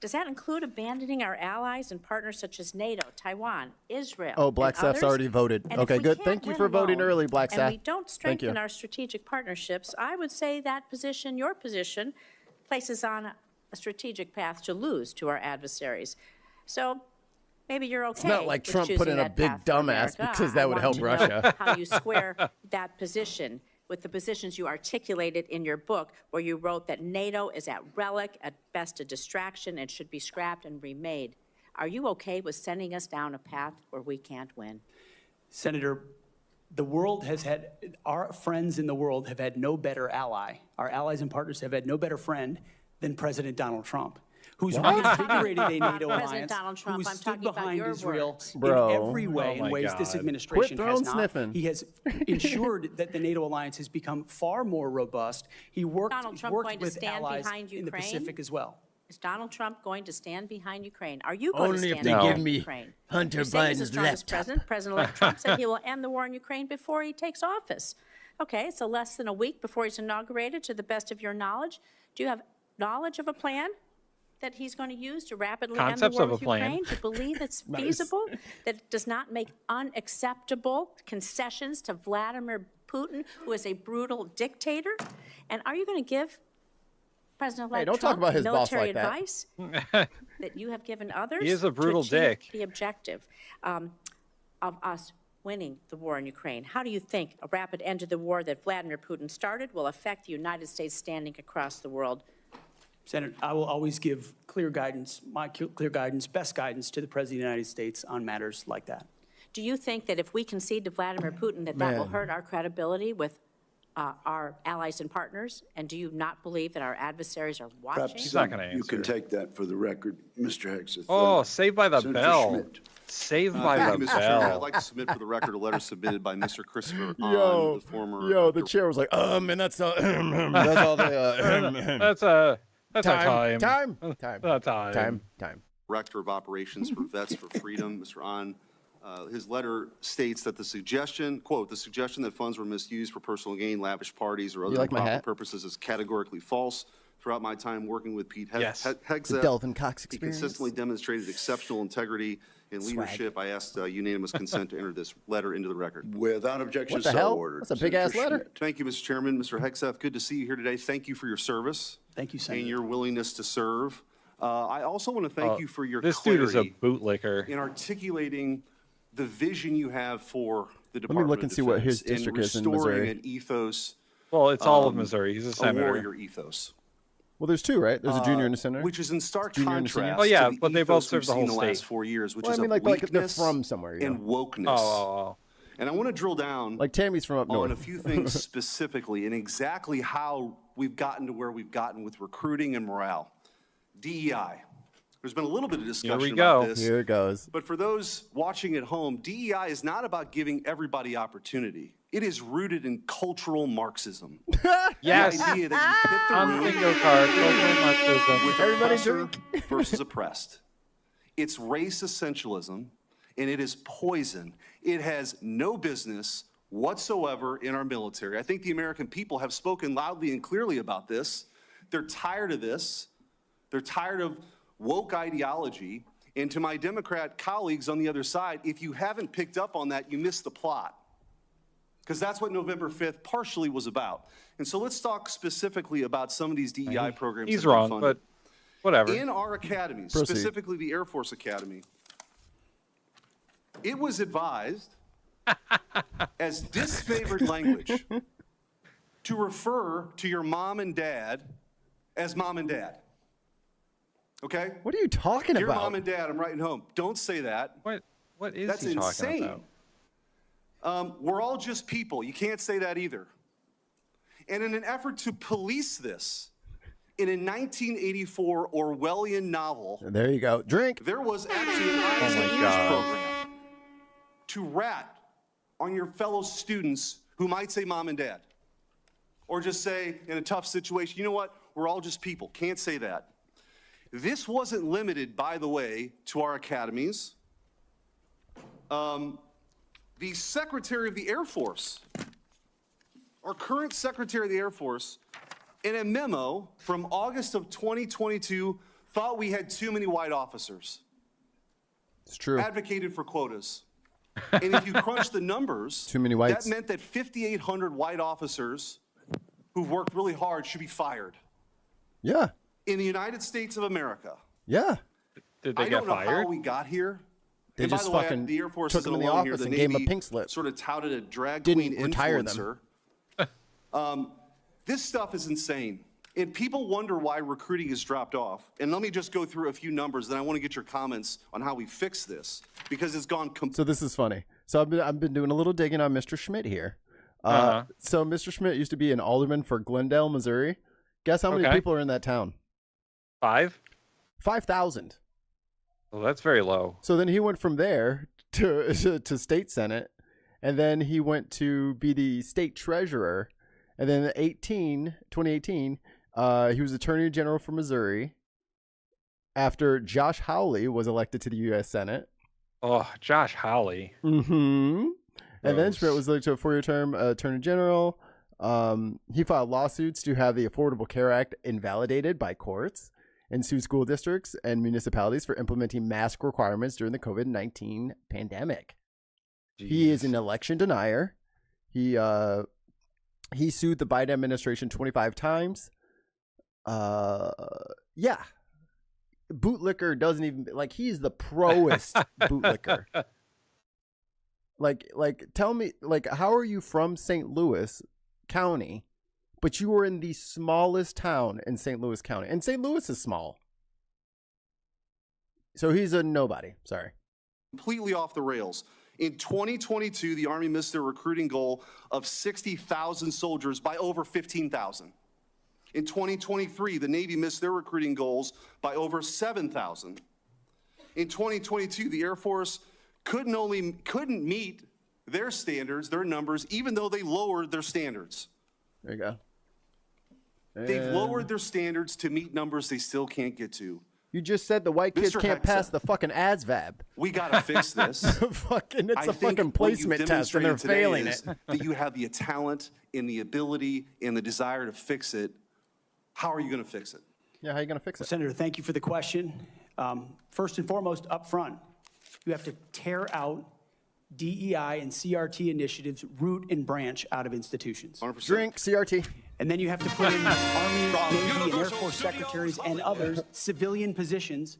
Does that include abandoning our allies and partners such as NATO, Taiwan, Israel, Oh, Black and Staff's others? already voted. And if Okay, we good. can't Thank you win for voting alone, early, Black and Staff. we don't Thank you. strengthen our strategic partnerships, I would say that position, your position, places on a strategic path to lose to our adversaries. So maybe you're okay. It's not like with Trump put choosing in a that big path for dumbass America. because that I would want help to know Russia. how you square that position with the positions you articulated in your book, where you wrote that NATO is at relic, at best a distraction, and should be scrapped and remade. Are you okay with sending us down a path where we can't win? Senator, the world has had, our friends in the world have had no better ally. Our allies and partners have had no better friend than President Donald Trump, who's reinvigorated a NATO President alliance, Donald Trump, who's I'm stood talking about behind your Israel words. Bro. in every way, Oh in my ways this God. administration Quit has throne not. sniffing. He has ensured that the NATO alliance has become far more robust. He worked Donald Trump going to with stand allies behind in the Ukraine? Pacific as well. Is Donald Trump going to stand behind Ukraine? Are you going Only to if stand they behind give me Ukraine? Hunter You say he's the Biden's strongest laptop. president. President-elect Trump said he will end the war in Ukraine before he takes office. Okay, so less than a week before he's inaugurated, to the best of your knowledge. Do you have knowledge of a plan that he's going to use to rapidly end the Concepts war of a with plan. Ukraine? Do you believe it's feasible, that it does not make unacceptable concessions to Vladimir Putin, who is a brutal dictator? And are you going to give President-elect Hey, don't Trump, talk about his boss military like that. advice that you have given others He is a brutal to achieve dick. the objective of us winning the war in Ukraine. How do you think a rapid end to the war that Vladimir Putin started will affect the United States standing across the world? Senator, I will always give clear guidance, clear guidance, best guidance to the President of the United States on matters like that. Do you think that if we concede to Vladimir Putin that will hurt our credibility with our allies and partners? And do you not believe that our adversaries are watching? Perhaps He's not gonna you can answer. take that for the record, Mr. Hegseth. Oh, saved by the Senator bell. Schmidt. Saved by Thank the you, Mr. Chairman. I'd bell. like to submit for the record a letter submitted by Mr. Christopher Yo, Ahn, the former. the chair was like, and that's all. That's all the. That's our time. Time. Director of Operations for Vets for Freedom, Mr. Ahn. His letter states that the suggestion, quote, the suggestion that funds were misused for personal gain, lavish parties, or other like my improper hat? purposes is categorically false. Throughout my time working with Pete Hegseth, The Delvin Cox he experience. consistently demonstrated exceptional integrity and leadership. I asked unanimous consent to enter this letter into the record. Without objection, What the so hell? ordered. That's a big-ass Senator letter. Schmidt. Thank you, Mr. Chairman. Mr. Hegseth, good to see you here today. Thank you for your service. Thank you, Senator. And your willingness to serve. I also want to thank you for your This dude is a clarity bootlicker. in articulating the vision you have for the me Department look of and see what his Defense district and is in restoring Missouri. an ethos, Well, it's all of Missouri. He's a a senator. warrior ethos. Well, there's two, right? There's a junior and a senator. Which is in stark Junior and a senior? contrast Oh, yeah, to the but they both ethos serve we've the seen whole the last state. 4 years, which Well, is I mean, of like they're weakness from somewhere, you and know. wokeness. Oh. And I want to drill down Like Tammy's from up on a north. few things specifically and exactly how we've gotten to where we've gotten with recruiting and morale. DEI. There's been a little bit of discussion we about go. this. Here it goes. But for those watching at home, DEI is not about giving everybody opportunity. It is rooted in cultural Marxism. Yes. The idea that you hit the On room bingo card. Cultural Marxism. with Everybody oppressor versus oppressed. It's race essentialism, and it is poison. It has no business whatsoever in our military. I think the American people have spoken loudly and clearly about this. They're tired of this. They're tired of woke ideology. And to my Democrat colleagues on the other side, if you haven't picked up on that, you missed the plot. Because that's what November 5th partially was about. And so let's talk specifically about some of these DEI programs. He's that have wrong, been but funded. whatever. In our academies, Proceed. specifically the Air Force Academy, it was advised as disfavored language to refer to your mom and dad as mom and dad. Okay? What are you talking Dear about? mom and dad, I'm writing home. Don't say that. What is That's he talking insane. about? We're all just people. You can't say that either. And in an effort to police this, in a 1984 Orwellian novel, There you go. Drink. there was actually an eyes and ears program to rat on your fellow students who might say mom and dad. Or just say, in a tough situation, you know what? We're all just people. Can't say that. This wasn't limited, by the way, to our academies. The Secretary of the Air Force, our current Secretary of the Air Force, in a memo from August of 2022, thought we had too many white officers. It's true. Advocated for quotas. And if you crunch the numbers, Too many whites. that meant that 5,800 white officers who've worked really hard should be fired. Yeah. In the United States of America. Yeah. Did they I get don't know fired? how we got here. They And by just the way, fucking the Air Force took isn't them in the alone here. office The and gave them a Navy pink slip. sort of touted a drag Didn't queen retire them. influencer. This stuff is insane. And people wonder why recruiting has dropped off. And let me just go through a few numbers, then I want to get your comments on how we fix this, because it's gone So this is funny. So I've been doing a little digging on Mr. Schmidt here. So Mr. Schmidt used to be an alderman for Glendale, Missouri. Guess how many people are in that town? 5,000. Well, that's very low. So then he went from there to state senate, and then he went to be the state treasurer, and then in 2018, he was attorney general for Missouri. After Josh Hawley was elected to the U.S. Senate. Oh, Josh Hawley. Mm-hmm. And then Schmidt was elected to a 4-year term attorney general. He filed lawsuits to have the Affordable Care Act invalidated by courts and sued school districts and municipalities for implementing mask requirements during the COVID-19 pandemic. Jeez. He is an election denier. He sued the Biden administration 25 times. Yeah. Bootlicker doesn't even, like, he's the proest bootlicker. Like, tell me, like, how are you from St. Louis County, but you were in the smallest town in St. Louis County? And St. Louis is small. So he's a nobody. Sorry. Completely off the rails. In 2022, the Army missed their recruiting goal of 60,000 soldiers by over 15,000. In 2023, the Navy missed their recruiting goals by over 7,000. In 2022, the Air Force couldn't meet their standards, their numbers, even though they lowered their standards. There you go. They've lowered their standards to meet numbers they still can't get to. You just said the white kids can't pass the fucking ASVAB. We got to fix this. Fucking, it's a fucking placement test, and they're failing it. That you have the talent and the ability and the desire to fix it. How are you going to fix it? Yeah, how are you going to fix it? Senator, thank you for the question. First and foremost, up front, you have to tear out DEI and CRT initiatives, root and branch out of institutions. 100%. Drink CRT. And then you have to put in Army, Navy, and Air Force secretaries and others, civilian positions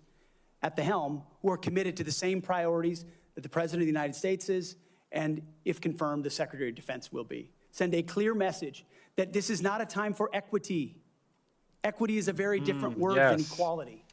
at the helm who are committed to the same priorities that the President of the United States is, and if confirmed, the Secretary of Defense will be. Send a clear message that this is not a time for equity. Equity is a very different word than equality.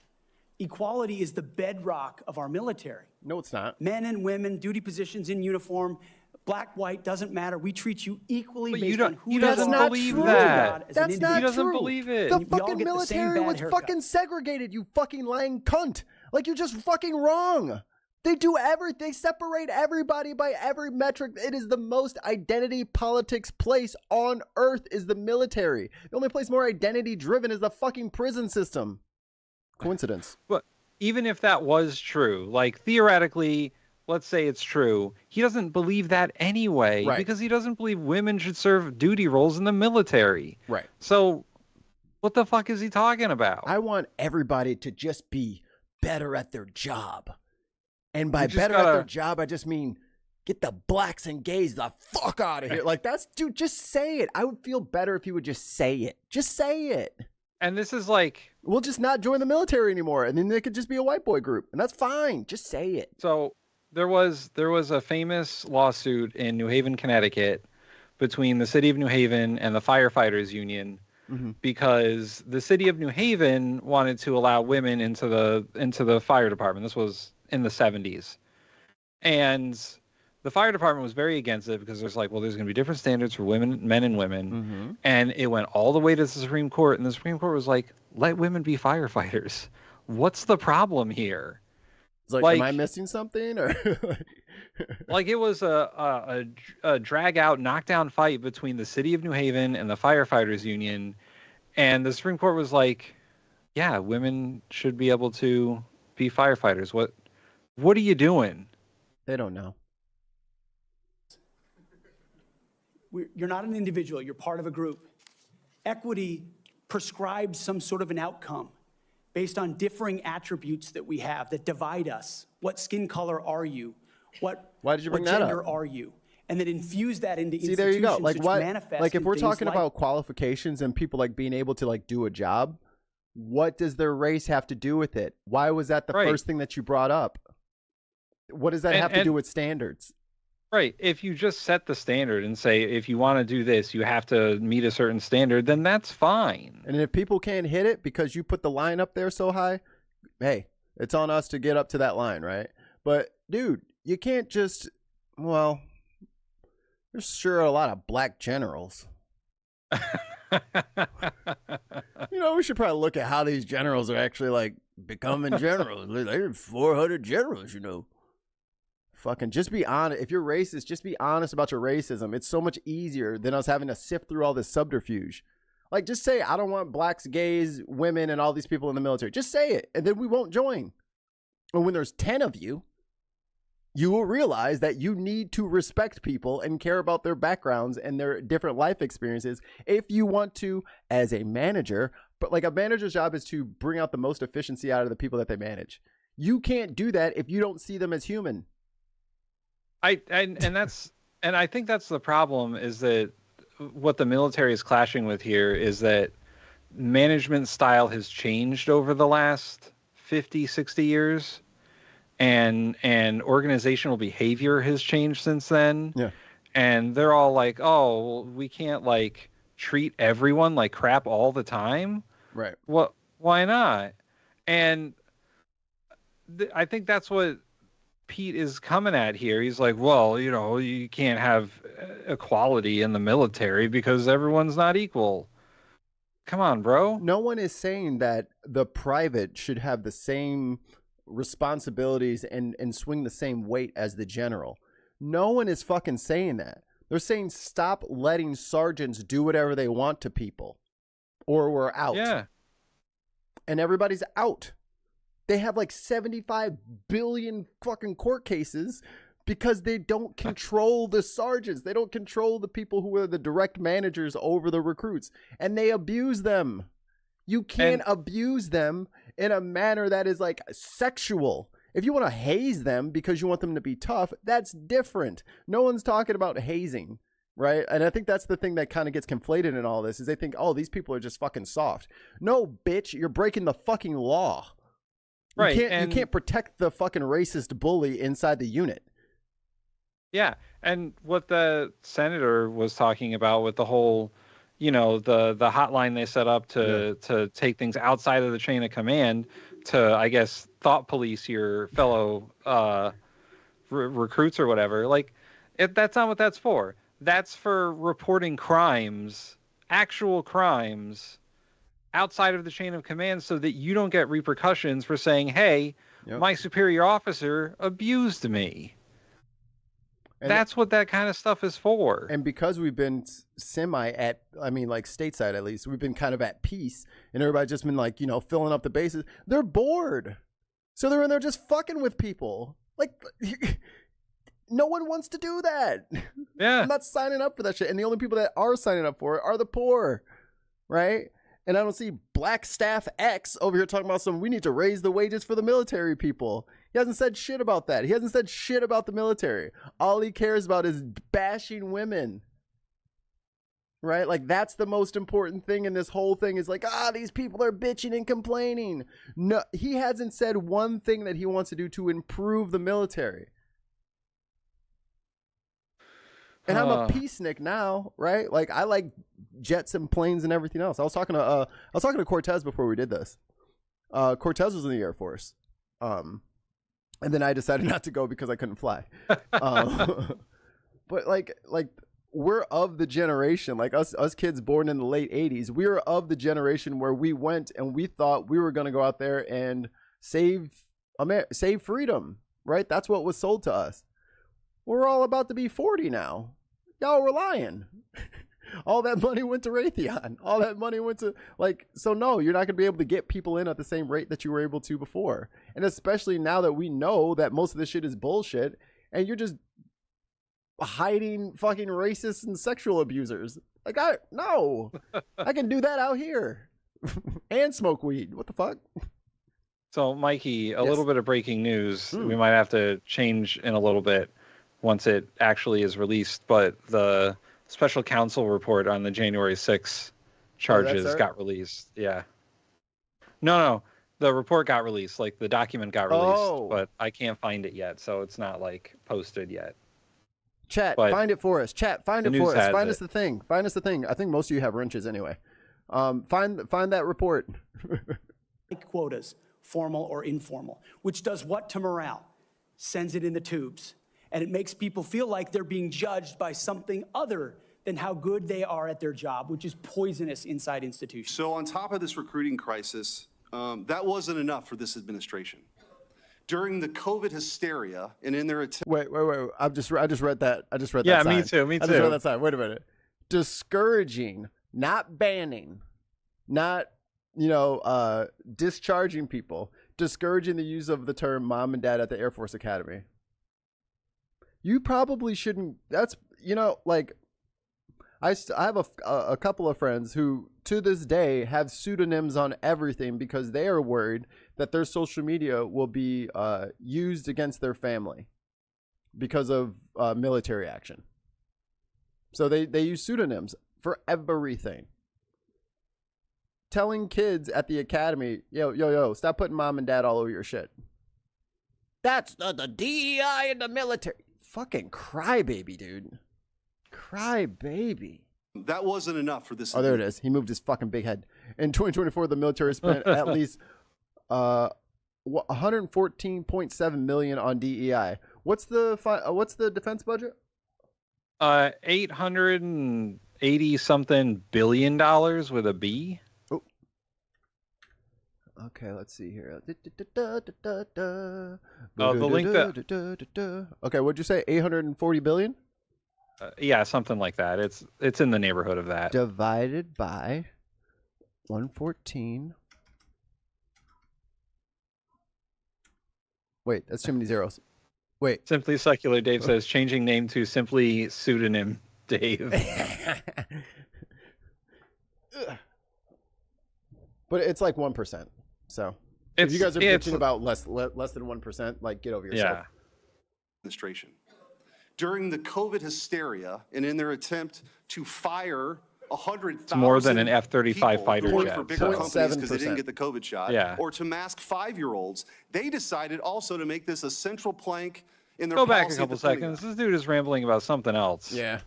Equality is the bedrock of our military. No, it's not. Men and women, duty positions in uniform, black, white, doesn't matter. We treat you equally But based on who he you doesn't are. believe God that. as an That's not He doesn't true. believe it. The We all fucking get the same military bad was haircut. fucking segregated, you fucking lying cunt. Like, you're just fucking wrong. They do everything. They separate everybody by every metric. It is the most identity politics place on earth is the military. The only place more identity driven is the fucking prison system. Coincidence. But even if that was true, like theoretically, let's say it's true, he doesn't believe that anyway, because he doesn't believe women should serve duty roles in the military. Right. So what the fuck is he talking about? I want everybody to just be better at their job. And by just better at their job, I just mean get the blacks and gays the fuck out of here. Like, that's, dude, just say it. I would feel better if he would just say it. Just say it. And this is like, we'll just not join the military anymore, and then they could just be a white boy group, and that's fine. Just say it. So there was a famous lawsuit in New Haven, Connecticut, between the city of New Haven and the firefighters union, because the city of New Haven wanted to allow women into the fire department. This was in the 70s, and the fire department was very against it because there's like, well, there's going to be different standards for men and women. And it went all the way to the Supreme Court, and the Supreme Court was like, let women be firefighters. What's the problem here? It's like, am I missing something? Or like, it was a drag out, knockdown fight between the city of New Haven and the firefighters union. And the Supreme Court was like, yeah, women should be able to be firefighters. What are you doing? They don't know. You're not an individual, you're part of a group. Equity prescribes some sort of an outcome based on differing attributes that we have that divide us. What skin color are you? Why did you bring that up? What gender are you? And then infuse that into See, institutions there you go. Like, which what? manifest Like, if in we're things talking like- about qualifications and people like being able to like do a job, what does their race have to do with it? Why was that the first thing that you brought up? What does that have to do with standards? Right. If you just set the standard and say, if you want to do this, you have to meet a certain standard, then that's fine. And if people can't hit it because you put the line up there so high, hey, it's on us to get up to that line, right? But, dude, you can't just, well, there's sure a lot of black generals. You know, we should probably look at how these generals are actually, like, becoming generals. There's 400 generals, you know. Fucking just be honest. If you're racist, just be honest about your racism. It's so much easier than us having to sift through all this subterfuge. Like, just say, I don't want blacks, gays, women, and all these people in the military. Just say it, and then we won't join. And when there's 10 of you, you will realize that you need to respect people and care about their backgrounds and their different life experiences if you want to, as a manager. But like, a manager's job is to bring out the most efficiency out of the people that they manage. You can't do that if you don't see them as human. I think that's the problem, is that what the military is clashing with here is that management style has changed over the last 50, 60 years, and organizational behavior has changed since then. Yeah. And they're all like, oh, well, we can't like treat everyone like crap all the time. Right. What? Why not? And I think that's what Pete is coming at here. He's like, well, you can't have equality in the military because everyone's not equal. Come on, bro. No one is saying that the private should have the same responsibilities and swing the same weight as the general. No one is fucking saying that. They're saying stop letting sergeants do whatever they want to people, or we're out. Yeah. And everybody's out. They have like 75 billion fucking court cases because they don't control the sergeants. They don't control the people who are the direct managers over the recruits, and they abuse them. You can't abuse them in a manner that is like sexual. If you want to haze them because you want them to be tough, that's different. No one's talking about hazing, right? And I think that's the thing that kind of gets conflated in all this is they think, oh, these people are just fucking soft. No, bitch, you're breaking the fucking law. Right. You can't protect the fucking racist bully inside the unit. Yeah. And what the senator was talking about with the whole, the hotline they set up to take things outside of the chain of command to, I guess, thought police your fellow recruits or whatever. Like, that's not what that's for. That's for reporting crimes, actual crimes, outside of the chain of command so that you don't get repercussions for saying, hey, my superior officer abused me. And that's what that kind of stuff is for. And because we've been like stateside at least, we've been kind of at peace and everybody's just been like, filling up the bases. They're bored. So they're in there just fucking with people. Like, no one wants to do that. Yeah. I'm not signing up for that shit. And the only people that are signing up for it are the poor. Right? And I don't see Black Staff X over here talking about we need to raise the wages for the military people. He hasn't said shit about that. He hasn't said shit about the military. All he cares about is bashing women. Right? Like, that's the most important thing in this whole thing is like, these people are bitching and complaining. No, he hasn't said one thing that he wants to do to improve the military. And I'm a peacenik now, right? Like, I like jets and planes and everything else. I was talking to Cortez before we did this. Cortez was in the Air Force. And then I decided not to go because I couldn't fly. But like we're of the generation, like us kids born in the late 80s, we were of the generation where we went and we thought we were going to go out there and save freedom, right? That's what was sold to us. We're all about to be 40 now. Y'all were lying. All that money went to Raytheon. All that money went to, so no, you're not going to be able to get people in at the same rate that you were able to before. And especially now that we know that most of this shit is bullshit and you're just hiding fucking racists and sexual abusers. Like, I can do that out here and smoke weed. What the fuck? So, Mikey, a little bit of breaking news. We might have to change in a little bit once it actually is released, but the special counsel report on the January 6th charges got released. Yeah. No, the report got released. Like, the document got released, but I can't find it yet, so it's not posted yet. Chat, find it for us. Chat, find it for us. Find us the thing. Find us the thing. I think most of you have wrenches anyway. Find that report. Quotas, formal or informal, which does what to morale? Sends it in the tubes. And it makes people feel like they're being judged by something other than how good they are at their job, which is poisonous inside institutions. So on top of this recruiting crisis, that wasn't enough for this administration. During the COVID hysteria and in their attempt. Wait. I just read that. I just read that. Yeah, sign. me too. I just read that sign. Wait a minute. Discouraging, not banning, not discharging people. Discouraging the use of the term mom and dad at the Air Force Academy. You probably shouldn't. That's I have a couple of friends who to this day have pseudonyms on everything because they are worried that their social media will be used against their family because of military action. So they use pseudonyms for everything. telling kids at the academy, yo, stop putting mom and dad all over your shit. That's the DEI in the military. Fucking crybaby, dude. Crybaby. That wasn't enough for this. Oh, there it is. He moved his fucking big head. In 2024, the military spent at least 114.7 million on DEI. What's the defense budget? 880 something billion with a B. Oh. Okay, let's see here. The link that. Okay, what'd you say? 840 billion? Yeah, something like that. It's in the neighborhood of that. Divided by 114. Wait, that's too many zeros. Wait. Simply Secular Dave says changing name to simply pseudonym Dave. But it's like 1%. So if you guys are bitching about less than 1%, like get over yourself. Yeah. Administration. During the COVID hysteria and in their attempt to fire 100,000 It's more than an F-35 fighter who work jet. for bigger companies because they 0.7%. didn't get the COVID shot, Yeah. or to mask 5-year-olds, they decided also to make this a central plank in their Go back a policy at couple the Pentagon. seconds. This dude is rambling about something else. Yeah.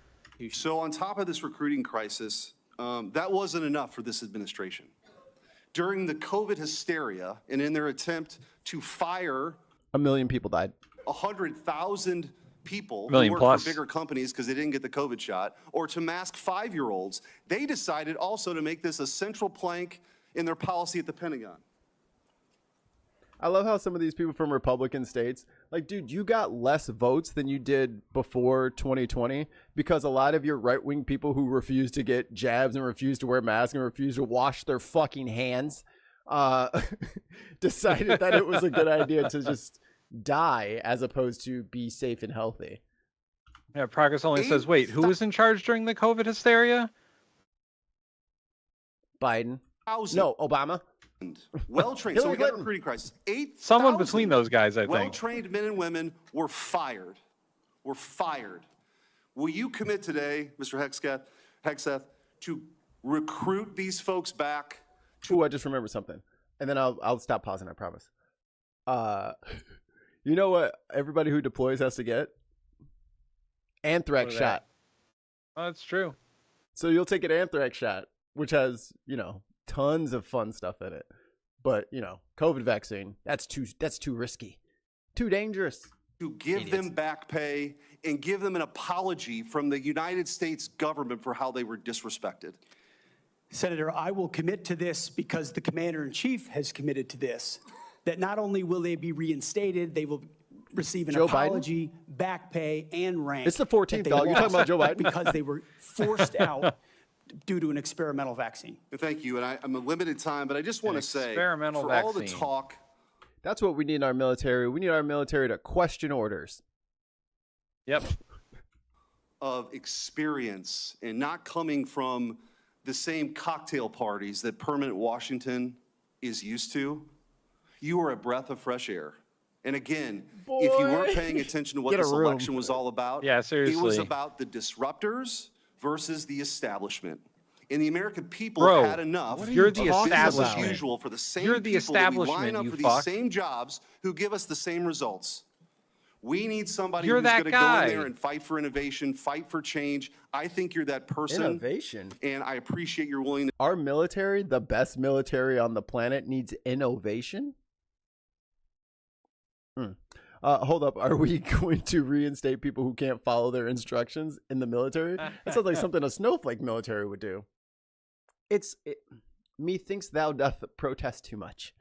So on top of this recruiting crisis, that wasn't enough for this administration. During the COVID hysteria and in their attempt to fire 1 million people died. 100,000 people who Million work plus. for bigger companies because they didn't get the COVID shot, or to mask 5-year-olds, they decided also to make this a central plank in their policy at the Pentagon. I love how some of these people from Republican states, like, dude, you got less votes than you did before 2020 because a lot of your right-wing people who refuse to get jabs and refuse to wear masks and refuse to wash their fucking hands decided that it was a good idea to just die as opposed to be safe and healthy. Yeah, Progress only says, wait, who was in charge during the COVID hysteria? Biden. 1,000. No, Obama. Well-trained. So we got a Clinton. recruiting crisis. 8,000 Someone between those guys, I think. well-trained men and women were fired. Were fired. Will you commit today, Mr. Hegseth, to recruit these folks back? Ooh, I just remembered something. And then I'll stop pausing, I promise. You know what everybody who deploys has to get? Anthrax shot. Oh, that's true. So you'll take an anthrax shot, which has, tons of fun stuff in it. But, COVID vaccine, that's too risky. Too dangerous. To give them back pay and give them an apology from the United States government for how they were disrespected. Senator, I will commit to this because the Commander-in-Chief has committed to this, that not only will they be reinstated, they will receive an Joe Biden? apology, back pay, and rank. It's the 14th, dog. You're talking about Joe Biden? Because they were forced out due to an experimental vaccine. Thank you, and I'm a limited time, but I just want to say, experimental for all the vaccine. talk That's what we need in our military. We need our military to question orders. Yep. of experience and not coming from the same cocktail parties that permanent Washington is used to, you are a breath of fresh air. And again, if you weren't paying attention to what Get a this room. election was all about, Yeah, it was seriously. about the disruptors versus the establishment. And the American people Bro, have had enough what are you talking of business as about? usual for the same You're the people that we line establishment, up you for these fuck. same jobs who give us the same results. We need somebody You're who's that going to go in guy. there and fight for innovation, fight for change. I think you're that person. Innovation. And I appreciate your willingness. Our military, the best military on the planet, needs innovation? Hold up. Are we going to reinstate people who can't follow their instructions in the military? That sounds like something a snowflake military would do. Methinks thou doth protest too much.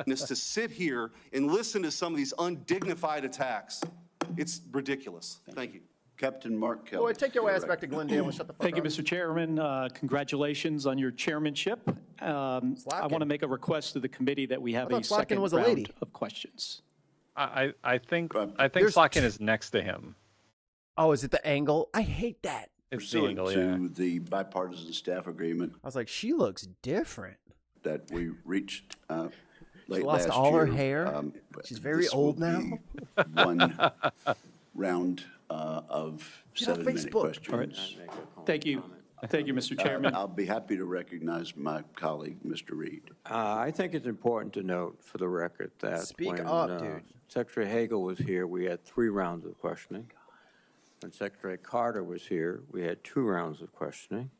To sit here and listen to some of these undignified attacks. It's ridiculous. Thank you. Captain Mark Kelly. Boy, take your ass back to Glendale and shut the fuck Thank you, up. Mr. Chairman. Congratulations on your chairmanship. I want to make a request to the committee that we have thought a Slotkin second was a round lady. of questions. I think There's- Slotkin is next to him. Oh, is it the angle? I hate that. It's the Pursuant angle, yeah. to the bipartisan staff agreement I was like, she looks different. that we reached late She lost last all her year, hair. She's very this old will now. be one round of Get off 7-minute Facebook. questions. All right. Thank you. Thank you, Mr. Chairman. I'll be happy to recognize my colleague, Mr. Reed. I think it's important to note for the record that Speak when up, dude. Secretary Hagel was here, we had 3 rounds of questioning. When Secretary Carter was here, we had 2 rounds of questioning.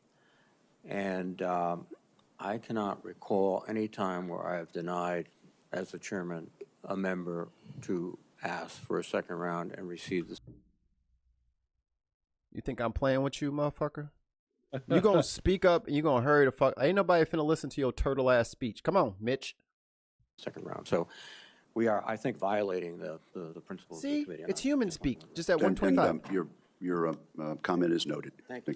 And I cannot recall any time where I have denied, as the chairman, a member to ask for a second round and receive this. You think I'm playing with you, motherfucker? You gonna speak up and you gonna hurry the fuck. Ain't nobody finna listen to your turtle ass speech. Come on, Mitch. Second round. So we are, I think, violating the principles of the See, committee. it's human speak. Just at And, 125. your comment is noted. Thank you.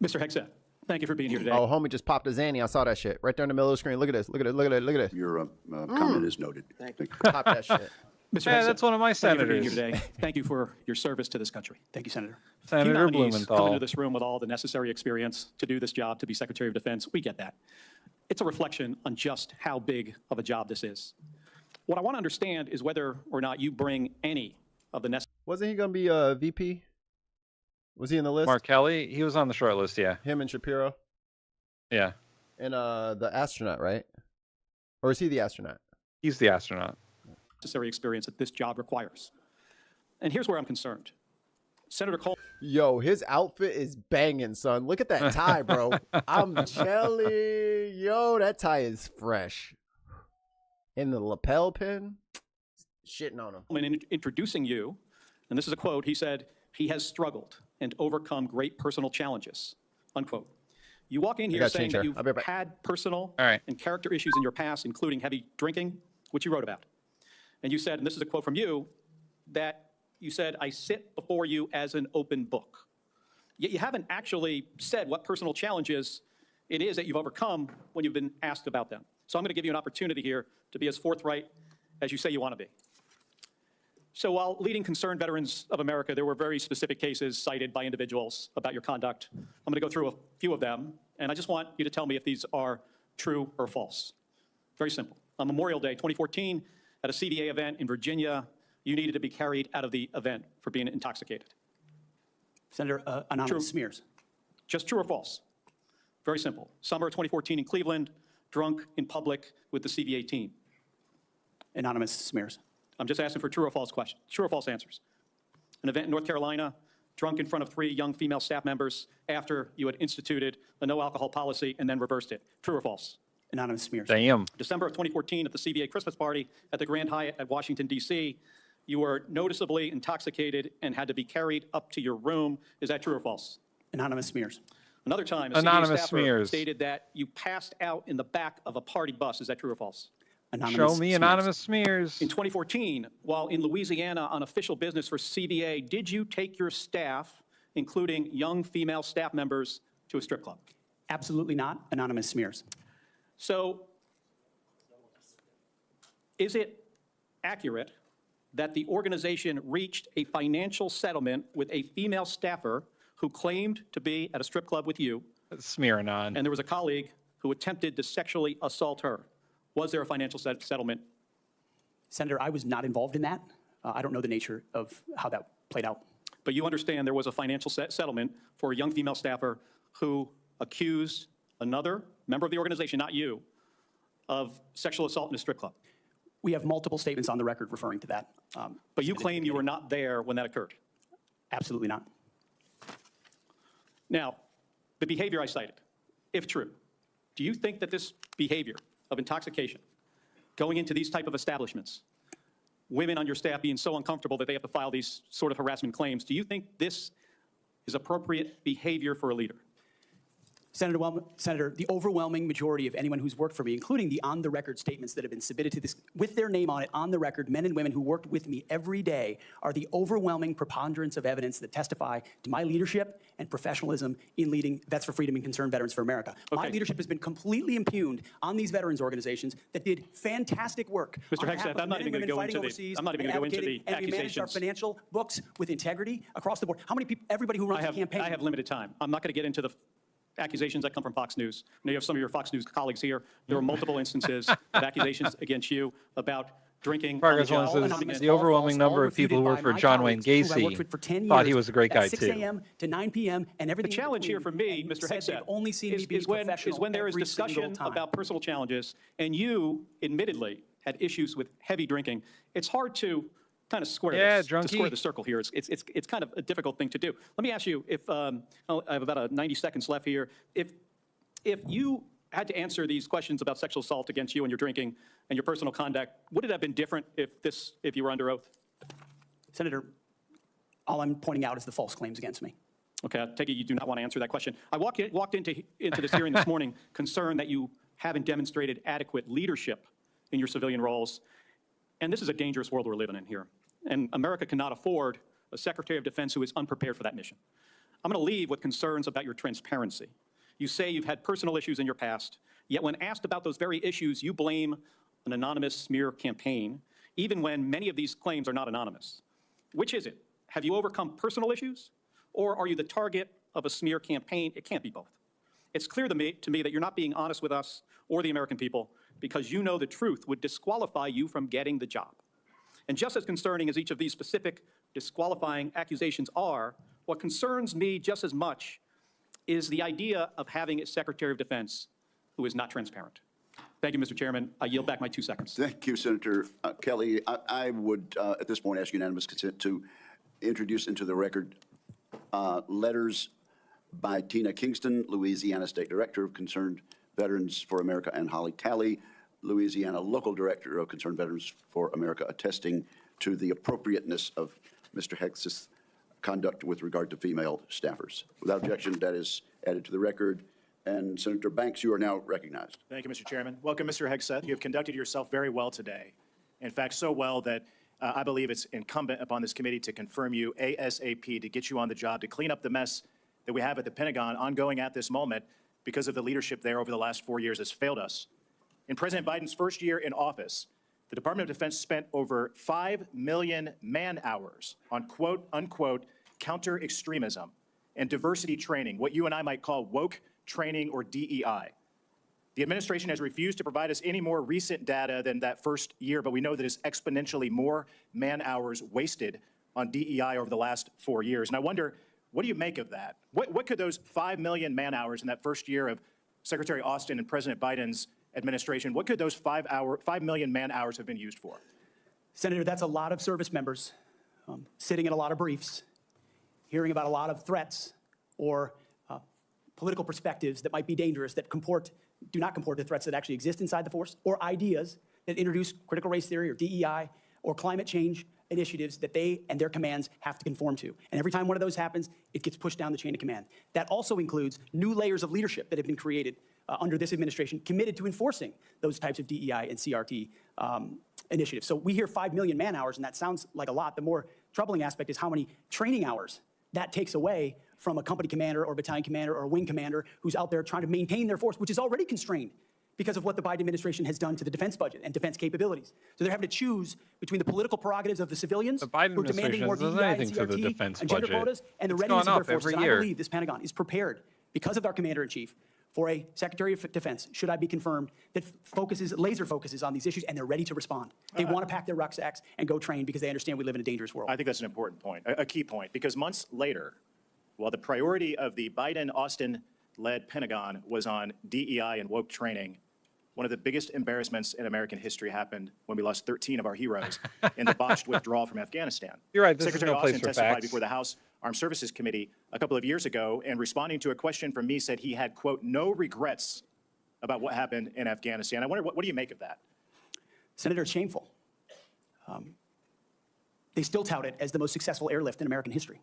Mr. Hegseth, thank you for being here today. Oh, homie just popped a Zanny. I saw that shit right there in the middle of the screen. Look at this. Look at it. Look at it. Look at it. Your comment is noted. Thank you. Pop that shit. Mr. Yeah, Hegseth, that's one of my thank you for being senators. here today. Thank you for your service to this country. Thank you, Senator. Few Senator nominees come Blumenthal. into this room with all the necessary experience to do this job, to be Secretary of Defense. We get that. It's a reflection on just how big of a job this is. What I want to understand is whether or not you bring any of the necessary. Wasn't he gonna be VP? Was he in the list? Mark Kelly, he was on the short list, yeah. Him and Shapiro Yeah. and the astronaut, right? Or is he the astronaut? He's the astronaut. Necessary experience that this job requires. And here's where I'm concerned. Senator Cole. Yo, his outfit is banging, son. Look at that tie, bro. I'm jelly. Yo, that tie is fresh. And the lapel pin, shitting on him. In introducing you, and this is a quote, he said, he has struggled and overcome great personal challenges, unquote. You walk in here saying that you've had personal and character issues in your past, including heavy drinking, which you wrote about. And you said, and this is a quote from you, that you said, I sit before you as an open book. Yet you haven't actually said what personal challenges it is that you've overcome when you've been asked about them. So I'm going to give you an opportunity here to be as forthright as you say you want to be. So while leading concerned veterans of America, there were very specific cases cited by individuals about your conduct. I'm going to go through a few of them, and I just want you to tell me if these are true or false. Very simple. On Memorial Day 2014, at a CDA event in Virginia, you needed to be carried out of the event for being intoxicated. Senator, anonymous smears. Just true or false? Very simple. Summer 2014 in Cleveland, drunk in public with the CVA team. Anonymous smears. I'm just asking for true or false questions, true or false answers. An event in North Carolina, drunk in front of 3 young female staff members after you had instituted a no alcohol policy and then reversed it. True or false? Anonymous smears. Damn. December of 2014 at the CVA Christmas party at the Grand Hyatt at Washington, D.C., you were noticeably intoxicated and had to be carried up to your room. Is that true or false? Anonymous smears. Another time, a CVA staffer stated that you passed out in the back of a party bus. Is that true or false? Anonymous Show me smears. Anonymous smears. In 2014, while in Louisiana on official business for CVA, did you take your staff, including young female staff members, to a strip club? Absolutely not. Anonymous smears. So, is it accurate that the organization reached a financial settlement with a female staffer who claimed to be at a strip club with you? Smearing on. And there was a colleague who attempted to sexually assault her. Was there a financial settlement? Senator, I was not involved in that. I don't know the nature of how that played out. But you understand there was a financial settlement for a young female staffer who accused another member of the organization, not you, of sexual assault in a strip club. We have multiple statements on the record referring to that. But you claim you were not there when that occurred? Absolutely not. Now, the behavior I cited, if true, do you think that this behavior of intoxication, going into these type of establishments, women on your staff being so uncomfortable that they have to file these sort of harassment claims, do you think this is appropriate behavior for a leader? Senator, the overwhelming majority of anyone who's worked for me, including the on-the-record statements that have been submitted to this, with their name on it, on the record, men and women who worked with me every day, are the overwhelming preponderance of evidence that testify to my leadership and professionalism in leading Vets for Freedom and Concerned Veterans for America. Okay. My leadership has been completely impugned on these veterans organizations that did fantastic work. Mr. Hegseth, I'm not even going to go into the accusations. And we managed our financial books with integrity across the board. How many people, everybody who runs the campaign? I have limited time. I'm not going to get into the accusations that come from Fox News. I know you have some of your Fox News colleagues here. There were multiple instances of accusations against you about drinking. Progress on the one job. says the overwhelming number of people who work for John Wayne Gacy thought he was a great guy at 6 too. a.m. to 9 p.m. and everything. The challenge here for me, Mr. Hegseth, only seen me be professional is when there is every single discussion time. about personal challenges, and you admittedly had issues with heavy drinking. It's hard to kind of square to square the circle here. It's kind of a difficult thing to do. Let me ask you, if I have about 90 seconds left here, if you had to answer these questions about sexual assault against you and your drinking and your personal conduct, would it have been different if you were under oath? Senator, all I'm pointing out is the false claims against me. Okay, I take it you do not want to answer that question. I walked into this hearing this morning concerned that you haven't demonstrated adequate leadership in your civilian roles. And this is a dangerous world we're living in here. And America cannot afford a Secretary of Defense who is unprepared for that mission. I'm going to leave with concerns about your transparency. You say you've had personal issues in your past, yet when asked about those very issues, you blame an anonymous smear campaign, even when many of these claims are not anonymous. Which is it? Have you overcome personal issues, or are you the target of a smear campaign? It can't be both. It's clear to me that you're not being honest with us or the American people because you know the truth would disqualify you from getting the job. And just as concerning as each of these specific disqualifying accusations are, what concerns me just as much is the idea of having a Secretary of Defense who is not transparent. Thank you, Mr. Chairman. I yield back my 2 seconds. Thank you, Senator Kelly. I would, at this point, ask unanimous consent to introduce into the record letters by Tina Kingston, Louisiana State Director of Concerned Veterans for America, and Holly Talley, Louisiana Local Director of Concerned Veterans for America, attesting to the appropriateness of Mr. Hegseth's conduct with regard to female staffers. Without objection, that is added to the record. And Senator Banks, you are now recognized. Thank you, Mr. Chairman. Welcome, Mr. Hegseth. You have conducted yourself very well today. In fact, so well that I believe it's incumbent upon this committee to confirm you ASAP to get you on the job to clean up the mess that we have at the Pentagon ongoing at this moment because of the leadership there over the last 4 years has failed us. In President Biden's first year in office, the Department of Defense spent over 5 million man-hours on quote-unquote counter-extremism and diversity training, what you and I might call woke training or DEI. The administration has refused to provide us any more recent data than that first year, but we know that it's exponentially more man-hours wasted on DEI over the last 4 years. And I wonder, what do you make of that? What could those 5 million man-hours in that first year of Secretary Austin and President Biden's administration, what could those 5 million man-hours have been used for? Senator, that's a lot of service members sitting in a lot of briefs, hearing about a lot of threats or political perspectives that might be dangerous, that do not comport to threats that actually exist inside the force, or ideas that introduce critical race theory or DEI or climate change initiatives that they and their commands have to conform to. And every time one of those happens, it gets pushed down the chain of command. That also includes new layers of leadership that have been created under this administration committed to enforcing those types of DEI and CRT initiatives. So we hear 5 million man-hours, and that sounds like a lot. The more troubling aspect is how many training hours that takes away from a company commander or battalion commander or a wing commander who's out there trying to maintain their force, which is already constrained because of what the Biden administration has done to the defense budget and defense capabilities. So they're having to choose between the political prerogatives of the civilians who are demanding more DEI and CRT and gender quotas and the readiness of their forces. And I believe this Pentagon is prepared, because of our commander-in-chief, for a Secretary of Defense, should I be confirmed, that laser focuses on these issues, and they're ready to respond. They want to pack their rucksacks and go train because they understand we live in a dangerous world. I think that's an important point, a key point, because months later, while the priority of the Biden-Austin-led Pentagon was on DEI and woke training, one of the biggest embarrassments in American history happened when we lost 13 of our heroes in the botched withdrawal from Afghanistan. You're right, this Secretary is no place Austin for testified facts. before the House Armed Services Committee a couple of years ago, and responding to a question from me said he had, quote, no regrets about what happened in Afghanistan. I wonder, what do you make of that? Senator, it's shameful. They still tout it as the most successful airlift in American history,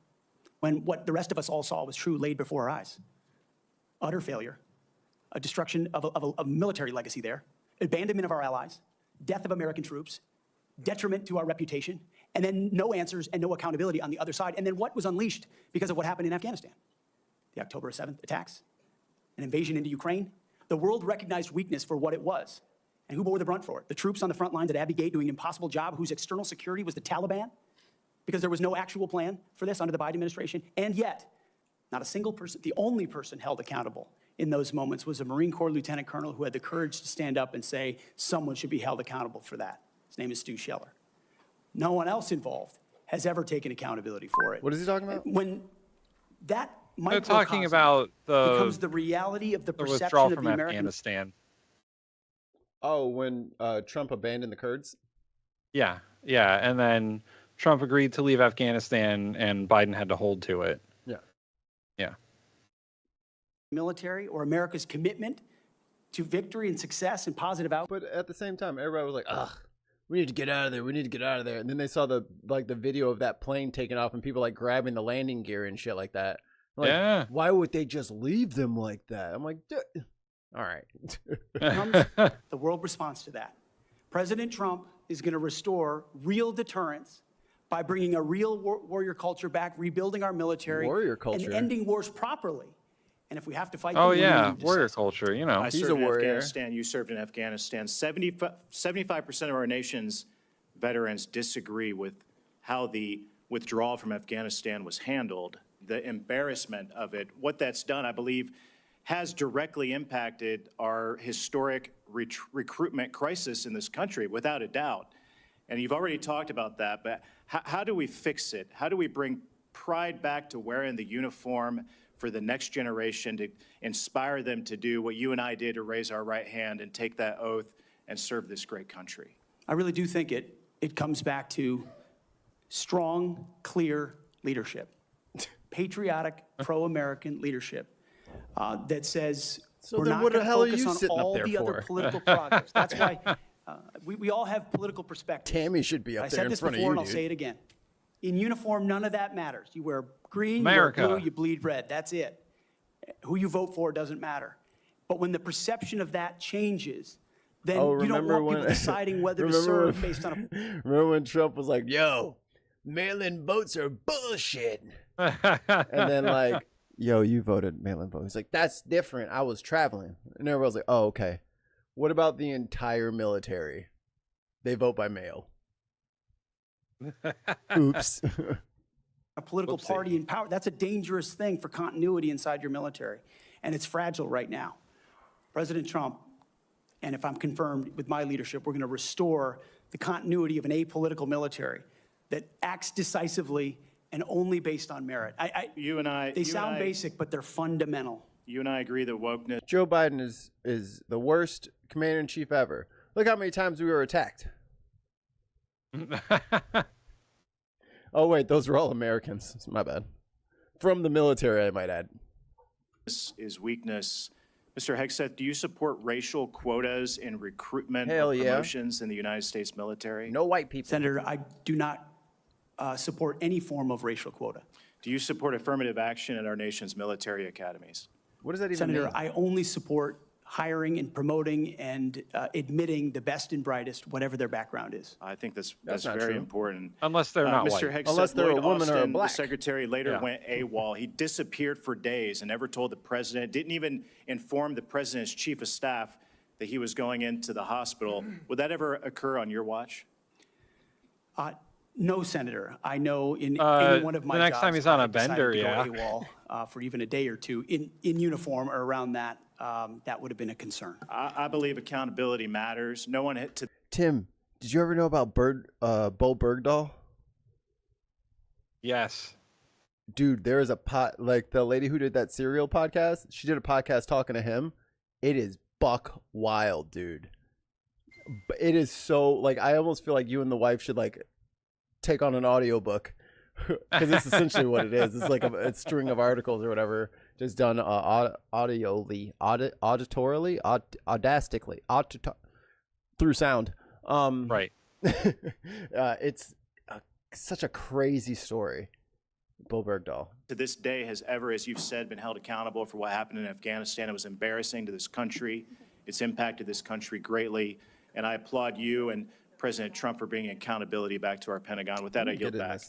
when what the rest of us all saw was true laid before our eyes. Utter failure, a destruction of a military legacy there, abandonment of our allies, death of American troops, detriment to our reputation, and then no answers and no accountability on the other side. And then what was unleashed because of what happened in Afghanistan? The October 7th attacks, an invasion into Ukraine. The world recognized weakness for what it was. And who bore the brunt for it? The troops on the front lines at Abbey Gate doing an impossible job, whose external security was the Taliban, because there was no actual plan for this under the Biden administration. And yet, not a single person, the only person held accountable in those moments was a Marine Corps lieutenant colonel who had the courage to stand up and say, someone should be held accountable for that. His name is Stu Scheller. No one else involved has ever taken accountability for it. What is he talking about? When that They're talking about becomes the reality of the the perception withdrawal of from the American. Afghanistan. Oh, when Trump abandoned the Kurds? Yeah, yeah, and then Trump agreed to leave Afghanistan, and Biden had to hold to it. Yeah. Yeah. Military or America's commitment to victory and success and positive outcomes. But at the same time, everybody was like, ugh, we need to get out of there. We need to get out of there. And then they saw the video of that plane taking off and people like grabbing the landing gear and shit like that. Like, yeah. Why would they just leave them like that? I'm like, all right. The world responds to that. President Trump is going to restore real deterrence by bringing a real warrior culture back, rebuilding our military, Warrior culture. and ending wars properly. And if we have to fight, Oh them, yeah, warrior culture. You know, I He's served a in warrior. Afghanistan. You served in Afghanistan. 75% of our nation's veterans disagree with how the withdrawal from Afghanistan was handled, the embarrassment of it. What that's done, I believe, has directly impacted our historic recruitment crisis in this country, without a doubt. And you've already talked about that, but how do we fix it? How do we bring pride back to wearing the uniform for the next generation, to inspire them to do what you and I did, to raise our right hand and take that oath and serve this great country? I really do think it comes back to strong, clear leadership, patriotic, pro-American leadership that says we're not going to focus on all the other political progress. That's why we all have political perspectives. Tammy should be up there in front of you, I said this before, and I'll dude. say it again. In uniform, none of that matters. You wear green, America. you wear blue, you bleed red. That's it. Who you vote for doesn't matter. But when the perception of that changes, then you don't want people deciding whether to serve based on a... Remember when Trump was like, yo, mail-in votes are bullshit. And then like, yo, you voted mail-in vote. He's like, that's different. I was traveling. And everybody was like, oh, okay. What about the entire military? They vote by mail. Oops. A political party in power, that's a dangerous thing for continuity inside your military. And it's fragile right now. President Trump, and if I'm confirmed with my leadership, we're going to restore the continuity of an apolitical military that acts decisively and only based on merit. They sound basic, but they're fundamental. You and I agree that wokeness. Joe Biden is the worst commander-in-chief ever. Look how many times we were attacked. Oh, wait, those were all Americans. My bad. From the military, I might add. This is weakness. Mr. Hegseth, do you support racial quotas in recruitment Hell or yeah. promotions in the United States military? No white people. Senator, I do not support any form of racial quota. Do you support affirmative action in our nation's military academies? What does that even Senator, mean? I only support hiring and promoting and admitting the best and brightest, whatever their background is. I think that's not very true. important. Unless they're not Mr. white. Hegseth, Unless they're a Lloyd woman or a Austin, black. The secretary later Yeah. went AWOL. He disappeared for days and never told the president, didn't even inform the president's chief of staff that he was going into the hospital. Would that ever occur on your watch? No, Senator. I know in any one of my the next jobs, time he's if on I a decided bender, to go yeah. AWOL, for even a day or two in uniform or around that, that would have been a concern. I believe accountability matters. No one hit to. Tim, did you ever know about Bo Bergdahl? Yes. Dude, there is like the lady who did that Serial podcast. She did a podcast talking to him. It is buck wild, dude. But it is so like I almost feel like you and the wife should like take on an audiobook because it's essentially what it is. It's like a string of articles or whatever, just done auditorily, audactically, through sound. Right. It's such a crazy story. Bo Bergdahl. To this day has ever, as you've said, been held accountable for what happened in Afghanistan. It was embarrassing to this country. It's impacted this country greatly. And I applaud you and President Trump for bringing accountability back to our Pentagon. With that, I yield back.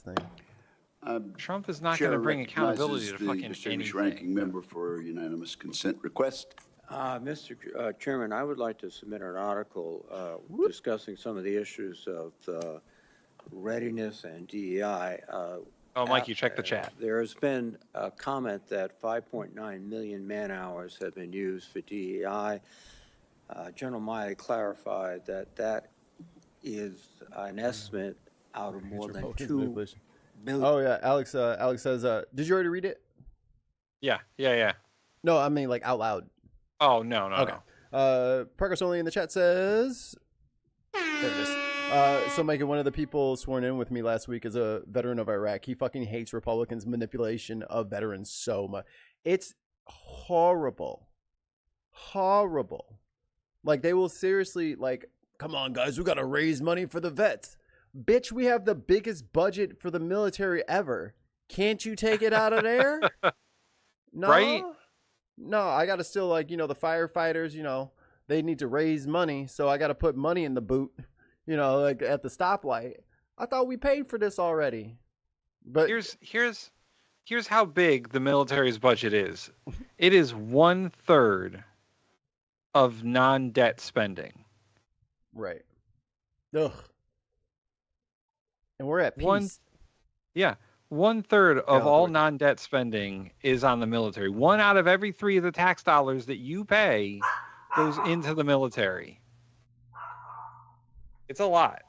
Trump is not going to bring accountability to fucking Distinguished anything. ranking member for unanimous consent request. Mr. Chairman, I would like to submit an article discussing some of the issues of readiness and DEI. Oh, Mikey, check the chat. There has been a comment that 5.9 million man-hours have been used for DEI. General Miley clarified that that is an estimate out of more than 2 billion. Oh yeah, Alex says, did you already read it? Yeah. No, I mean like out loud. Oh, no. Okay. Progress Only in the chat says, there it is. So Mikey, one of the people sworn in with me last week is a veteran of Iraq. He fucking hates Republicans' manipulation of veterans so much. It's horrible. Like, they will seriously, like, come on, guys, we got to raise money for the vets. Bitch, we have the biggest budget for the military ever. Can't you take it out of there? No? Right? No, I got to still, like, the firefighters, they need to raise money, so I got to put money in the boot, like at the stoplight. I thought we paid for this already. But here's how big the military's budget is. It is 1/3 of non-debt spending. Right. Ugh. And we're at peace. 1/3 of all non-debt spending is on the military. 1 out of every 3 of the tax dollars that you pay goes into the military. It's a lot.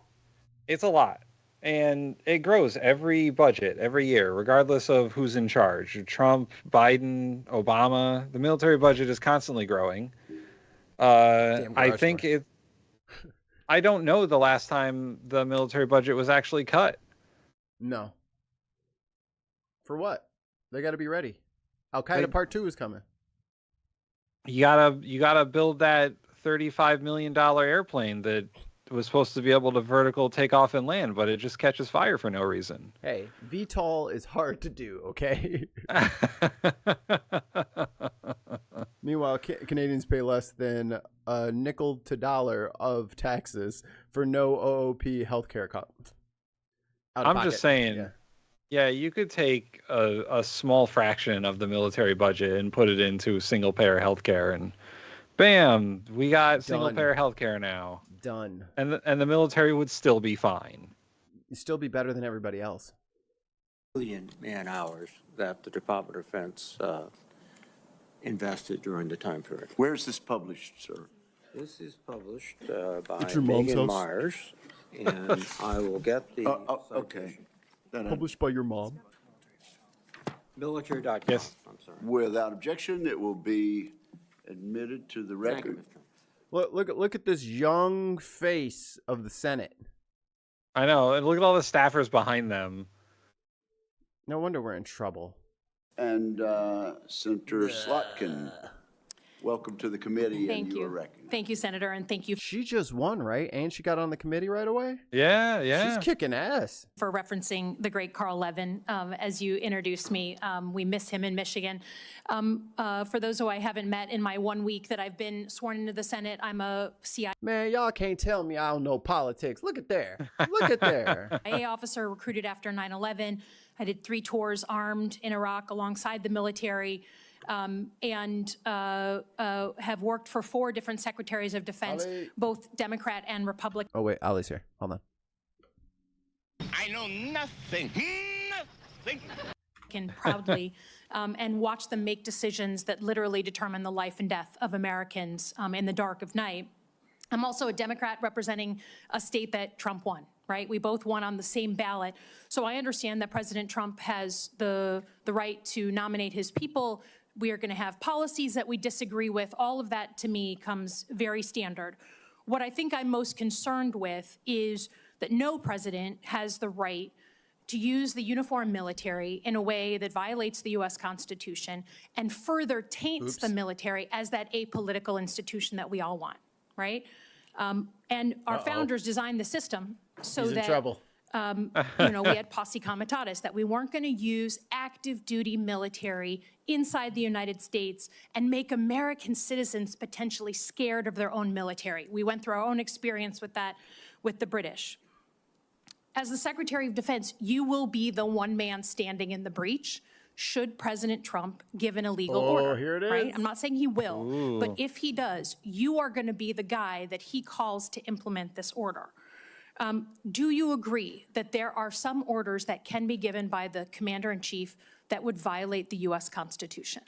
And it grows every budget, every year, regardless of who's in charge. Trump, Biden, Obama. The military budget is constantly growing. I think I don't know the last time the military budget was actually cut. No. For what? They got to be ready. Al-Qaeda Part 2 is coming. You gotta build that $35 million airplane that was supposed to be able to vertical take off and land, but it just catches fire for no reason. Hey, VTOL is hard to do, okay? Meanwhile, Canadians pay less than a nickel to dollar of taxes for no OOP healthcare costs. I'm just saying, yeah, you could take a small fraction of the military budget and put it into single-payer healthcare, and bam, we got single-payer healthcare now. Done. And the military would still be fine. You'd still be better than everybody else. Billion man-hours that the Department of Defense invested during the time period. Where is this published, sir? This is published by your mom's Megan house? Myers, and I will get the Okay. Published by your mom. military.com. Yes. I'm sorry. Without objection, it will be admitted to the Thank you, record. Mr. Chairman. Look at this young face of the Senate. I know, and look at all the staffers behind them. No wonder we're in trouble. And Senator Slotkin, welcome to the committee. Thank and you. You are recognized. Thank you, Senator, and thank you She just won, right? And she got on the committee right away? Yeah. She's kicking ass. for referencing the great Carl Levin as you introduced me. We miss him in Michigan. For those who I haven't met in my 1 week that I've been sworn into the Senate, I'm a CIA Man, y'all can't tell me I don't know politics. Look at there. Look at there. officer recruited after 9/11. I did 3 tours armed in Iraq alongside the military. And have worked for 4 different secretaries of defense, Ali. both Democrat and Republican. Oh, wait. Ali's here. Hold on. I know nothing. Can proudly and watch them make decisions that literally determine the life and death of Americans in the dark of night. I'm also a Democrat representing a state that Trump won, right? We both won on the same ballot. So I understand that President Trump has the right to nominate his people. We are going to have policies that we disagree with. All of that, to me, comes very standard. What I think I'm most concerned with is that no president has the right to use the uniformed military in a way that violates the U.S. Constitution and further taints the military as that apolitical institution that we all want, right? And our founders designed the system so He's in that trouble. we had posse comitatus, that we weren't going to use active duty military inside the United States and make American citizens potentially scared of their own military. We went through our own experience with that with the British. As the Secretary of Defense, you will be the one man standing in the breach should President Trump give an illegal order. Here it is. Right? I'm not saying he will, but if he does, you are going to be the guy that he calls to implement this order. Do you agree that there are some orders that can be given by the Commander-in-Chief that would violate the U.S. Constitution?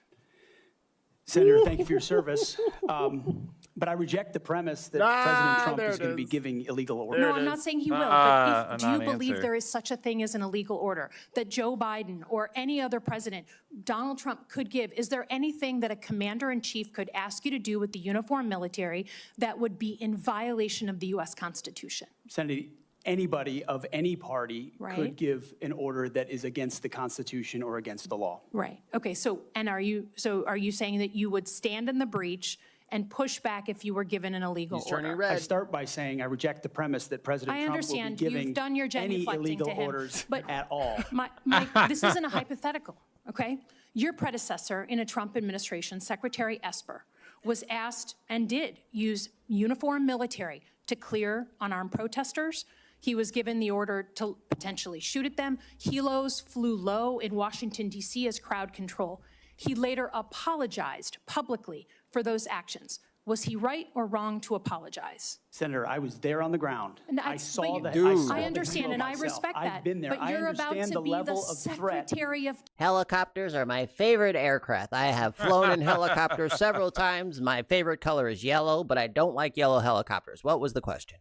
Senator, thank you for your service. But I reject the premise that President Trump is going to be giving illegal orders. No, I'm not saying he will, but do you believe there is such a thing as an illegal order that Joe Biden or any other president, Donald Trump, could give? Is there anything that a commander-in-chief could ask you to do with the uniformed military that would be in violation of the U.S. Constitution? Senator, anybody of any party could give an order that is against the Constitution or against the law. Right. Okay. So are you saying that you would stand in the breach and push back if you were given an illegal order? I start by saying I reject the premise that President Trump will be giving you've done your any genuflecting illegal to him, orders but at all. Mike, this isn't a hypothetical, okay? Your predecessor in a Trump administration, Secretary Esper, was asked and did use uniformed military to clear unarmed protesters. He was given the order to potentially shoot at them. Helos flew low in Washington, D.C. as crowd control. He later apologized publicly for those actions. Was he right or wrong to apologize? Senator, I was there on the ground. And I saw that. I understand, and I respect that. I've been there. But you're about to be the Secretary of... Helicopters are my favorite aircraft. I have flown in helicopters several times. My favorite color is yellow, but I don't like yellow helicopters. What was the question?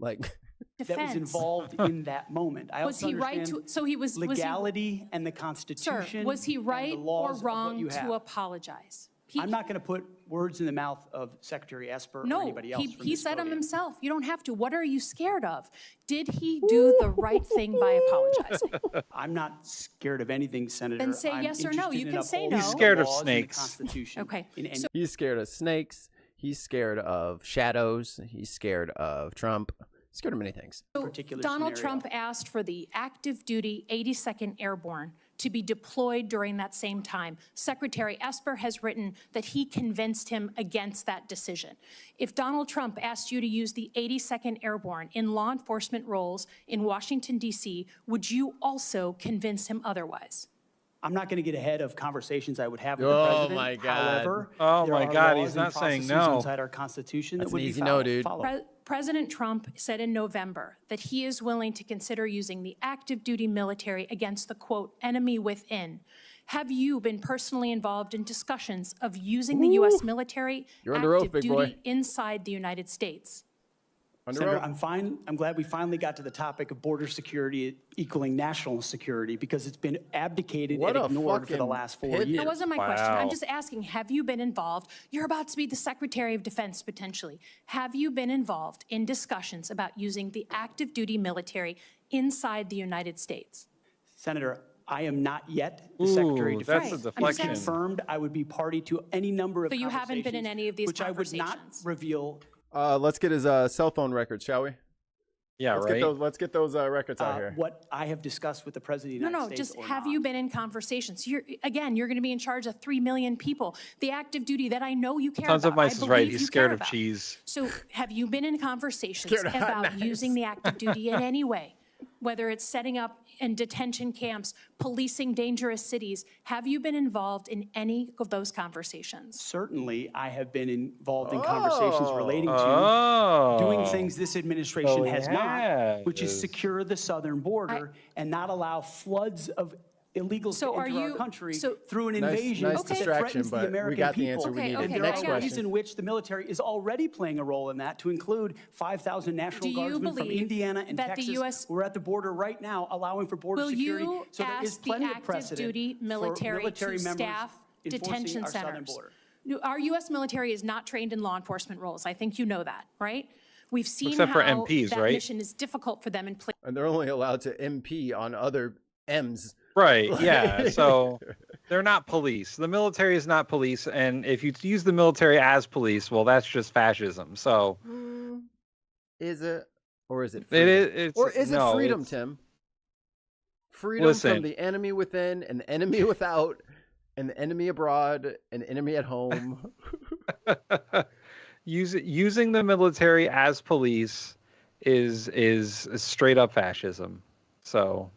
Like... That was involved in that moment. I was he right to? So he was legality and the Constitution. Sir, was he right or wrong to apologize? I'm not going to put words in the mouth of Secretary Esper or anybody else. He said them himself. You don't have to. What are you scared of? Did he do the right thing by apologizing? I'm not scared of anything, Senator. Then say yes or no. You can say no. He's scared of snakes. Okay. He's scared of snakes. He's scared of shadows. He's scared of Trump. He's scared of many things. So Donald Trump asked for the active duty 82nd Airborne to be deployed during that same time. Secretary Esper has written that he convinced him against that decision. If Donald Trump asked you to use the 82nd Airborne in law enforcement roles in Washington, D.C., would you also convince him otherwise? I'm not going to get ahead of conversations I would have with the president. Oh my God! However, oh my God! Laws He's not saying no no. inside our Constitution That's that would an easy be no, dude. President Trump said in November that he is willing to consider using the active duty military against the, quote, enemy within. Have you been personally involved in discussions of using the U.S. military active duty inside the United States? Senator, I'm glad we finally got to the topic of border security equaling national security because it's been abdicated and ignored for the last 4 years. That wasn't my question. I'm just asking, have you been involved? You're about to be the Secretary of Defense, potentially. Have you been involved in discussions about using the active duty military inside the United States? Senator, I am not yet the Secretary of Defense. That's a deflection. Confirmed, I would be party to any number of So you haven't been in any of these conversations? Which I would not reveal. Let's get his cell phone records, shall we? Yeah, Let's get those records out here. What I have discussed with the President of the United States. No, just have you been in conversations? You're going to be in charge of 3 million people. The active duty that I know you care Sons about. of Mice is right. He's scared of cheese. So have you been in conversations about using the active duty in any way? Whether it's setting up in detention camps, policing dangerous cities, have you been involved in any of those conversations? Certainly, I have been involved in conversations relating to doing things this administration has not, which is secure the southern border and not allow floods of illegals to enter our country through an invasion that threatens the American people. And there are ways in which the military is already playing a role in that, to include 5,000 National Guardsmen from Indiana and Texas. We're at the border right now, allowing for border security. So there is plenty of precedent duty military to staff detention centers. Our U.S. military is not trained in law enforcement roles. I think you know that, right? We've seen Except for how MPs, that right? mission is difficult for them in place. And they're only allowed to MP on other M's. Right, yeah. So they're not police. The military is not police. And if you use the military as police, well, that's just fascism. So is it? Or is it freedom? Or is it freedom, Tim? Freedom from the enemy within, and the enemy without, and the enemy abroad, and the enemy at home. Using the military as police is straight up fascism. So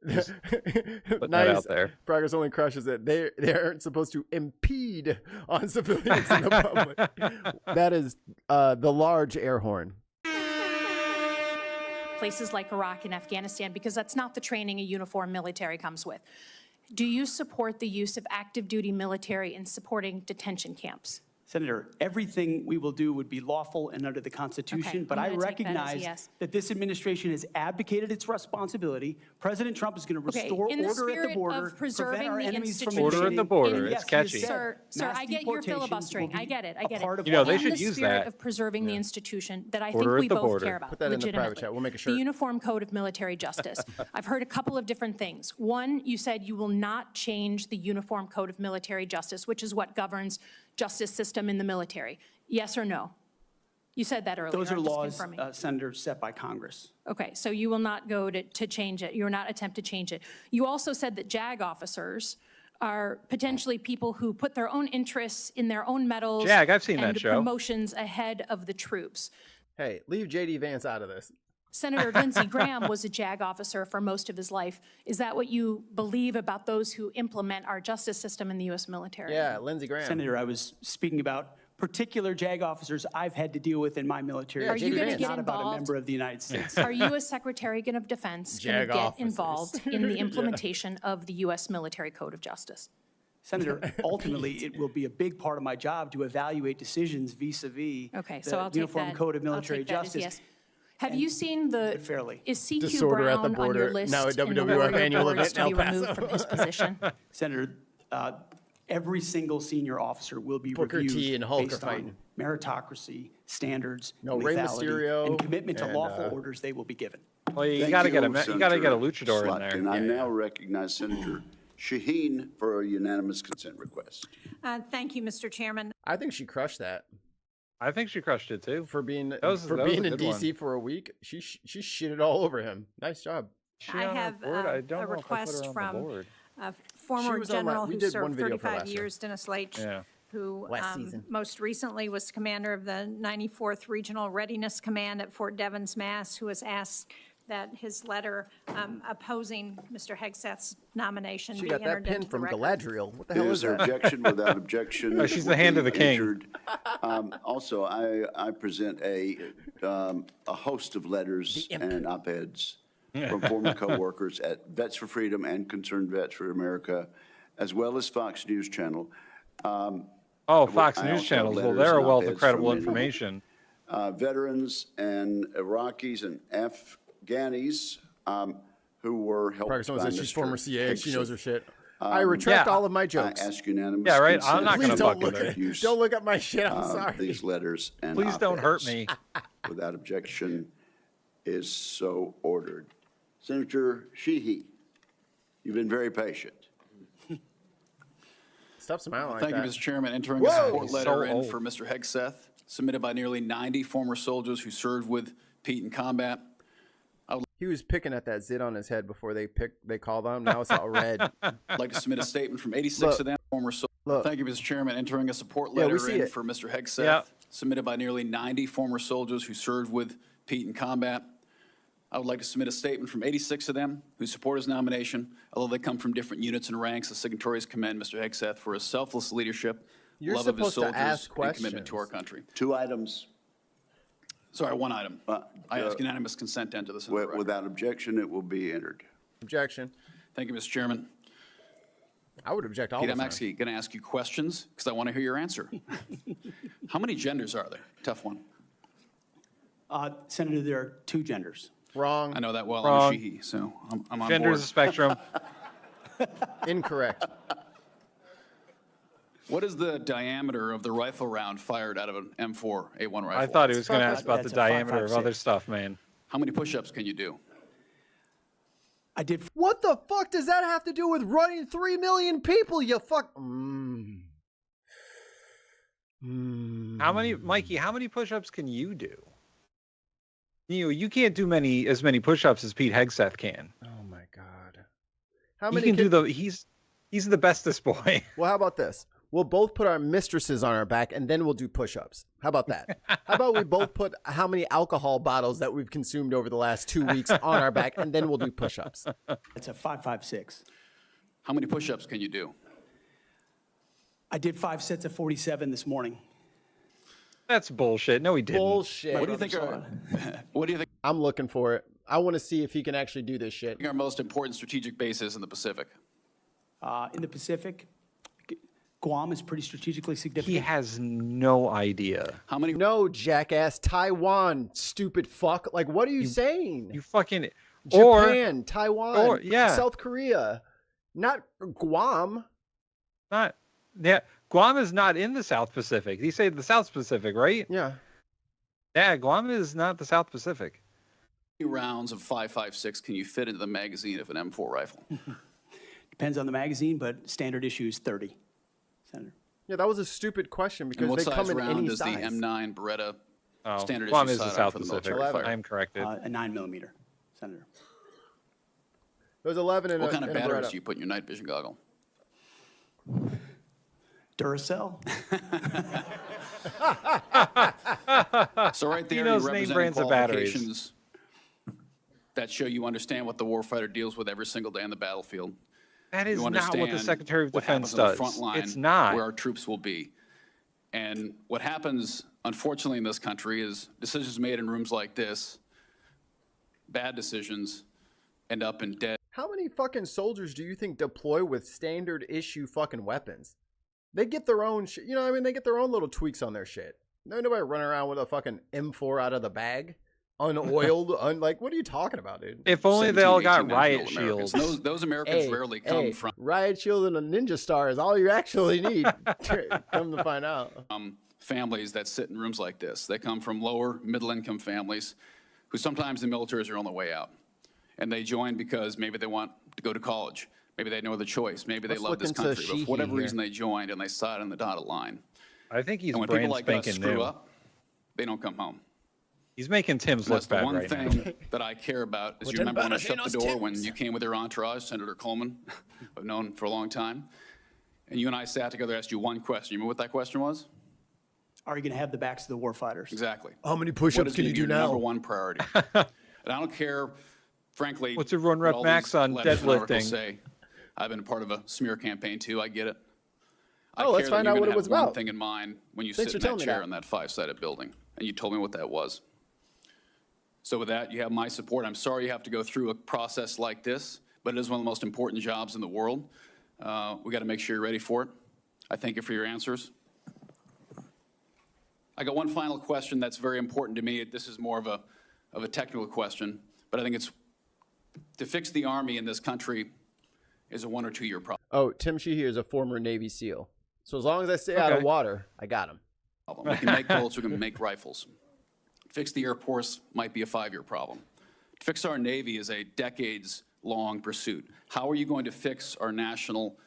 just put that out there. Progress only crushes it. They aren't supposed to impede on civilians in the public. That is the large air horn. Places like Iraq and Afghanistan, because that's not the training a uniformed military comes with. Do you support the use of active duty military in supporting detention camps? Senator, everything we will do would be lawful and under the Constitution, Okay, but I'm I gonna take that as a recognize yes. that this administration has abdicated its responsibility. President Trump is going to restore in the order at the spirit border, of preserving prevent our the enemies from institution. Order at the border, invading. it's catchy. Sir, I get your filibustering. I get it. You know, they should In the use spirit that. of preserving the institution that I Order think at we the both border. care about. Put that in the private legitimately. chat. We'll make a The shirt. Uniform Code of Military Justice. I've heard a couple of different things. One, you said you will not change the Uniform Code of Military Justice, which is what governs justice system in the military. Yes or no? You said that earlier. Those are I'm just laws, confirming. Senator, set by Congress. Okay, so you will not go to change it. You will not attempt to change it. You also said that JAG officers are potentially people who put their own interests in their own medals JAG, I've seen that and show. promotions ahead of the troops. Hey, leave J.D. Vance out of this. Senator Lindsey Graham was a JAG officer for most of his life. Is that what you believe about those who implement our justice system in the U.S. military? Yeah, Lindsey Graham. Senator, I was speaking about particular JAG officers I've had to deal with in my military. Yeah, Are you going to It's get not about a involved? member of the United States. Are you, as Secretary of Defense, going to JAG get officers. involved in the implementation of the U.S. Military Code of Justice? Senator, ultimately, it will be a big part of my job to evaluate decisions vis-a-vis Okay, the so I'll take Uniform that. Code of I'll Military take that as Justice. yes. Have you seen the, fairly. is CQ Disorder at the Brown on your border, list now a in the WWF Warrior annual Boards event to in be El Paso. removed from his position? Senator, every single senior officer will be Booker reviewed T and Hulk are based fighting. on meritocracy, standards, No, Rey lethality, Mysterio and commitment to and, lawful orders they will be given. Well, you Thank got to get a Senator luchador in there. Slotkin. I now recognize Senator Shaheen for a unanimous consent request. Thank you, Mr. Chairman. I think she crushed that I think she crushed it too. for being That was a in good D.C. one. for a week. She shitted all over him. Nice job. She I on our have board? I don't a know if I put her request on the from board. a She former was on my- general we who did one served video for 35 last year. years, Dennis Leitch, Yeah. who Last season. most recently was commander of the 94th Regional Readiness Command at Fort Devens, Mass., who was asked that his letter opposing Mr. Hegseth's nomination She be got that entered pin into the from record. Galadriel. What the hell Is is there that? objection? Without objection. Oh, it she's will the hand be of the king. entered. Also, I present a host of letters and op-eds from former coworkers at Vets for Freedom and Concerned Vets for America, as well as Fox News Channel. Oh, Fox I News also have channels. Well, letters they're a and wealth of op-eds credible from many, information. veterans and Iraqis and Afghanis who were helped Probably someone by said she's Mr. former CA. She knows Hegseth. her shit. I retract yeah. all of my jokes. I ask unanimous Yeah, right. I'm consent not Please gonna don't fuck look with her. at use don't look at my shit. I'm sorry. these letters and Please don't hurt op-eds. me. Without objection, is so ordered. Senator Sheehy, you've been very patient. Stop smiling like Thank that. you, Mr. Chairman. Entering Whoa! a support He's letter so in old. for Mr. Hegseth, submitted by nearly 90 former soldiers who served with Pete in combat. He was picking at that zit on his head before they called on him. Now it's all red. I'd like to submit a statement from 86 Look. of them, former soldiers. Look. Thank you, Mr. Chairman. Entering a support Yeah, we letter see in it. for Mr. Hegseth, Yeah. submitted by nearly 90 former soldiers who served with Pete in combat. I would like to submit a statement from 86 of them who support his nomination, although they come from different units and ranks. The signatories commend Mr. Hegseth for his selfless leadership, You're love of his supposed to ask soldiers, and commitment to our questions. country. 2 items. Sorry, one item. I ask unanimous consent to enter this into the record. Without objection, it will be entered. Objection. Thank you, Mr. Chairman. I would object all Pete, the I'm time. actually going to ask you questions because I want to hear your answer. How many genders are there? Tough one. Senator, there are 2 genders. Wrong. I know that well. Wrong. I'm a she-he, so I'm on Gender board. is a spectrum. Incorrect. What is the diameter of the rifle round fired out of an M4A1 rifle? I thought he was going to ask about the That's a diameter of 5.56. other stuff, man. How many push-ups can you do? I did What the fuck does that have to do with running 3 million people? You fuck. How many, Mikey? How many push-ups can you do? You can't do as many push-ups as Pete Hegseth can. Oh my god. How He many can do the. He's the bestest boy. Well, how about this? We'll both put our mistresses on our back and then we'll do push-ups. How about that? How about we both put how many alcohol bottles that we've consumed over the last 2 weeks on our back and then we'll do push-ups. It's a 5.56. How many push-ups can you do? I did 5 sets of 47 this morning. That's bullshit. No, he didn't. Bullshit. What do you think what do you think I'm looking for it. I want to see if he can actually do this shit. are our most important strategic bases in the Pacific? In the Pacific, Guam is pretty strategically significant. He has no idea. How many? No, jackass. Taiwan, stupid fuck. Like, what are you saying? You fucking Japan, Taiwan, or yeah, South Korea, not Guam. Not yeah. Guam is not in the South Pacific. You say the South Pacific, right? Yeah. Yeah, Guam is not the South Pacific. How many rounds of 5.56 can you fit into the magazine of an M4 rifle? Depends on the magazine, but standard issue is 30. Senator. Yeah, that was a stupid question because they come in any size. What size round is the M9 Beretta standard Guam issue is the South Pacific. I am corrected. A 9mm, Senator. It was 11 in What a, kind of in a batteries Beretta. do you put in your night vision goggle? Duracell. So right there, He knows you're name representing brands of batteries. qualifications that show you understand what the warfighter deals with every single day on the battlefield. That is You not what the understand Secretary of what Defense happens on the does. front line, It's not. where our troops will be. And what happens, unfortunately, in this country is decisions made in rooms like this, bad decisions, end up in dead. How many fucking soldiers do you think deploy with standard issue fucking weapons? They get their own shit. You know what I mean? They get their own little tweaks on their shit. No, nobody running around with a fucking M4 out of the bag, unoiled, like, what are you talking about, dude? If only they all 17, got 18 riot national Americans. shields. Those Americans rarely come from riot shield and a ninja star is all you actually need. Come to find out. Families that sit in rooms like this. They come from lower middle income families who sometimes the military is their only way out. And they join because maybe they want to go to college. Maybe they had no other choice. Maybe they Let's love look this into country. But for whatever Sheehy reason, they joined and they sat on the dotted line. I think he's And when brand people like us spanking screw new. up, they don't come home. He's making Tim's And look that's the bad one right thing now. that I care about is Well, you remember when I Tim shut the door when you came with your entourage, Senator Coleman, I've known for a long time, and you and I sat together, asked you one question. You remember what that question was? Are you going to have the backs of the warfighters? Exactly. How many What push-ups is can gonna you be do your now? number one priority? And I don't care, frankly. What's your run rep what all max these on letters and articles deadlifting? Say. I've been part of a smear campaign too. I get it. I Oh, let's care that find you're out gonna what it have was one about. thing in mind when you Thanks sit for in that telling me chair that. in that five-sided building, and you told me what that was. So with that, you have my support. I'm sorry you have to go through a process like this, but it is one of the most important jobs in the world. We got to make sure you're ready for it. I thank you for your answers. I got one final question that's very important to me. This is more of a technical question, but I think it's to fix the Army in this country is a 1 or 2 year problem. Oh, Tim Sheehy is a former Navy SEAL. So as long as I stay out of water, I got him. We can make bullets, we can make rifles. Fix the Air Force might be a 5-year problem. To fix our Navy is a decades-long pursuit. How are you going to fix our national?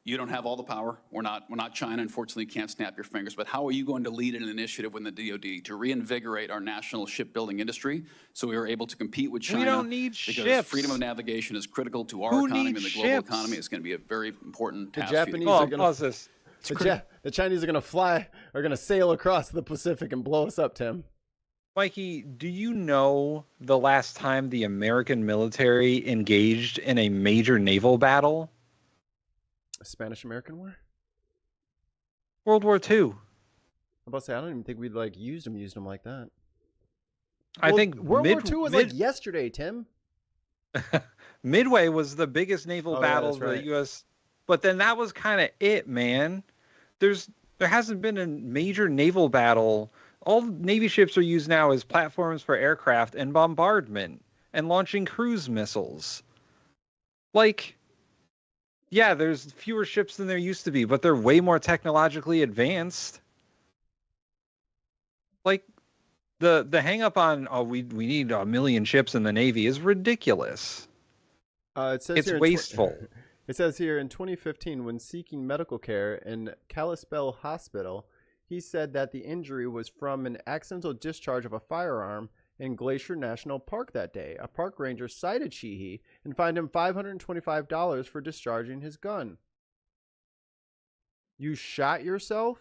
You don't have all the power. We're not China. Unfortunately, you can't snap your fingers. But how are you going to lead an initiative within the DoD to reinvigorate our national shipbuilding industry so we are able to compete with China? We don't need because ships. freedom of navigation is critical to our Who economy and needs the global ships? economy. It's going to be a very important The task. for you to Japanese do. are gonna pause this. the Chinese are gonna sail across the Pacific and blow us up, Tim. Mikey, do you know the last time the American military engaged in a major naval battle? Spanish-American War? World War II. I'm about to say, I don't even think we like used them like that. I think World War II was like yesterday, Tim. Midway was the biggest naval battle that's the right. U.S. But then that was kind of it, man. There hasn't been a major naval battle. All Navy ships are used now as platforms for aircraft and bombardment and launching cruise missiles. Like, yeah, there's fewer ships than there used to be, but they're way more technologically advanced. Like, the hang up on, we need 1 million ships in the Navy is ridiculous. It says It's here in wasteful. It says here in 2015, when seeking medical care in Kalispell Hospital, he said that the injury was from an accidental discharge of a firearm in Glacier National Park that day. A park ranger cited Sheehy and fined him $525 for discharging his gun. You shot yourself?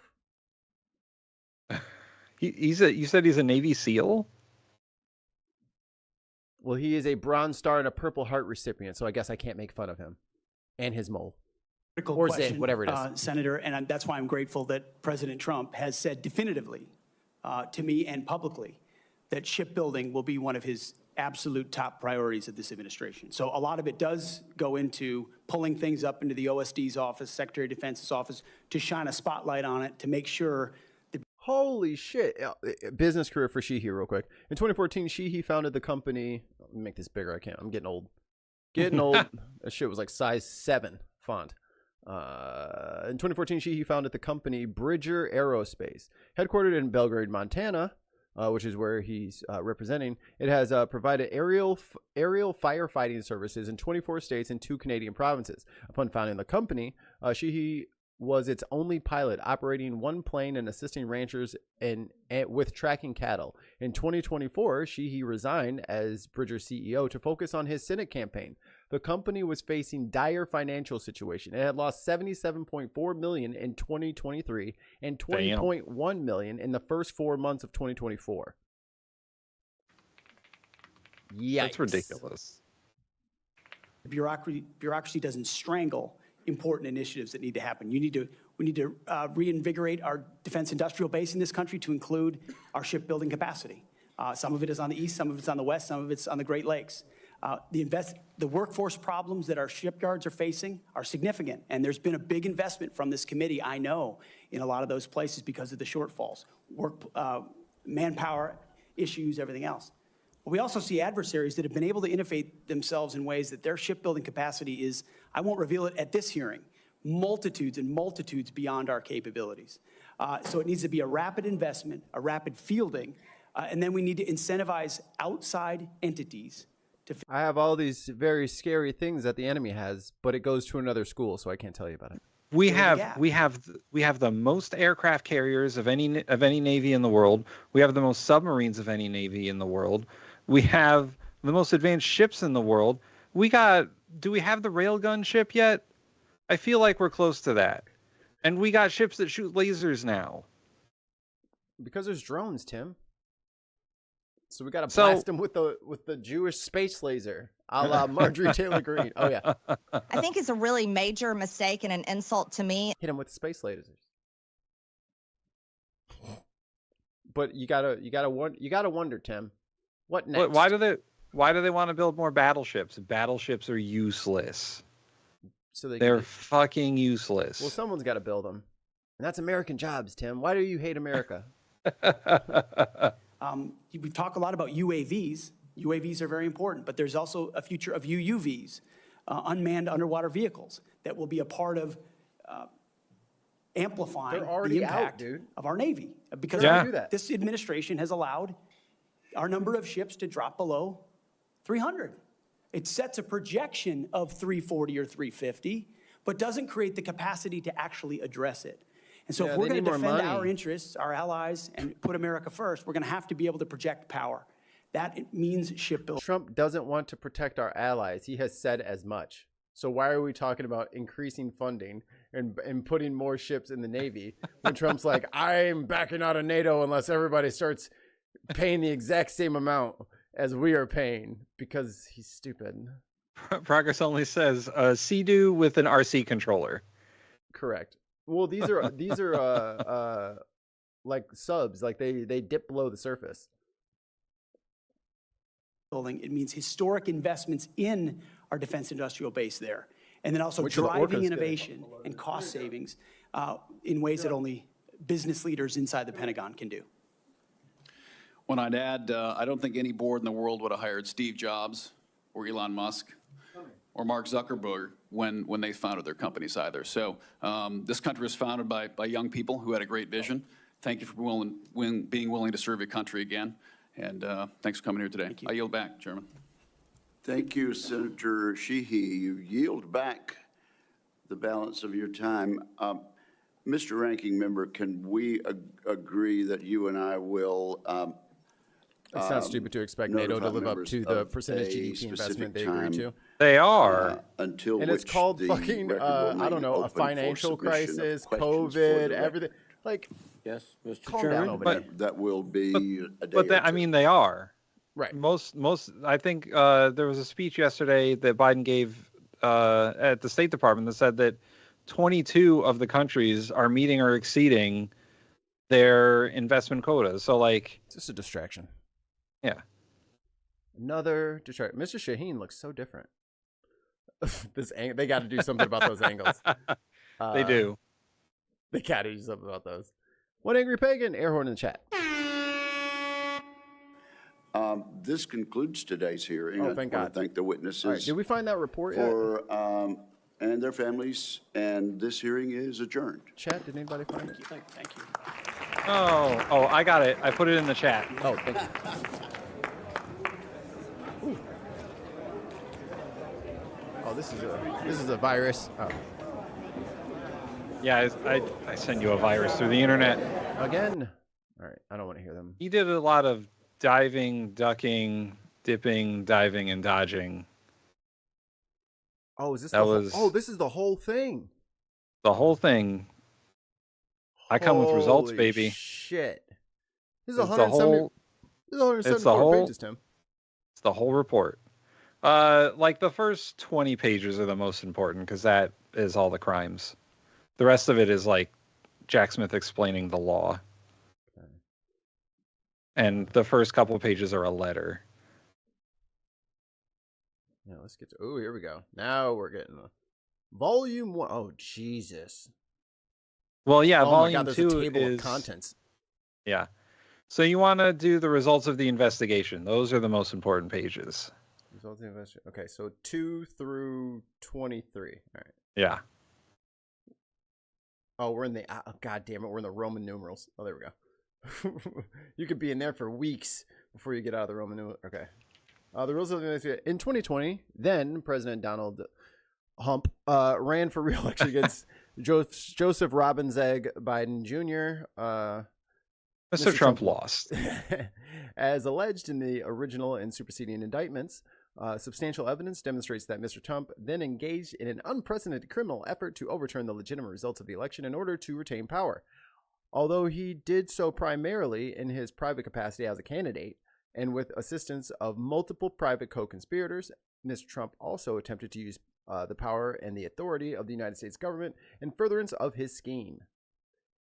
You said he's a Navy SEAL? Well, he is a Bronze Star and a Purple Heart recipient, so I guess I can't make fun of him. And his mole. Critical Or question, Zane, whatever it is. Senator, and that's why I'm grateful that President Trump has said definitively to me and publicly that shipbuilding will be one of his absolute top priorities of this administration. So a lot of it does go into pulling things up into the OSD's office, Secretary of Defense's office, to shine a spotlight on it, to make sure. Holy shit. Business career for Sheehy real quick. In 2014, Sheehy founded the company. Let me make this bigger. I can't. I'm getting old. That shit was like size 7 font. In 2014, Sheehy founded the company Bridger Aerospace. Headquartered in Belgrade, Montana, which is where he's representing. It has provided aerial firefighting services in 24 states and 2 Canadian provinces. Upon founding the company, Sheehy was its only pilot, operating 1 plane and assisting ranchers with tracking cattle. In 2024, Sheehy resigned as Bridger's CEO to focus on his Senate campaign. The company was facing dire financial situation. It had lost $77.4 million in 2023 and $20.1 million in the first 4 months of 2024. Yikes. That's ridiculous. Bureaucracy doesn't strangle important initiatives that need to happen. We need to reinvigorate our defense industrial base in this country to include our shipbuilding capacity. Some of it is on the east, some of it's on the west, some of it's on the Great Lakes. The workforce problems that our shipyards are facing are significant, and there's been a big investment from this committee, I know, in a lot of those places because of the shortfalls, manpower issues, everything else. We also see adversaries that have been able to innovate themselves in ways that their shipbuilding capacity is, I won't reveal it at this hearing, multitudes and multitudes beyond our capabilities. So it needs to be a rapid investment, a rapid fielding, and then we need to incentivize outside entities to. I have all these very scary things that the enemy has, but it goes to another school, so I can't tell you about it. We have the most aircraft carriers of any navy in the world. We have the most submarines of any navy in the world. We have the most advanced ships in the world. Do we have the railgun ship yet? I feel like we're close to that. And we got ships that shoot lasers now. Because there's drones, Tim. So we got to blast them with the Jewish space laser, a la Marjorie Taylor Greene. Oh yeah. I think it's a really major mistake and an insult to me. Hit him with space lasers. But you gotta wonder, Tim, what next? Why do they want to build more battleships? Battleships are useless. So they're fucking useless. Well, someone's got to build them, and that's American jobs, Tim. Why do you hate America? We talk a lot about UAVs. UAVs are very important, but there's also a future of UUVs, unmanned underwater vehicles, that will be a part of amplifying the impact of our Navy. Because this administration has allowed our number of ships to drop below 300. It sets a projection of 340 or 350, but doesn't create the capacity to actually address it. And so if we're going to defend our interests, our allies, and put America first, we're going to have to be able to project power. That means shipbuilding. Trump doesn't want to protect our allies. He has said as much. So why are we talking about increasing funding and putting more ships in the Navy when Trump's like, I'm backing out of NATO unless everybody starts paying the exact same amount as we are paying, because he's stupid. Progress only says Sea-Doo with an RC controller. Correct. Well, these are like subs, like they dip below the surface. It means historic investments in our defense industrial base there, and then also driving innovation and cost savings in ways that only business leaders inside the Pentagon can do. When I'd add, I don't think any board in the world would have hired Steve Jobs or Elon Musk or Mark Zuckerberg when they founded their companies either. So this country was founded by young people who had a great vision. Thank you for being willing to serve your country again. And thanks for coming here today. I yield back, Chairman. Thank you, Senator Sheehy. You yield back the balance of your time. Mr. Ranking Member, can we agree that you and I will it's not stupid to expect NATO to live up to the percentage GDP investment they agree to. They are. Until and it's called fucking, I don't know, a financial crisis, COVID, everything. Like, yes, Mr. calm Chairman. down over there. That will be a day. But I mean, they are. Right. Most. I think there was a speech yesterday that Biden gave at the State Department that said that 22 of the countries are meeting or exceeding their investment quotas. So, like, it's just a distraction. Yeah. Another Detroit. Mr. Shaheen looks so different. They got to do something about those angles. They do. They got to do something about those. One angry pagan, air horn in the chat. This concludes today's hearing. Oh, thank God. I want to thank the witnesses. All right, did we find that report yet? And their families, and this hearing is adjourned. Chat, did anybody find it? Thank you. Oh, I got it. I put it in the chat. Oh, thank you. Ooh. Oh, this is a virus. Oh. Yeah, I send you a virus through the internet. Again? All right, I don't want to hear them. He did a lot of diving, ducking, dipping, diving, and dodging. Oh, is this this is the whole thing. The whole thing. I come with results, baby. Shit. This is 174 pages, Tim. It's the whole report. Like the first 20 pages are the most important because that is all the crimes. The rest of it is like Jack Smith explaining the law. Okay. And the first couple of pages are a letter. Yeah, let's get to. Oh, here we go. Now we're getting volume 1. Oh, Jesus. Well, yeah, volume my God, 2 there's a table is of contents. Yeah. So you want to do the results of the investigation. Those are the most important pages. Results of the investigation. Okay, so 2 through 23. All right. Yeah. Oh, we're in the. Oh, God damn it, we're in the Roman numerals. Oh, there we go. You could be in there for weeks before you get out of the Roman numerals. Okay. The rules of the investigation. In 2020, then President Donald Hump ran for re-election against Joseph Robinzeg Biden Jr. Mr. Trump lost. As alleged in the original and superseding indictments, substantial evidence demonstrates that Mr. Trump then engaged in an unprecedented criminal effort to overturn the legitimate results of the election in order to retain power. Although he did so primarily in his private capacity as a candidate, and with assistance of multiple private co-conspirators, Mr. Trump also attempted to use the power and the authority of the United States government in furtherance of his scheme.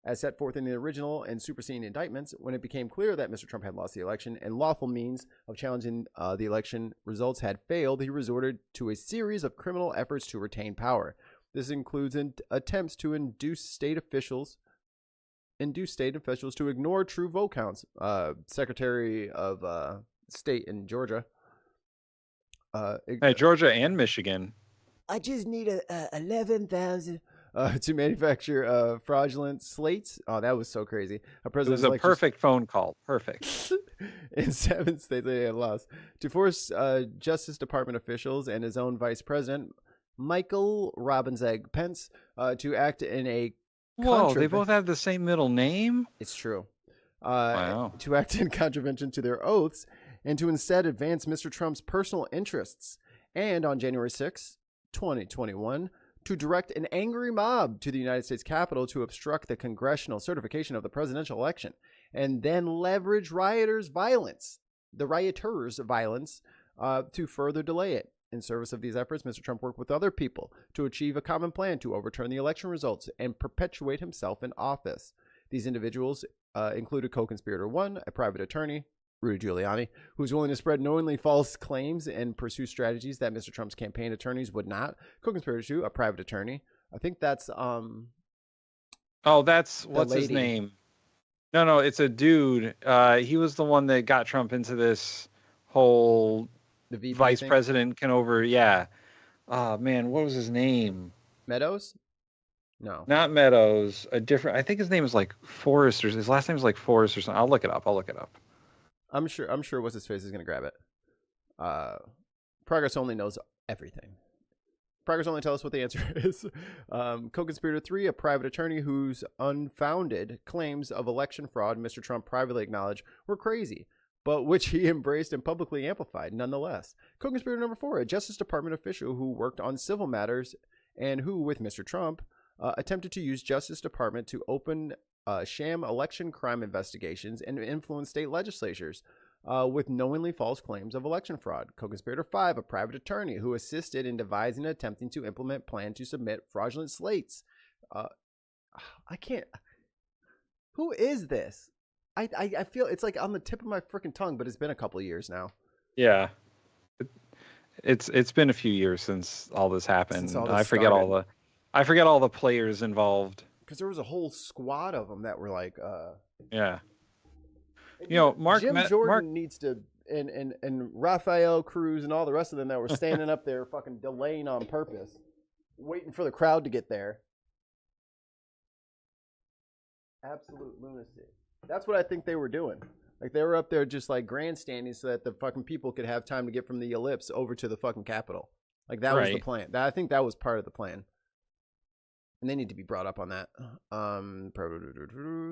As set forth in the original and superseding indictments, when it became clear that Mr. Trump had lost the election and lawful means of challenging the election results had failed, he resorted to a series of criminal efforts to retain power. This includes attempts to induce state officials to ignore true vote counts. Secretary of State in Georgia. Georgia and Michigan. I just need 11,000 to manufacture fraudulent slates. Oh, that was so crazy. It was a perfect phone call. Perfect. In 7 states they had lost. To force Justice Department officials and his own Vice President, Michael Robinzeg Pence, to act in a Whoa, they both have the same middle name? It's true. Wow. To act in contravention to their oaths and to instead advance Mr. Trump's personal interests. And on January 6, 2021, to direct an angry mob to the United States Capitol to obstruct the congressional certification of the presidential election, and then leverage the rioters' violence, to further delay it. In service of these efforts, Mr. Trump worked with other people to achieve a common plan to overturn the election results and perpetuate himself in office. These individuals included co-conspirator 1, a private attorney, Rudy Giuliani, who's willing to spread knowingly false claims and pursue strategies that Mr. Trump's campaign attorneys would not. Co-conspirator 2, a private attorney. I think that's that's what's his name? No, it's a dude. He was the one that got Trump into this whole the vice president can over. Yeah. Oh man, what was his name? Meadows? No, not Meadows. A different. I think his name is like Forrest, or his last name is like Forrest or something. I'll look it up. I'm sure what's his face is gonna grab it. Progress only knows everything. Progress only tell us what the answer is. Co-conspirator 3, a private attorney whose unfounded claims of election fraud Mr. Trump privately acknowledged were crazy, but which he embraced and publicly amplified nonetheless. Co-conspirator number 4, a Justice Department official who worked on civil matters and who, with Mr. Trump, attempted to use Justice Department to open sham election crime investigations and influence state legislatures with knowingly false claims of election fraud. Co-conspirator 5, a private attorney who assisted in devising and attempting to implement plan to submit fraudulent slates. I can't. Who is this? I feel it's like on the tip of my freaking tongue, but it's been a couple of years now. Yeah. It's been a few years since all this happened. I forget all the players involved. Because there was a whole squad of them that were like, yeah. You know, Jim Jordan needs to, and Rafael Cruz and all the rest of them that were standing up there fucking delaying on purpose, waiting for the crowd to get there. Absolute lunacy. That's what I think they were doing. Like, they were up there just like grandstanding so that the fucking people could have time to get from the ellipse over to the fucking Capitol. Like, that was the plan. I think that was part of the plan. And they need to be brought up on that.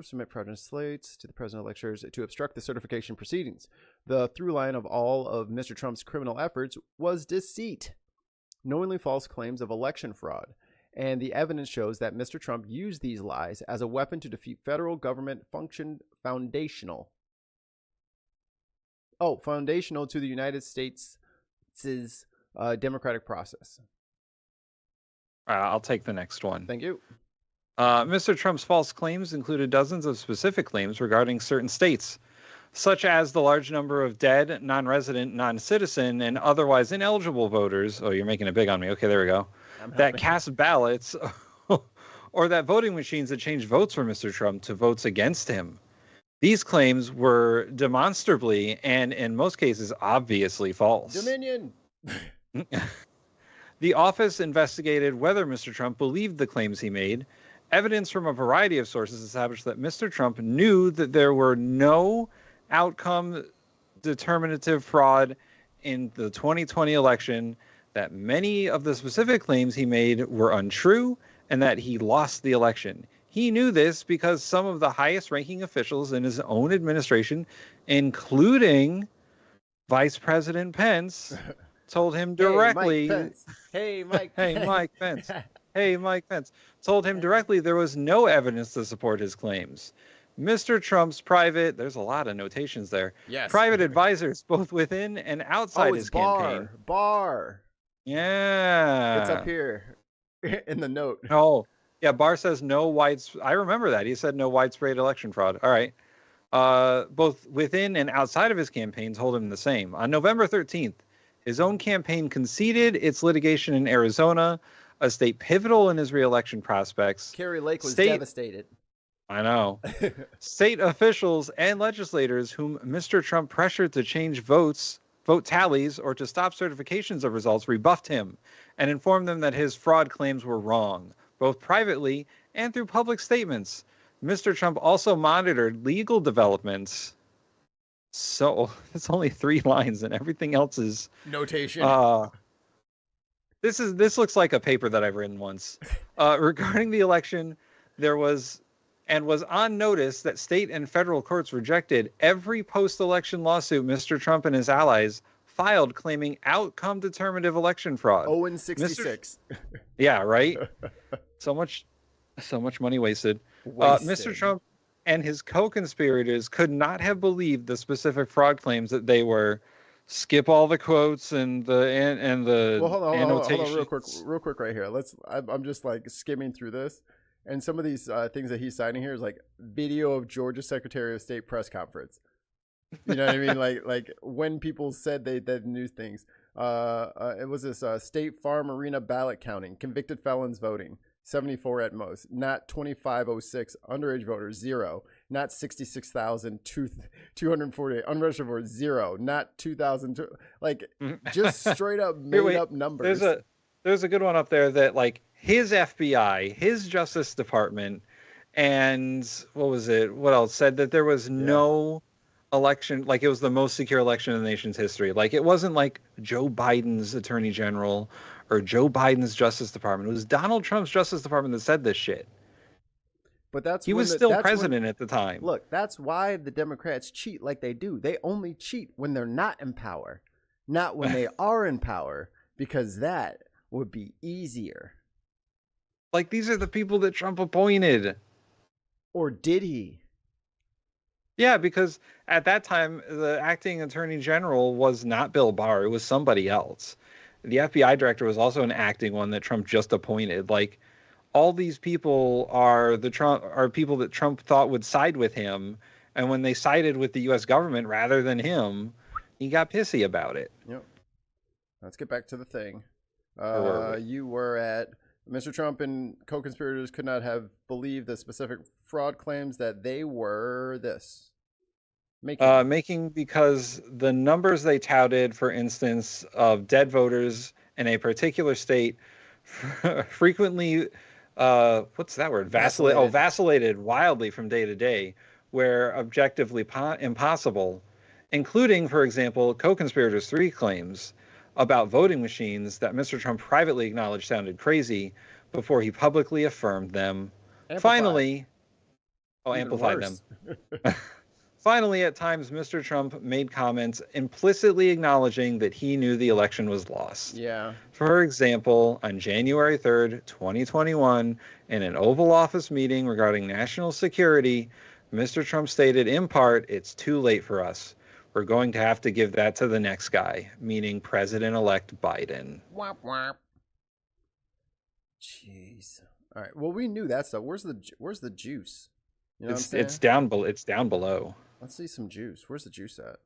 Submit fraudulent slates to the president lectures to obstruct the certification proceedings. The through line of all of Mr. Trump's criminal efforts was deceit, knowingly false claims of election fraud. And the evidence shows that Mr. Trump used these lies as a weapon to defeat federal government foundational to the United States' democratic process. I'll take the next one. Thank you. Mr. Trump's false claims included dozens of specific claims regarding certain states, such as the large number of dead, non-resident, non-citizen, and otherwise ineligible voters. Oh, you're making it big on me. Okay, there we go. That cast ballots or that voting machines that changed votes for Mr. Trump to votes against him. These claims were demonstrably and in most cases obviously false. Dominion. The office investigated whether Mr. Trump believed the claims he made. Evidence from a variety of sources established that Mr. Trump knew that there were no outcome determinative fraud in the 2020 election, that many of the specific claims he made were untrue, and that he lost the election. He knew this because some of the highest ranking officials in his own administration, including Vice President Pence, told him directly. Hey, Mike Pence. Hey, Mike Pence. Hey, Mike Pence. Told him directly there was no evidence to support his claims. Mr. Trump's private, there's a lot of notations there. Yes. Private advisors, both within and outside his campaign. Barr. Yeah. It's up here in the note. Oh, yeah. Barr says no widespread. I remember that. He said no widespread election fraud. All right. Both within and outside of his campaign told him the same. On November 13th, his own campaign conceded its litigation in Arizona, a state pivotal in his reelection prospects. Kerry Lake was devastated. I know. State officials and legislators whom Mr. Trump pressured to change vote tallies or to stop certifications of results rebuffed him and informed them that his fraud claims were wrong, both privately and through public statements. Mr. Trump also monitored legal developments. So it's only 3 lines and everything else is notation. This looks like a paper that I've written once. Regarding the election, there was on notice that state and federal courts rejected every post-election lawsuit Mr. Trump and his allies filed claiming outcome determinative election fraud. 0-66. Yeah, right? So much money wasted. Mr. Trump and his co-conspirators could not have believed the specific fraud claims that they were skip all the quotes and the well, hold on, annotations. real quick right here. I'm just like skimming through this. And some of these things that he's citing here is like video of Georgia Secretary of State press conference. You know what I mean? Like when people said they knew things. It was this State Farm Arena ballot counting, convicted felons voting, 74 at most, not 2506, underage voters, 0, not 66,248, unregistered voters, 0, not 2,000, like just straight up made up numbers. There's a good one up there that like his FBI, his Justice Department, and what else said that there was no election, like it was the most secure election in the nation's history. Like it wasn't like Joe Biden's Attorney General or Joe Biden's Justice Department. It was Donald Trump's Justice Department that said this shit. But he was still president at the time. Look, that's why the Democrats cheat like they do. They only cheat when they're not in power, not when they are in power, because that would be easier. Like, these are the people that Trump appointed. Or did he? Yeah, because at that time, the acting attorney general was not Bill Barr. It was somebody else. The FBI director was also an acting one that Trump just appointed. Like, all these people are people that Trump thought would side with him. And when they sided with the U.S. government rather than him, he got pissy about it. Yep. Let's get back to the thing. were we? You were at Mr. Trump and co-conspirators could not have believed the specific fraud claims that they were this. Making because the numbers they touted, for instance, of dead voters in a particular state frequently, what's that word? Vacillated wildly from day to day, were objectively impossible, including, for example, co-conspirators' 3 claims about voting machines that Mr. Trump privately acknowledged sounded crazy before he publicly affirmed them. Finally, amplified them. Finally, at times, Mr. Trump made comments implicitly acknowledging that he knew the election was lost. Yeah. For example, on January 3rd, 2021, in an Oval Office meeting regarding national security, Mr. Trump stated, in part, "It's too late for us. We're going to have to give that to the next guy," meaning President-elect Biden. Womp womp. Jeez. All right. Well, we knew that stuff. Where's the juice? You know It's down below. Let's see some juice. Where's the juice at?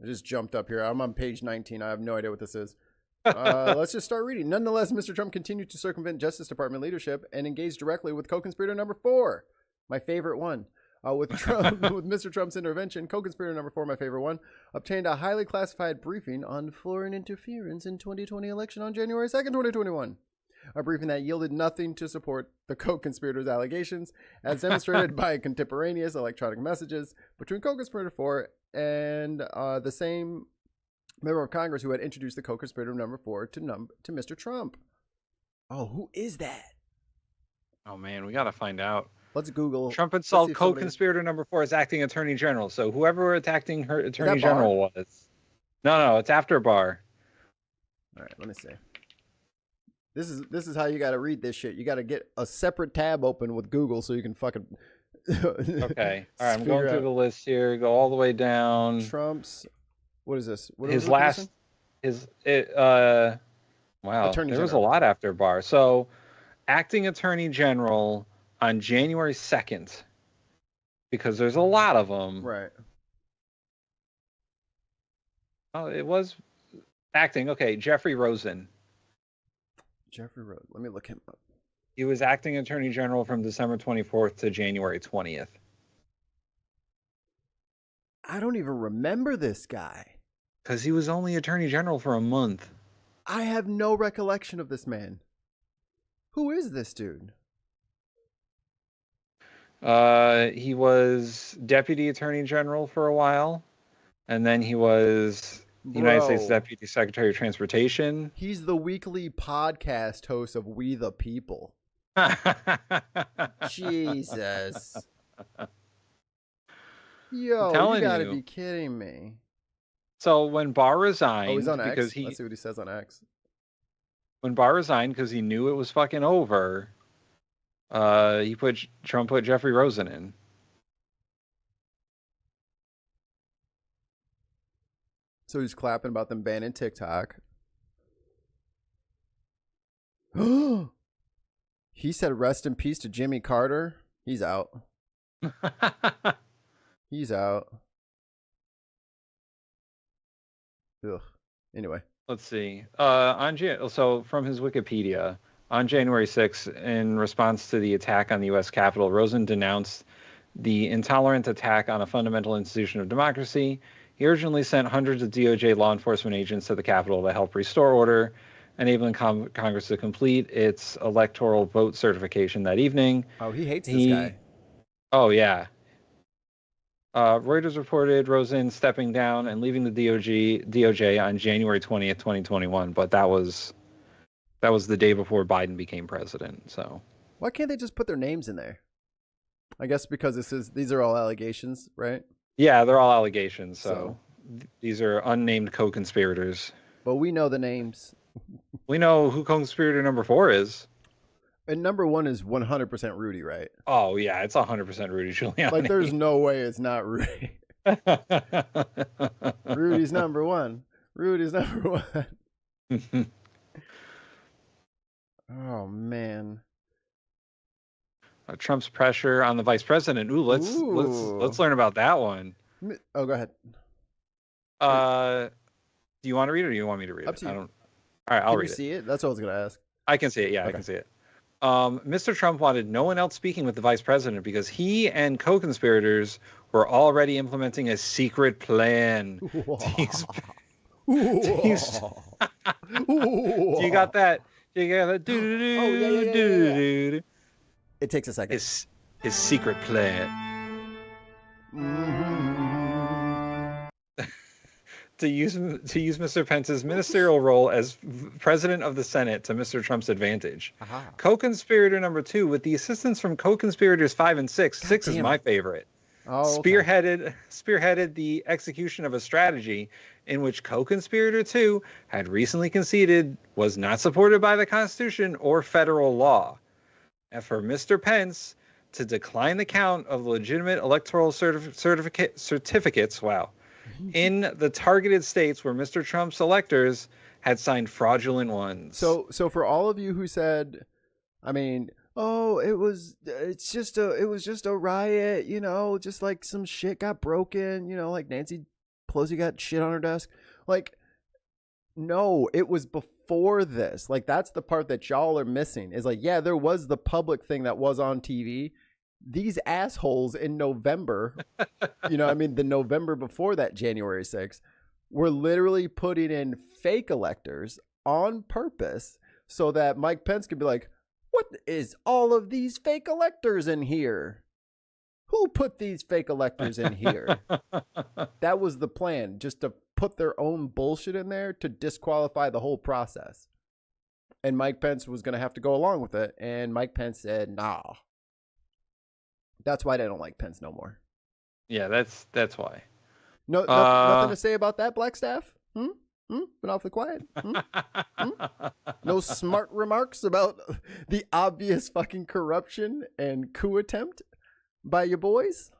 It just jumped up here. I'm on page 19. I have no idea what this is. Let's just start reading. Nonetheless, Mr. Trump continued to circumvent Justice Department leadership and engaged directly with co-conspirator number 4, my favorite one. With Mr. Trump's intervention, co-conspirator number 4, my favorite one, obtained a highly classified briefing on foreign interference in 2020 election on January 2nd, 2021. A briefing that yielded nothing to support the co-conspirators' allegations, as demonstrated by contemporaneous electronic messages between co-conspirator 4 and the same member of Congress who had introduced the co-conspirator number 4 to Mr. Trump. Oh, who is that? Oh, man, we got to find out. Let's Google. Trump installed co-conspirator number 4 as acting attorney general. So whoever attacking her attorney general was. No, it's after Barr. All right, let me see. This is how you got to read this shit. You got to get a separate tab open with Google so you can fucking. Okay. All right. I'm going through the list here. Go all the way down. Trump's. What is this? What his last. Wow. There was a lot after Barr. So, acting attorney general on January 2nd, because there's a lot of them. Right. Oh, it was acting. Okay. Jeffrey Rosen. Let me look him up. He was acting attorney general from December 24th to January 20th. I don't even remember this guy. Because he was only attorney general for a month. I have no recollection of this man. Who is this dude? He was deputy attorney general for a while. And then he was United States Deputy Secretary of Transportation. He's the weekly podcast host of We the People. Jesus. Yo, you gotta be kidding me. So when Barr resigned, he's on X. Let's see what he says on X. When Barr resigned, because he knew it was fucking over, Trump put Jeffrey Rosen in. So he's clapping about them banning TikTok. He said rest in peace to Jimmy Carter. He's out. He's out. Ugh. Anyway. Let's see. So from his Wikipedia, on January 6th, in response to the attack on the U.S. Capitol, Rosen denounced the intolerant attack on a fundamental institution of democracy. He urgently sent hundreds of DOJ law enforcement agents to the Capitol to help restore order, enabling Congress to complete its electoral vote certification that evening. Oh, he hates this guy. Oh, yeah. Reuters reported Rosen stepping down and leaving the DOJ on January 20th, 2021, but that was the day before Biden became president. So why can't they just put their names in there? I guess because these are all allegations, right? Yeah, they're all allegations. So these are unnamed co-conspirators. But we know the names. We know who co-conspirator number 4 is. And number 1 is 100% Rudy, right? Oh, yeah, it's 100% Rudy Giuliani. Like, there's no way it's not Rudy. Rudy's number 1. Rudy's number 1. Oh, man. Trump's pressure on the vice president. Let's learn about that one. Oh, go ahead. Do you want to read it or do you want me to read it? I don't. All right, I'll read it. Can you see it? That's what I was going to ask. I can see it. Yeah, okay. I can see it. Mr. Trump wanted no one else speaking with the vice president because he and co-conspirators were already implementing a secret plan. Do you got that? You got that? Yeah. It takes a second. His secret plan. To use Mr. Pence's ministerial role as president of the Senate to Mr. Trump's advantage. Co-conspirator number 2, with the assistance from co-conspirators 5 and 6. 6 is my favorite. Spearheaded the execution of a strategy in which co-conspirator 2 had recently conceded was not supported by the Constitution or federal law. And for Mr. Pence to decline the count of legitimate electoral certificates, in the targeted states where Mr. Trump's electors had signed fraudulent ones. So for all of you who said, I mean, oh, it was just a riot, you know, just like some shit got broken, you know, like Nancy Pelosi got shit on her desk. Like, no, it was before this. Like, that's the part that y'all are missing, is like, yeah, there was the public thing that was on TV. These assholes in November, you know, I mean, the November before that, January 6th, were literally putting in fake electors on purpose so that Mike Pence could be like, what is all of these fake electors in here? Who put these fake electors in here? That was the plan, just to put their own bullshit in there to disqualify the whole process. And Mike Pence was going to have to go along with it. And Mike Pence said, nah. That's why they don't like Pence no more. Yeah, that's why. No, nothing to say about that, Black Staff? Been awfully quiet. No smart remarks about the obvious fucking corruption and coup attempt by your boys?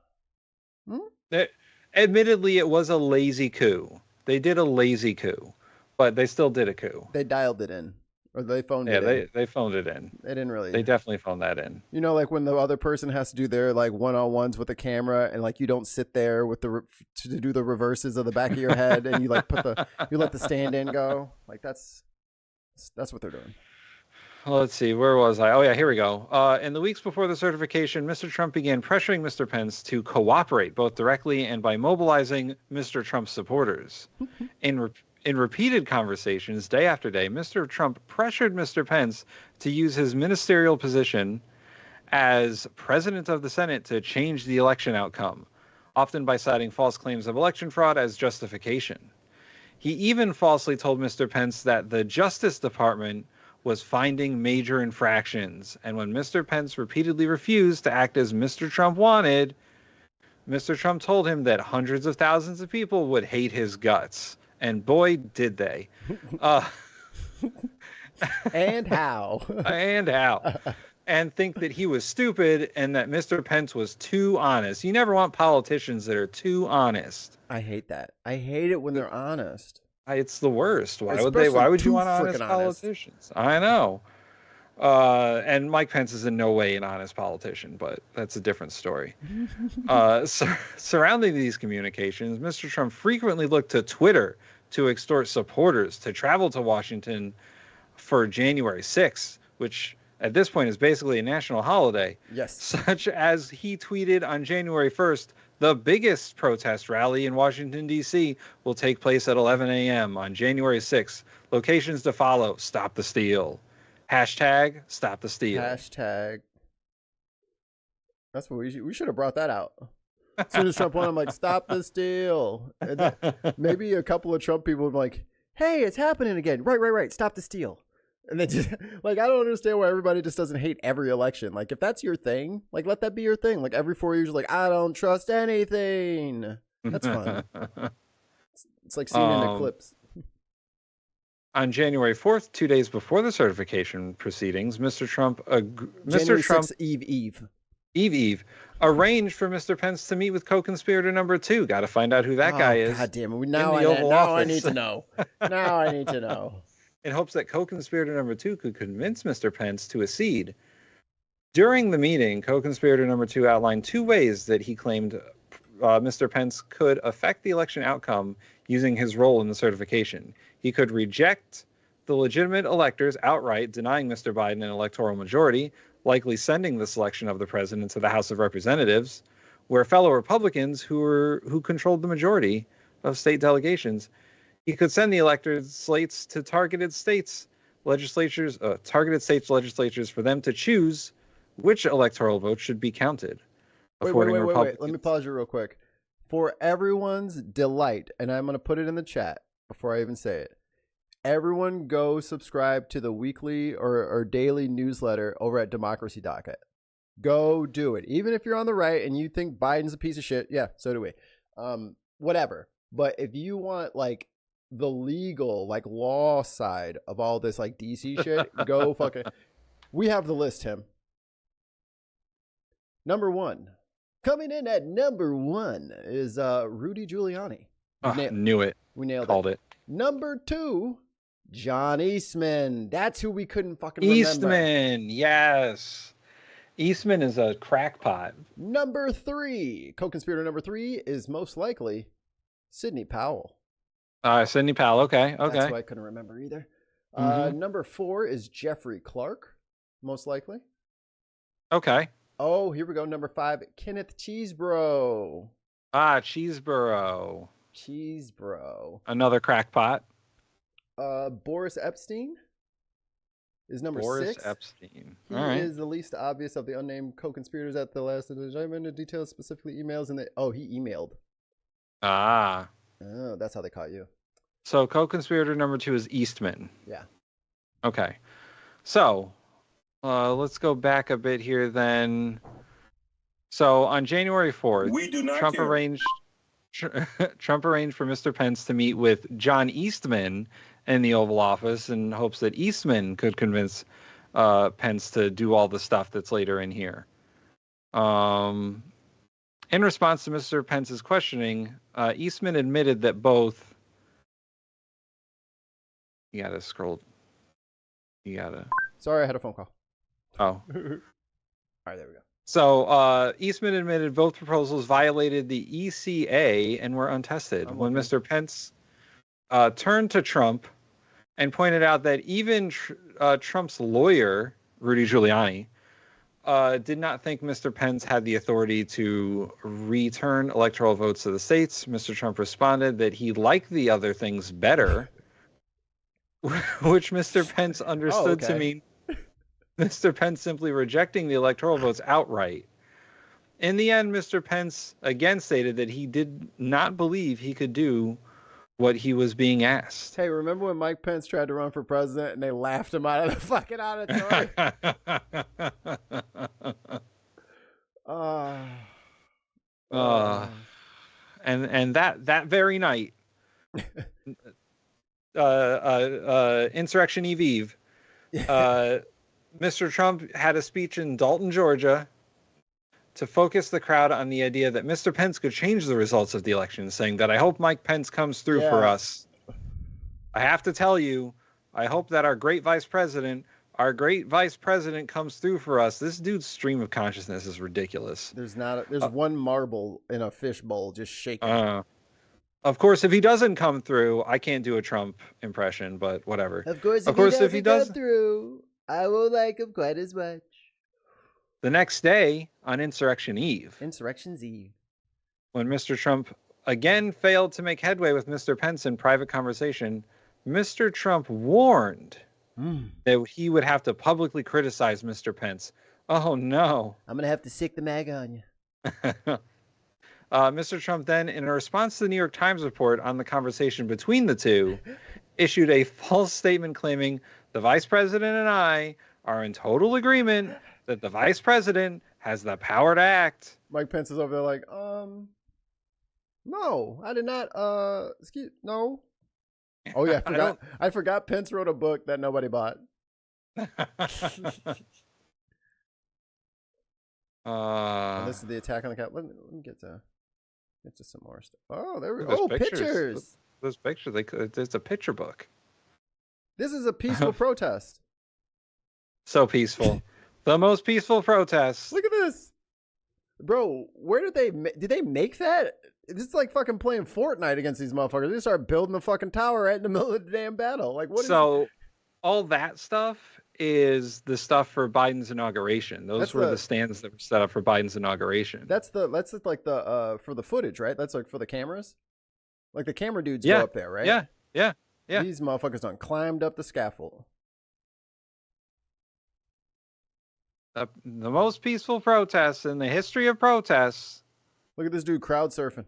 Admittedly, it was a lazy coup. They did a lazy coup, but they still did a coup. They dialed it in. Or they phoned it in. Yeah, they phoned it in. They didn't really. They definitely phoned that in. You know, like when the other person has to do their like one-on-ones with the camera, and like you don't sit there with to do the reverses of the back of your head, and you like you let the stand-in go. Like that's what they're doing. Well, let's see, where was I? Oh yeah, here we go. In the weeks before the certification, Mr. Trump began pressuring Mr. Pence to cooperate both directly and by mobilizing Mr. Trump's supporters. In repeated conversations, day after day, Mr. Trump pressured Mr. Pence to use his ministerial position as president of the Senate to change the election outcome, often by citing false claims of election fraud as justification. He even falsely told Mr. Pence that the Justice Department was finding major infractions, and when Mr. Pence repeatedly refused to act as Mr. Trump wanted, Mr. Trump told him that hundreds of thousands of people would hate his guts. And boy, did they. And how. And think that he was stupid and that Mr. Pence was too honest. You never want politicians that are too honest. I hate that. I hate it when they're honest. It's the worst. Why would you want honest politicians? I know. And Mike Pence is in no way an honest politician, but that's a different story. Surrounding these communications, Mr. Trump frequently looked to Twitter to extort supporters to travel to Washington for January 6th, which at this point is basically a national holiday. Yes. Such as he tweeted on January 1st, the biggest protest rally in Washington, D.C. will take place at 11 a.m. on January 6th. Locations to follow. Stop the steal. Hashtag stop the steal. Hashtag. That's what we should have brought that out. As soon as Trump won, I'm like, stop the steal. And then maybe a couple of Trump people would be like, hey, it's happening again. Right. Stop the steal. And then just like, I don't understand why everybody just doesn't hate every election. Like, if that's your thing, like, let that be your thing. Like, every 4 years, like, I don't trust anything. That's fun. It's like seeing an eclipse. On January 4th, 2 days before the certification proceedings, Mr. Trump Eve arranged for Mr. Pence to meet with co-conspirator number 2. Got to find out who that guy is. God damn it. Now I need to know. Now I need to know. In hopes that co-conspirator number 2 could convince Mr. Pence to accede. During the meeting, co-conspirator number 2 outlined 2 ways that he claimed Mr. Pence could affect the election outcome using his role in the certification. He could reject the legitimate electors outright, denying Mr. Biden an electoral majority, likely sending the selection of the president to the House of Representatives, where fellow Republicans who controlled the majority of state delegations. He could send the elected slates to targeted states legislatures for them to choose which electoral votes should be counted. Wait. Let me pause you real quick. For everyone's delight, and I'm going to put it in the chat before I even say it. Everyone go subscribe to the weekly or daily newsletter over at Democracy Docket. Go do it. Even if you're on the right and you think Biden's a piece of shit, yeah, so do we. Whatever. But if you want like the legal, like law side of all this like DC shit, go fucking. We have the list, Tim. Number 1. Coming in at number 1 is Rudy Giuliani. Knew it. We nailed Called it. Number 2, John Eastman. That's who we couldn't fucking remember. Eastman, yes. Eastman is a crackpot. Number 3, co-conspirator number 3 is most likely Sidney Powell. Sidney Powell, okay. That's who I couldn't remember either. Number 4 is Jeffrey Clark, most likely. Okay. Oh, here we go. Number 5, Kenneth Cheesebro. Cheesebro. Another crackpot. Boris Epstein is number 6. Boris Epstein. He is the least obvious of the unnamed co-conspirators at the last indictment. The details, specifically emails, and he emailed. Oh, that's how they caught you. So co-conspirator number 2 is Eastman. Yeah. Okay. So let's go back a bit here then. So on January 4th, Trump arranged for Mr. Pence to meet with John Eastman in the Oval Office in hopes that Eastman could convince Pence to do all the stuff that's later in here. In response to Mr. Pence's questioning, Eastman admitted that both... You gotta scroll. Sorry, I had a phone call. Oh. All right, there we go. So Eastman admitted both proposals violated the ECA and were untested. When Mr. Pence turned to Trump and pointed out that even Trump's lawyer, Rudy Giuliani, did not think Mr. Pence had the authority to return electoral votes to the states, Mr. Trump responded that he liked the other things better, which Mr. Pence understood to mean Mr. Pence simply rejecting the electoral votes outright. In the end, Mr. Pence again stated that he did not believe he could do what he was being asked. Hey, remember when Mike Pence tried to run for president and they laughed him out of the fucking auditorium? And that very night, Insurrection Eve, Mr. Trump had a speech in Dalton, Georgia, to focus the crowd on the idea that Mr. Pence could change the results of the election, saying that I hope Mike Pence comes through for us. I have to tell you, I hope that our great vice president comes through for us. This dude's stream of consciousness is ridiculous. There's one marble in a fishbowl just shaking. Of course, if he doesn't come through, I can't do a Trump impression, but whatever. Of course, if he doesn't come through, I won't like him quite as much. The next day, on Insurrection's Eve, when Mr. Trump again failed to make headway with Mr. Pence in private conversation, Mr. Trump warned that he would have to publicly criticize Mr. Pence. Oh, no. I'm going to have to sick the MAGA on you. Mr. Trump then, in a response to the New York Times report on the conversation between the two, issued a false statement claiming the vice president and I are in total agreement that the vice president has the power to act. Mike Pence is over there like, no, I did not, no. Oh yeah, I forgot Pence wrote a book that nobody bought. This is the attack on the Capitol. Let me get to some more stuff. Oh, there we go. Oh, pictures. Those pictures. It's a picture book. This is a peaceful protest. So peaceful. The most peaceful protest. Look at this. Bro, where did they make that? It's like fucking playing Fortnite against these motherfuckers. They start building the fucking tower right in the middle of the damn battle. Like, what? So, all that stuff is the stuff for Biden's inauguration. Those were the stands that were set up for Biden's inauguration. That's like the for the footage, right? That's like for the cameras. Like the camera dudes go up there, right? Yeah. These motherfuckers done climbed up the scaffold. The most peaceful protests in the history of protests. Look at this dude crowd surfing.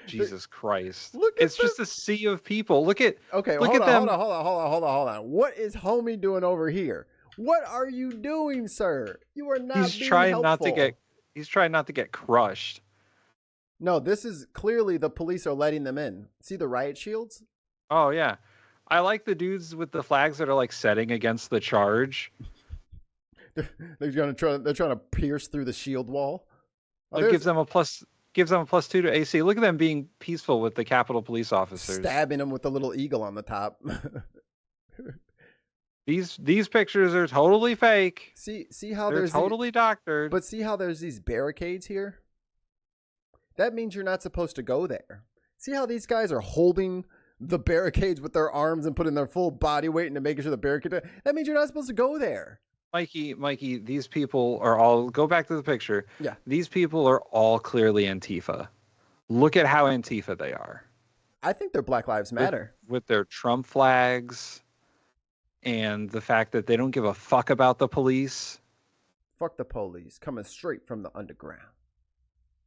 Jesus Christ. It's just a sea of people. Hold on. What is homie doing over here? What are you doing, sir? You are not He's trying not to get crushed. No, this is clearly the police are letting them in. See the riot shields? Oh yeah. I like the dudes with the flags that are like setting against the charge. They're trying to pierce through the shield wall. It gives them a +2 to AC. Look at them being peaceful with the Capitol Police officers. Stabbing them with the little eagle on the top. These pictures are totally fake. See how they're totally doctored. But see how there's these barricades here? That means you're not supposed to go there. See how these guys are holding the barricades with their arms and putting their full body weight into making sure the barricade. That means you're not supposed to go there. Mikey, these people are all, go back to the picture. Yeah. These people are all clearly Antifa. Look at how Antifa they are. I think they're Black Lives Matter. With their Trump flags and the fact that they don't give a fuck about the police. Fuck the police, coming straight from the underground.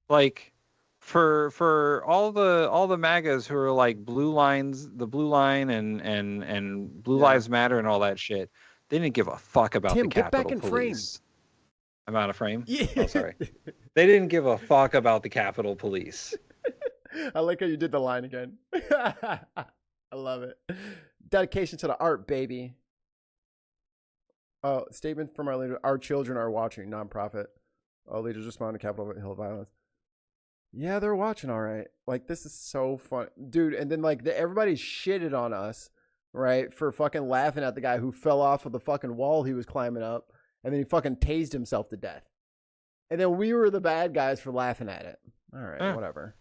Like, for all the MAGAs who are like the blue line and Blue Lives Matter and all that shit, they didn't give a fuck about the Capitol Police. I'm out of frame? Yeah. Oh, sorry. They didn't give a fuck about the Capitol Police. I like how you did the line again. I love it. Dedication to the art, baby. Statement from our leader. Our children are watching. Nonprofit. All leaders respond to Capitol Hill violence. Yeah, they're watching all right. Like, this is so fun. Dude, and then like everybody shitted on us. Right, for fucking laughing at the guy who fell off of the fucking wall he was climbing up, and then he fucking tased himself to death. And then we were the bad guys for laughing at it. All right, whatever.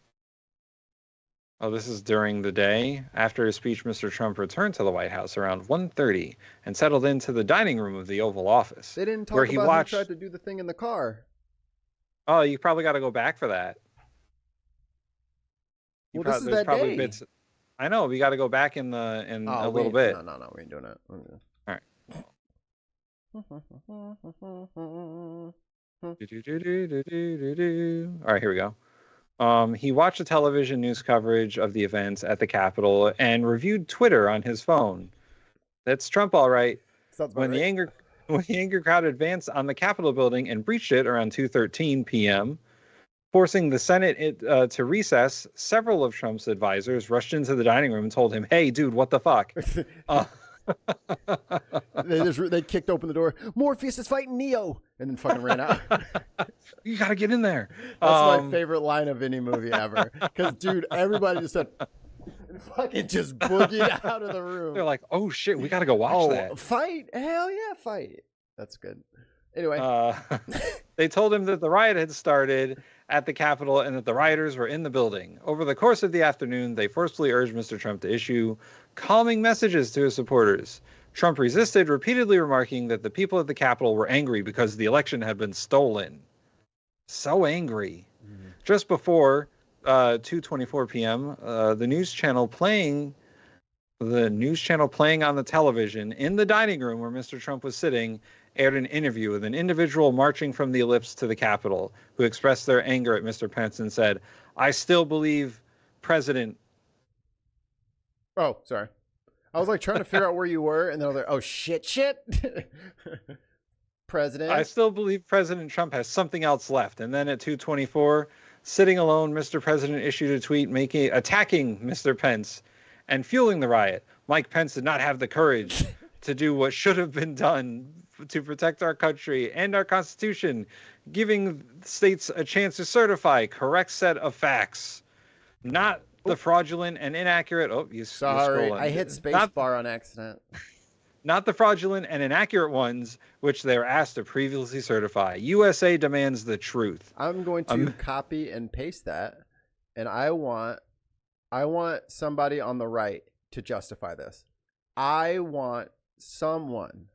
Oh, this is during the day. After his speech, Mr. Trump returned to the White House around 1:30 and settled into the dining room of the Oval Office. They didn't talk where about he who watched... tried to do the thing in the car. Oh, you probably got to go back for that. Well, this is that day. Bits... I know, we got to go back in a little bit. No, we ain't doing it. All right. All right, here we go. He watched the television news coverage of the events at the Capitol and reviewed Twitter on his phone. That's Trump, all right. When the anger crowd advanced on the Capitol building and breached it around 2:13 p.m., forcing the Senate to recess, several of Trump's advisors rushed into the dining room and told him, "Hey, dude, what the fuck?" They kicked open the door. Morpheus is fighting Neo, and then fucking ran out. You gotta get in there. That's my favorite line of any movie ever. Because, dude, everybody just said, and fucking just boogied out of the room. They're like, "Oh shit, we gotta go watch that." Fight? Hell yeah, fight. That's good. Anyway, they told him that the riot had started at the Capitol and that the rioters were in the building. Over the course of the afternoon, they forcefully urged Mr. Trump to issue calming messages to his supporters. Trump resisted, repeatedly remarking that the people at the Capitol were angry because the election had been stolen. So angry. Mm-hmm. Just before 2:24 p.m., the news channel playing on the television in the dining room where Mr. Trump was sitting aired an interview with an individual marching from the ellipse to the Capitol who expressed their anger at Mr. Pence and said, "I still believe President..." Oh, sorry. I was like trying to figure out where you were, and then I was like, "Oh shit." President. "I still believe President Trump has something else left." And then at 2:24, sitting alone, Mr. President issued a tweet attacking Mr. Pence and fueling the riot. Mike Pence did not have the courage to do what should have been done to protect our country and our Constitution, giving states a chance to certify correct set of facts, not the fraudulent and inaccurate. Oh, sorry, I hit spacebar on accident. not the fraudulent and inaccurate ones, which they were asked to previously certify. USA demands the truth. I'm going to copy and paste that, and I want somebody on the right to justify this. I want someone.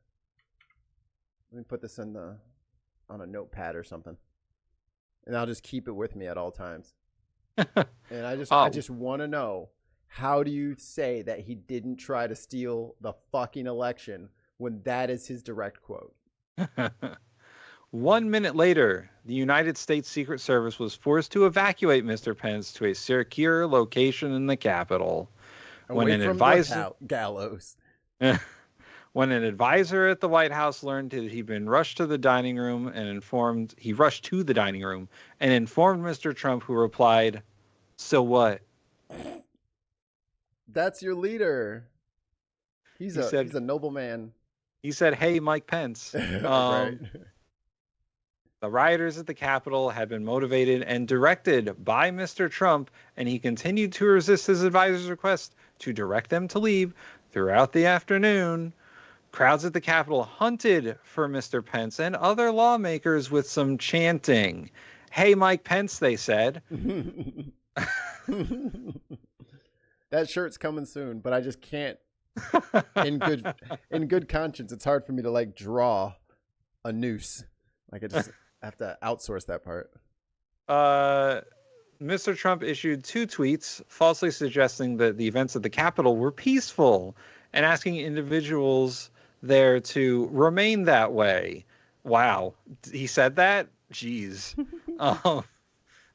Let me put this on a notepad or something, and I'll just keep it with me at all times. And I just want to know, how do you say that he didn't try to steal the fucking election when that is his direct quote? 1 minute later, the United States Secret Service was forced to evacuate Mr. Pence to a secure location in the Capitol. Away from the gallows. When an advisor at the White House learned that he'd been rushed to the dining room and informed Mr. Trump, who replied, "So what?" That's your leader. He's a noble man. He said, "Hey, Mike Pence." Right. The rioters at the Capitol had been motivated and directed by Mr. Trump, and he continued to resist his advisor's request to direct them to leave throughout the afternoon. Crowds at the Capitol hunted for Mr. Pence and other lawmakers with some chanting. "Hey, Mike Pence," they said. That shirt's coming soon, but I just can't. In good conscience, it's hard for me to like draw a noose. Like I just have to outsource that part. Mr. Trump issued 2 tweets falsely suggesting that the events at the Capitol were peaceful and asking individuals there to remain that way. Wow. He said that? Jeez.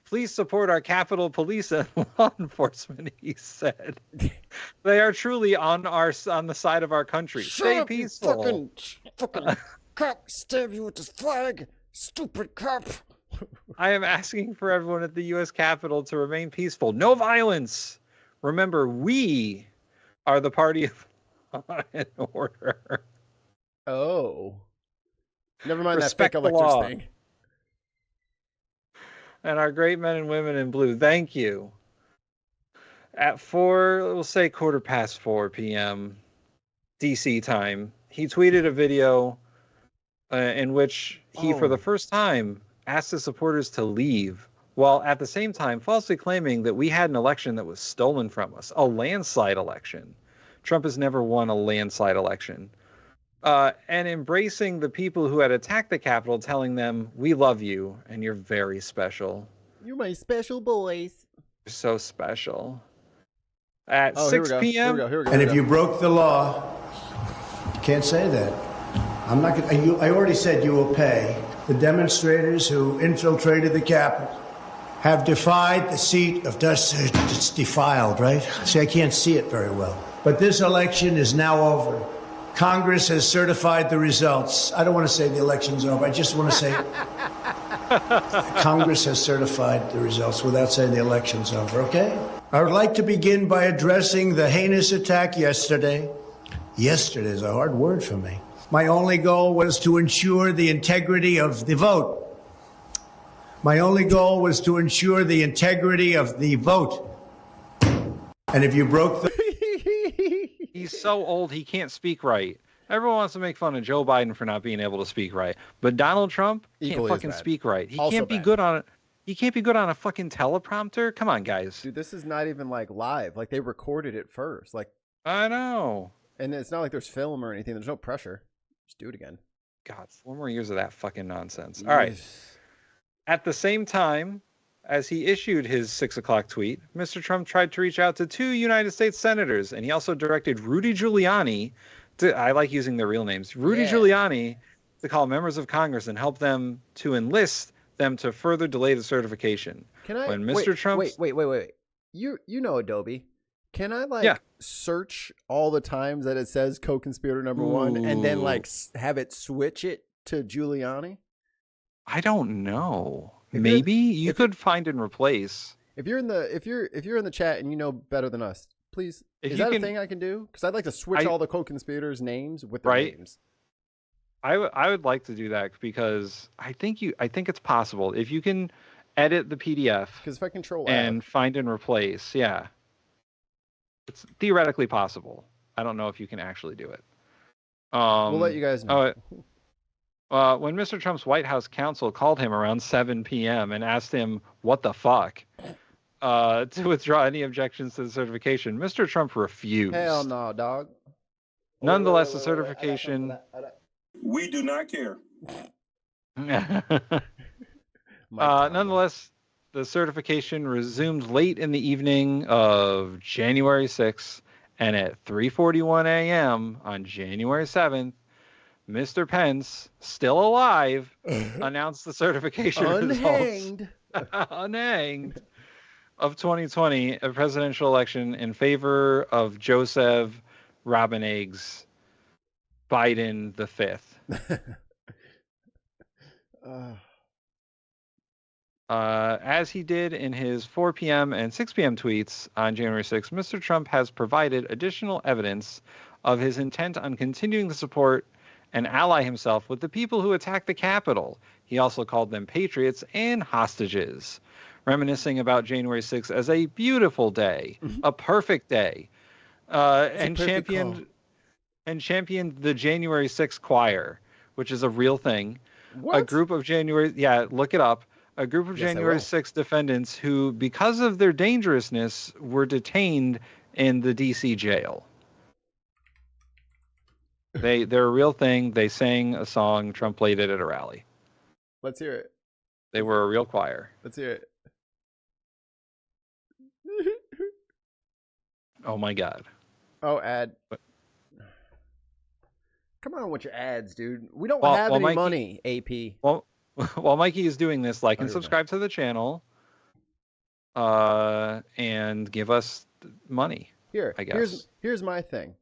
Please support our Capitol Police and law enforcement, he said. They are truly on the side of our country. Stay peaceful. You fucking cop, stab you with this flag, stupid cop. I am asking for everyone at the U.S. Capitol to remain peaceful. No violence. Remember, we are the party of law and order. Oh. Never mind Respect that fake the electors law. thing. And our great men and women in blue, thank you. At 4 p.m. DC time, he tweeted a video in which he, for the first time, asked his supporters to leave, while at the same time falsely claiming that we had an election that was stolen from us, a landslide election. Trump has never won a landslide election. And embracing the people who had attacked the Capitol, telling them, "We love you, and you're very special. You're my special boys. You're so special." At Oh, 6 p.m. Here we go. And if you broke the law, you can't say that. I'm not going to. I already said you will pay. The demonstrators who infiltrated the Capitol have defied the seat of justice. It's defiled, right? See, I can't see it very well. But this election is now over. Congress has certified the results. I don't want to say the election's over. I just want to say Congress has certified the results without saying the election's over, okay? I would like to begin by addressing the heinous attack yesterday. Yesterday is a hard word for me. My only goal was to ensure the integrity of the vote. My only goal was to ensure the integrity of the vote. And if you broke the... He's so old he can't speak right. Everyone wants to make fun of Joe Biden for not being able to speak right, but Donald Trump can't fucking speak right. He can't be good on it. He can't be good on a fucking teleprompter. Come on, guys. Dude, this is not even like live. Like they recorded it first. Like I know. And it's not like there's film or anything. There's no pressure. Just do it again. God, 4 more years of that fucking nonsense. All right. At the same time as he issued his 6 o'clock tweet, Mr. Trump tried to reach out to 2 United States senators, and he also directed Rudy Giuliani I like using their real names, Rudy Giuliani, to call members of Congress and help them to enlist them to further delay the certification. Can I? When Mr. Trump, wait. You know Adobe. Can I search all the times that it says co-conspirator number 1 and then have it switch it to Giuliani? I don't know. Maybe you could find and replace. If you're in the chat and you know better than us, please. Is that a thing I can do? Because I'd like to switch all the co-conspirators' names with their names. I would like to do that because I think it's possible if you can edit the PDF. Because if I control and find and replace, it's theoretically possible. I don't know if you can actually do it. We'll let you guys know. When Mr. Trump's White House counsel called him around 7 p.m. and asked him what the fuck to withdraw any objections to the certification, Mr. Trump refused. Hell no, dog. Nonetheless, the certification... We do not care. Nonetheless, the certification resumed late in the evening of January 6th, and at 3:41 a.m. on January 7th, Mr. Pence, still alive, announced the certification results unhanged of 2020, a presidential election in favor of Joseph Robineggs Biden the Fifth. As he did in his 4 p.m. and 6 p.m. tweets on January 6th, Mr. Trump has provided additional evidence of his intent on continuing to support and ally himself with the people who attacked the Capitol. He also called them patriots and hostages, reminiscing about January 6th as a beautiful day, a perfect day, and championed the January 6th choir, which is a real thing. What? A group of look it up. A group of January 6th defendants who, because of their dangerousness, were detained in the D.C. jail. They're a real thing. They sang a song. Trump played it at a rally. Let's hear it. They were a real choir. Let's hear it. Oh my God. Oh, ad. Come on with your ads, dude. We don't have any money, AP. Well, while Mikey is doing this, like and subscribe to the channel, and give us money. Here, I guess. Here's my thing.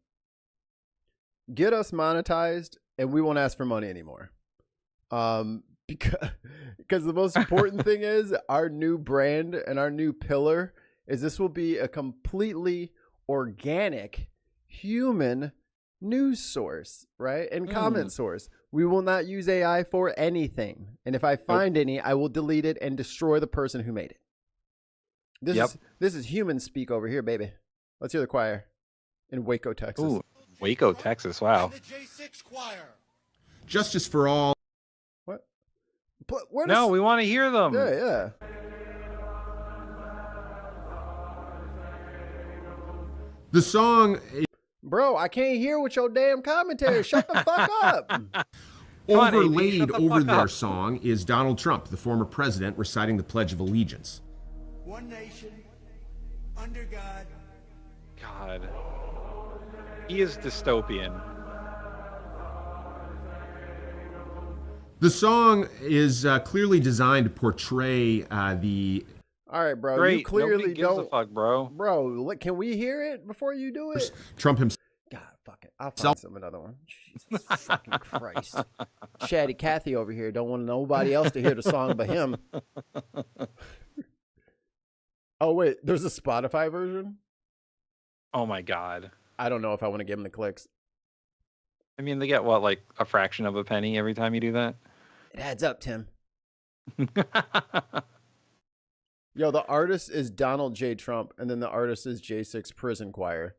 Get us monetized, and we won't ask for money anymore. Because the most important thing is our new brand and our new pillar is this will be a completely organic human news source, right? And comment source. We will not use AI for anything. And if I find any, I will delete it and destroy the person who made it. This is human speak over here, baby. Let's hear the choir in Waco, Texas. Ooh, Waco, Texas. Wow. Justice for all. What? No, we want to hear them. Yeah. The song... Bro, I can't hear with your damn commentary. Shut the fuck up. Overlaid over their song is Donald Trump, the former president, reciting the Pledge of Allegiance. One nation, under God. God. He is dystopian. The song is clearly designed to portray the... All right, bro. Great. You clearly Nobody gives a fuck, bro. Bro, look, can we hear it before you do it? Trump himself. God, fuck it. I'll find another one. Jesus fucking Christ. Chatty Cathy over here don't want nobody else to hear the song but him. Oh, wait. There's a Spotify version? Oh, my God. I don't know if I want to give him the clicks. I mean, they get, what, like a fraction of a penny every time you do that? It adds up, Tim. Yo, the artist is Donald J. Trump, and then the artist is J6 Prison Choir.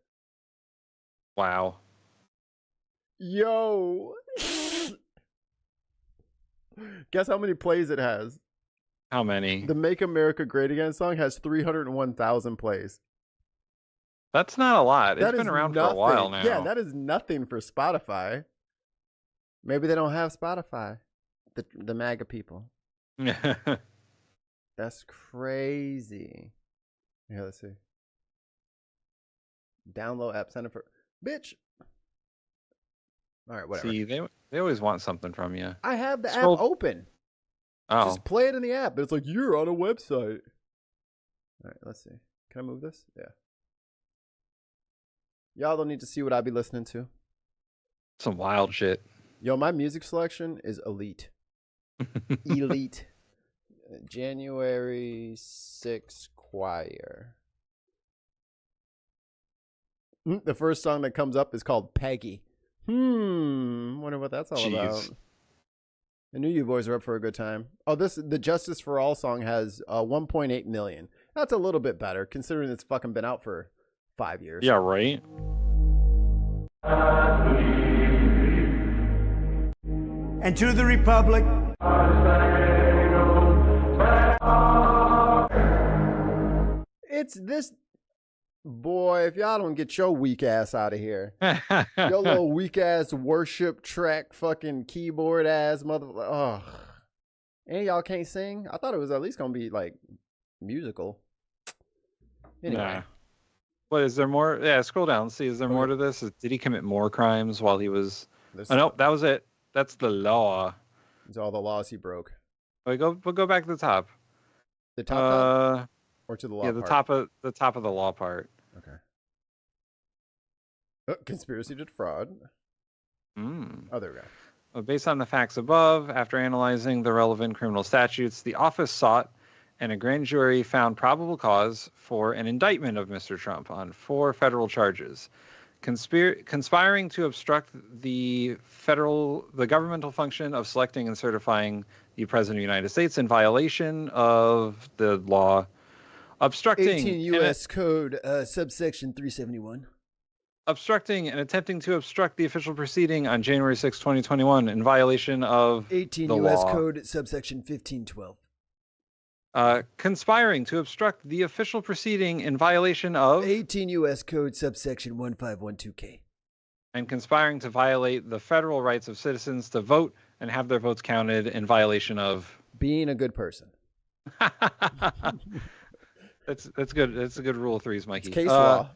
Wow. Yo. Guess how many plays it has? How many? The Make America Great Again song has 301,000 plays. That's not a lot. It's been around for a while now. Yeah, that is nothing for Spotify. Maybe they don't have Spotify. The MAGA people. That's crazy. Yeah, let's see. Download app, send it for... Bitch. All right, whatever. See, they always want something from you. I have the app open. Oh. Just play it in the app, but it's like, you're on a website. All right, let's see. Can I move this? Yeah. Y'all don't need to see what I be listening to. Some wild shit. Yo, my music selection is elite. Elite. January 6th choir. The first song that comes up is called Peggy. Wonder what that's all about. I knew you boys were up for a good time. Oh, the Justice for All song has 1.8 million. That's a little bit better considering it's fucking been out for 5 years. Yeah, right. and to the republic. It's this boy. If y'all don't get your weak ass out of here, your little weak ass worship track, fucking keyboard ass mother. Oh, and y'all can't sing. I thought it was at least gonna be like musical. Anyway. Nah. What is there more? Yeah, scroll down. See, is there more to this? Did he commit more crimes while he was? Oh no, that was it. That's the law. It's all the laws he broke. We'll go back to the top. The top, or to the law? Yeah, the part? top of the law part. Okay. Conspiracy to defraud. Oh, there we go. Well, based on the facts above, after analyzing the relevant criminal statutes, the office sought and a grand jury found probable cause for an indictment of Mr. Trump on 4 federal charges. Conspiring to obstruct the governmental function of selecting and certifying the President of the United States in violation of the law. Obstructing 18 U.S. Code, subsection 371. Obstructing and attempting to obstruct the official proceeding on January 6, 2021 in violation of 18 the U.S. law. Code, subsection 1512. Conspiring to obstruct the official proceeding in violation of 18 U.S. Code, subsection 1512K. And conspiring to violate the federal rights of citizens to vote and have their votes counted in violation of being a good person. That's good. That's a good rule of threes, Mikey. It's case law.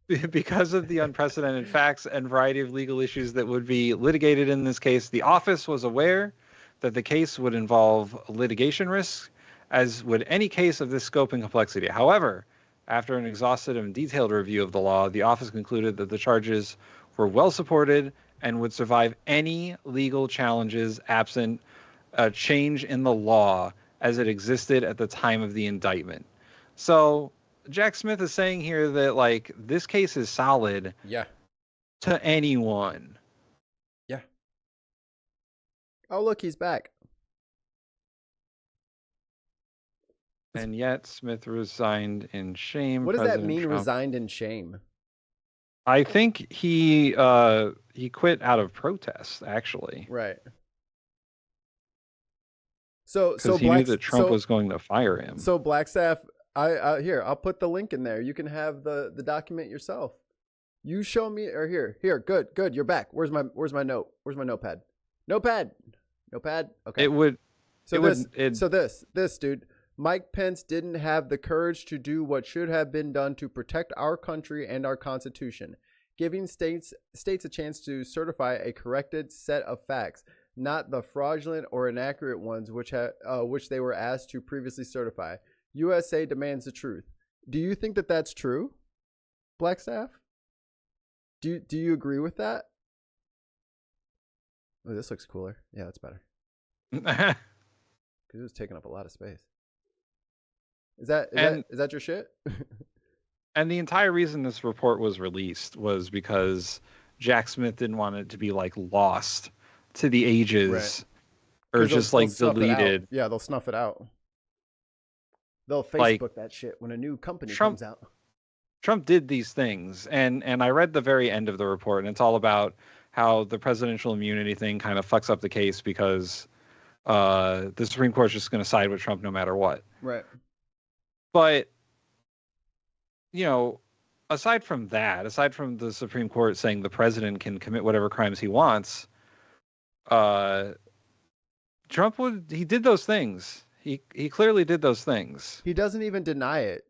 Because of the unprecedented facts and variety of legal issues that would be litigated in this case, the office was aware that the case would involve litigation risks, as would any case of this scope and complexity. However, after an exhaustive and detailed review of the law, the office concluded that the charges were well supported and would survive any legal challenges absent a change in the law as it existed at the time of the indictment. So Jack Smith is saying here that, like, this case is solid. Yeah. To anyone. Yeah. Oh, look, he's back. And yet Smith resigned in shame. What does President that mean, Trump. resigned in shame? I think he quit out of protest, actually. Right. So he knew that Trump was going to fire him. So Blackstaff, here, I'll put the link in there. You can have the document yourself. You show me, or here. Good. You're back. Where's my note? Where's my notepad? Notepad. Okay. This dude. Mike Pence didn't have the courage to do what should have been done to protect our country and our Constitution, giving states a chance to certify a corrected set of facts, not the fraudulent or inaccurate ones which they were asked to previously certify. USA demands the truth. Do you think that that's true, Blackstaff? Do you agree with that? Oh, this looks cooler. Yeah, that's better. Because it was taking up a lot of space. Is that your shit? And the entire reason this report was released was because Jack Smith didn't want it to be like lost to the ages, right, or just like deleted. Yeah, they'll snuff it out. They'll Facebook that shit when a new company comes out. Trump did these things, and I read the very end of the report, and it's all about how the presidential immunity thing kind of fucks up the case because the Supreme Court's just going to side with Trump no matter what. Right. But, aside from the Supreme Court saying the president can commit whatever crimes he wants, Trump he did those things. He clearly did those things. He doesn't even deny it.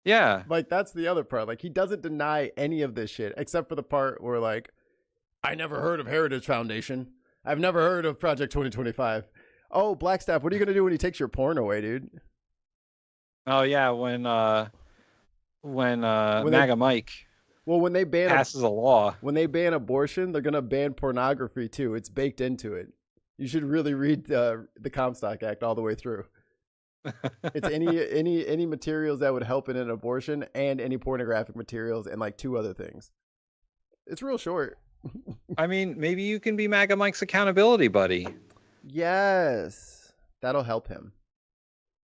Yeah. Like, that's the other part. Like, he doesn't deny any of this shit, except for the part where, like, I never heard of Heritage Foundation. I've never heard of Project 2025. Oh, Blackstaff, what are you going to do when he takes your porn away, dude? Oh yeah, when MAGA Mike when they passes a law. When they ban abortion, they're gonna ban pornography too. It's baked into it. You should really read the Comstock Act all the way through. It's any materials that would help in an abortion and any pornographic materials and like 2 other things. It's real short. I mean, maybe you can be MAGA Mike's accountability buddy. Yes, that'll help him.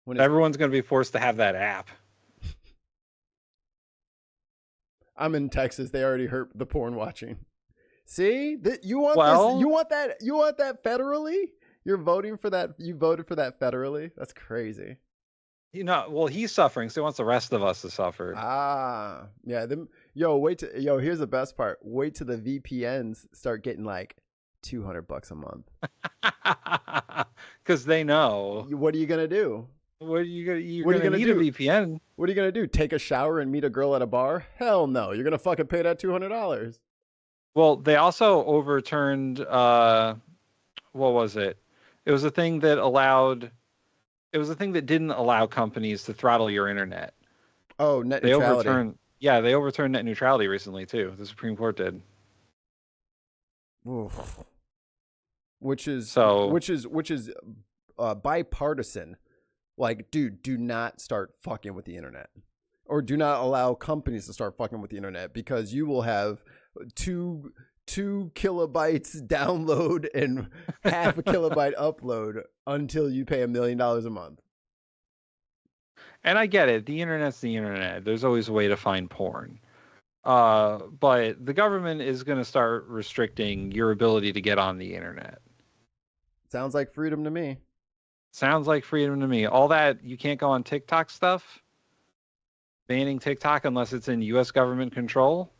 Everyone's going to be forced to have that app. I'm in Texas. They already hurt the porn watching. See, you want this? You want that? You want that federally? You're voting for that? You voted for that federally? That's crazy. Well, he's suffering, so he wants the rest of us to suffer. Ah, yeah. Here's the best part. Wait till the VPNs start getting like $200 a month. Because they know. What are you gonna do? What are you gonna need a VPN? What are you gonna do? Take a shower and meet a girl at a bar? Hell no! You're gonna fucking pay that $200. Well, they also overturned. What was it? It was a thing that allowed. It was a thing that didn't allow companies to throttle your internet. Oh, net neutrality. They overturned net neutrality recently too. The Supreme Court did. Oof. Which is bipartisan. Like, dude, do not start fucking with the internet, or do not allow companies to start fucking with the internet, because you will have two kilobytes download and half a kilobyte upload until you pay $1 million a month. And I get it. The internet's the internet. There's always a way to find porn. But the government is going to start restricting your ability to get on the internet. Sounds like freedom to me. Sounds like freedom to me. All that you can't go on TikTok stuff, banning TikTok unless it's in U.S. government control.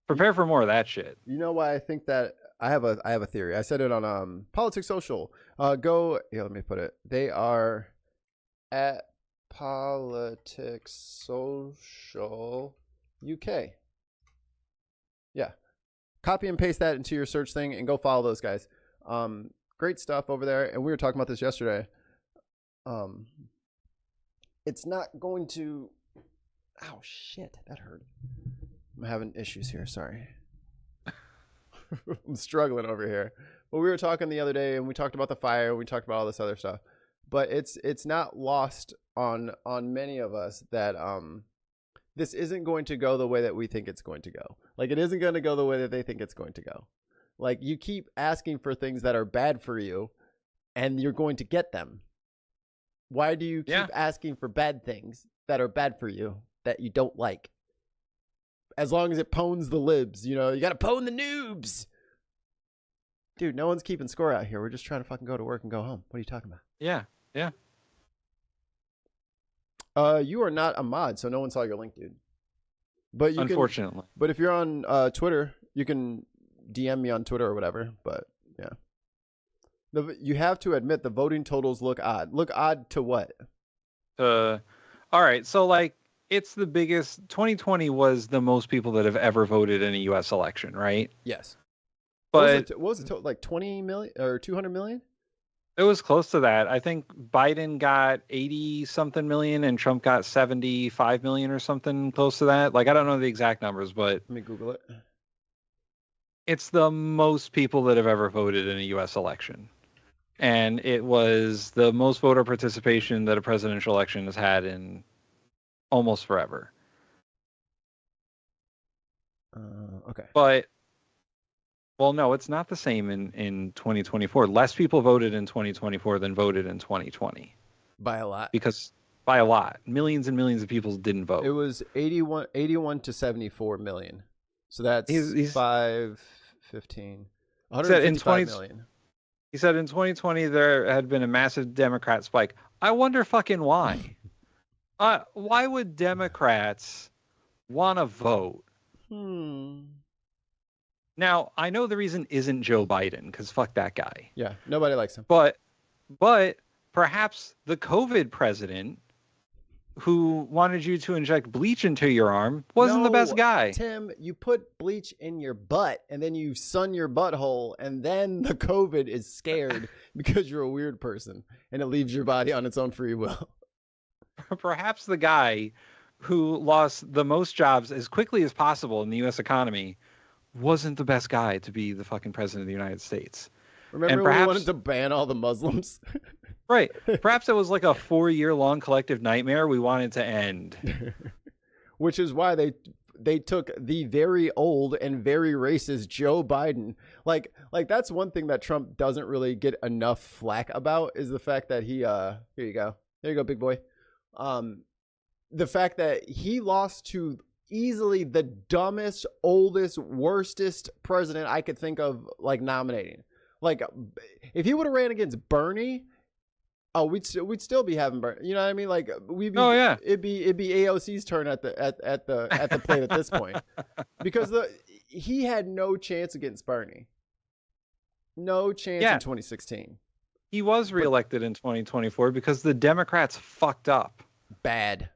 Prepare for more of that shit. You know why I think that? I have a theory. I said it on Politics Social. Let me put it. They are at Politics Social UK. Yeah. Copy and paste that into your search thing and go follow those guys. Great stuff over there. And we were talking about this yesterday. It's not going to... Ow, shit. That hurt. I'm having issues here. Sorry. I'm struggling over here. But we were talking the other day, and we talked about the fire. We talked about all this other stuff. But it's not lost on many of us that this isn't going to go the way that we think it's going to go. Like, it isn't going to go the way that they think it's going to go. Like, you keep asking for things that are bad for you, and you're going to get them. Why do you keep asking for bad things that are bad for you that you don't like? As long as it pwns the libs, you got to pwn the noobs. Dude, no one's keeping score out here. We're just trying to fucking go to work and go home. What are you talking about? Yeah. You are not a mod, so no one saw your link, dude. But you unfortunately. But if you're on Twitter, you can DM me on Twitter or whatever. But yeah, you have to admit the voting totals look odd. Look odd to what? All right, so like it's the biggest. 2020 was the most people that have ever voted in a U.S. election, right? Yes. But what was it like 20 million or 200 million? It was close to that. I think Biden got 80 something million and Trump got 75 million or something close to that. Like, I don't know the exact numbers, but let me Google it. It's the most people that have ever voted in a U.S. election. And it was the most voter participation that a presidential election has had in almost forever. Okay. But, well, no, it's not the same in 2024. Less people voted in 2024 than voted in 2020. By a lot. By a lot. Millions and millions of people didn't vote. It was 81 to 74 million. So that's 5, 15, 155 million. He said in 2020 there had been a massive Democrat spike. I wonder fucking why. Why would Democrats want to vote? Now, I know the reason isn't Joe Biden, because fuck that guy. Yeah, nobody likes him. But perhaps the COVID president who wanted you to inject bleach into your arm wasn't the best guy. Tim, you put bleach in your butt and then you sun your butthole, and then the COVID is scared because you're a weird person and it leaves your body on its own free will. Perhaps the guy who lost the most jobs as quickly as possible in the U.S. economy wasn't the best guy to be the fucking president of the United States. Remember when we wanted to ban all the Muslims? Right. Perhaps it was like a 4-year-long collective nightmare we wanted to end. Which is why they took the very old and very racist Joe Biden. Like that's one thing that Trump doesn't really get enough flack about, is the fact that he here you go. There you go, big boy. The fact that he lost to easily the dumbest, oldest, worstest president I could think of, like, nominating. Like, if he would have ran against Bernie, oh, we'd still be having Bernie. You know what I mean? Like, we'd be. Oh yeah. It'd be AOC's turn at the plate at this point, because he had no chance against Bernie. No chance in 2016. He was reelected in 2024 because the Democrats fucked up. Bad.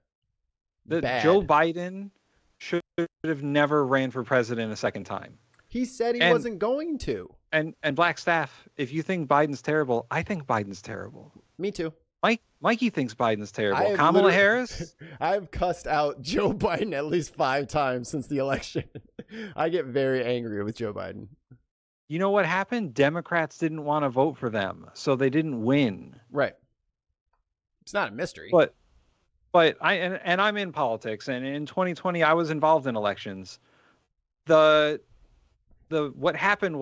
Joe Biden should have never ran for president a second time. He said he wasn't going to. And Black Staff, if you think Biden's terrible, I think Biden's terrible. Me too. Mikey thinks Biden's terrible. Kamala Harris? I've cussed out Joe Biden at least 5 times since the election. I get very angry with Joe Biden. You know what happened? Democrats didn't want to vote for them, so they didn't win. Right. It's not a mystery. But I'm in politics, and in 2020 I was involved in elections. What happened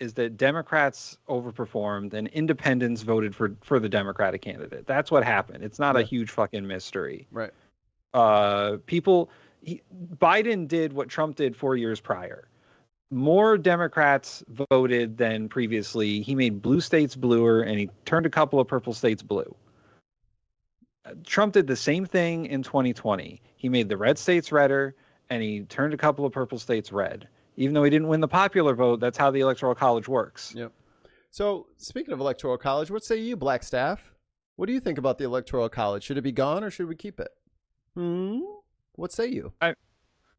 is that Democrats overperformed and independents voted for the Democratic candidate. That's what happened. It's not a huge fucking mystery. Right. Biden did what Trump did 4 years prior. More Democrats voted than previously. He made blue states bluer, and he turned a couple of purple states blue. Trump did the same thing in 2020. He made the red states redder, and he turned a couple of purple states red. Even though he didn't win the popular vote, that's how the Electoral College works. Yep. So, speaking of Electoral College, what say you, Black Staff? What do you think about the Electoral College? Should it be gone or should we keep it? What say you?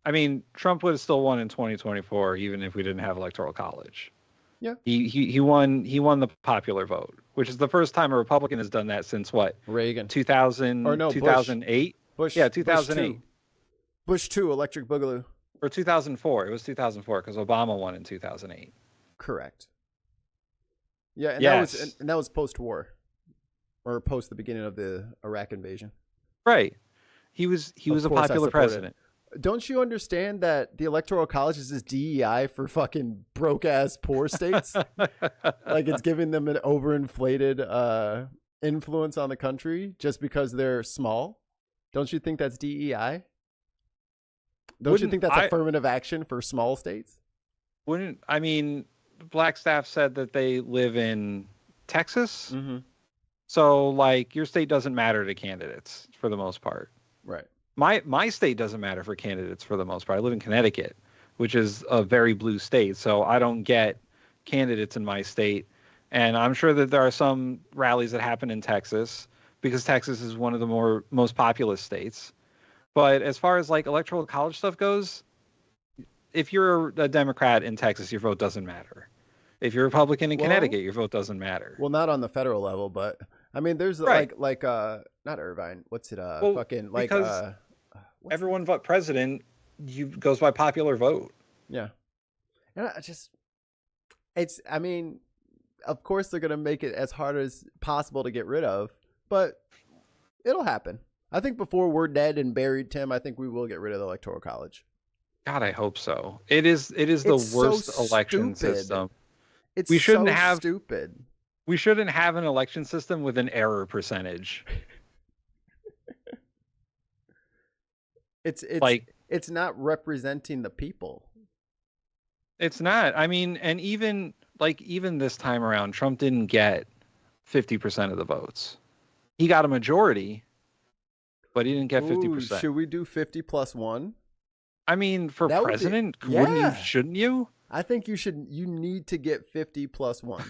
I mean, Trump would have still won in 2024, even if we didn't have Electoral College. Yeah. He won the popular vote, which is the first time a Republican has done that since what? Reagan. 2008? Bush. Yeah, 2008. Bush 2, Electric Boogaloo. Or 2004. It was 2004 because Obama won in 2008. Correct. Yeah, and that was post-war, or post the beginning of the Iraq invasion. Right. He was a popular president. Don't you understand that the Electoral College is just DEI for fucking broke-ass poor states? Like, it's giving them an overinflated influence on the country just because they're small? Don't you think that's DEI? Don't you think that's affirmative action for small states? Black Staff said that they live in Texas. Mm-hmm. So, like, your state doesn't matter to candidates for the most part. Right. My state doesn't matter for candidates for the most part. I live in Connecticut, which is a very blue state. So I don't get candidates in my state. And I'm sure that there are some rallies that happen in Texas because Texas is one of the most populous states. But as far as like Electoral College stuff goes, if you're a Democrat in Texas, your vote doesn't matter. If you're a Republican in Connecticut, your vote doesn't matter. Well, not on the federal level, but I mean, there's like not Irvine. What's it? Because everyone but president goes by popular vote. Yeah, and I mean, of course they're gonna make it as hard as possible to get rid of, but it'll happen. I think before we're dead and buried, Tim, I think we will get rid of the Electoral College. God, I hope so. It's the worst election system. We shouldn't have stupid. We shouldn't have an election system with an error percentage. It's not representing the people. It's not. I mean, and even this time around, Trump didn't get 50% of the votes. He got a majority, but he didn't get 50%. Should we do 50 plus 1? I mean, for president, shouldn't you? I think you should. You need to get 50 plus 1.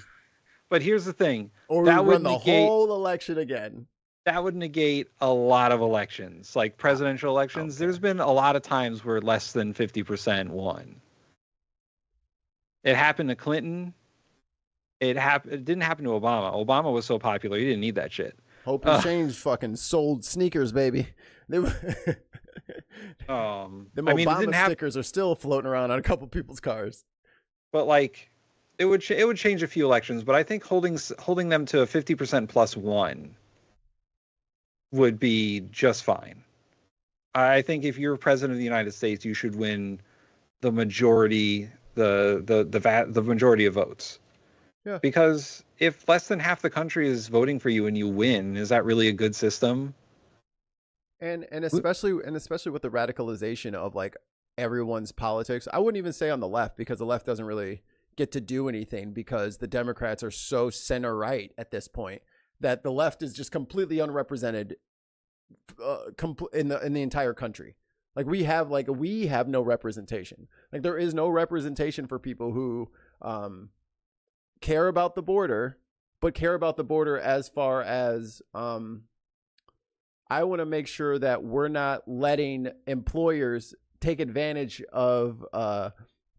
But here's the thing. Or that would run the whole election again. That would negate a lot of elections, like presidential elections. Okay. There's been a lot of times where less than 50% won. It happened to Clinton. It didn't happen to Obama. Obama was so popular, he didn't need that shit. Hope and Change fucking sold sneakers, baby. The Obama stickers are still floating around on a couple people's cars. But like, it would change a few elections. But I think holding them to a 50% plus 1 would be just fine. I think if you're president of the United States, you should win the majority, the majority of votes. Yeah. Because if less than half the country is voting for you and you win, is that really a good system? And especially with the radicalization of like everyone's politics. I wouldn't even say on the left, because the left doesn't really get to do anything because the Democrats are so center right at this point that the left is just completely unrepresented in the entire country. Like we have no representation. Like there is no representation for people who care about the border, but care about the border as far as I want to make sure that we're not letting employers take advantage of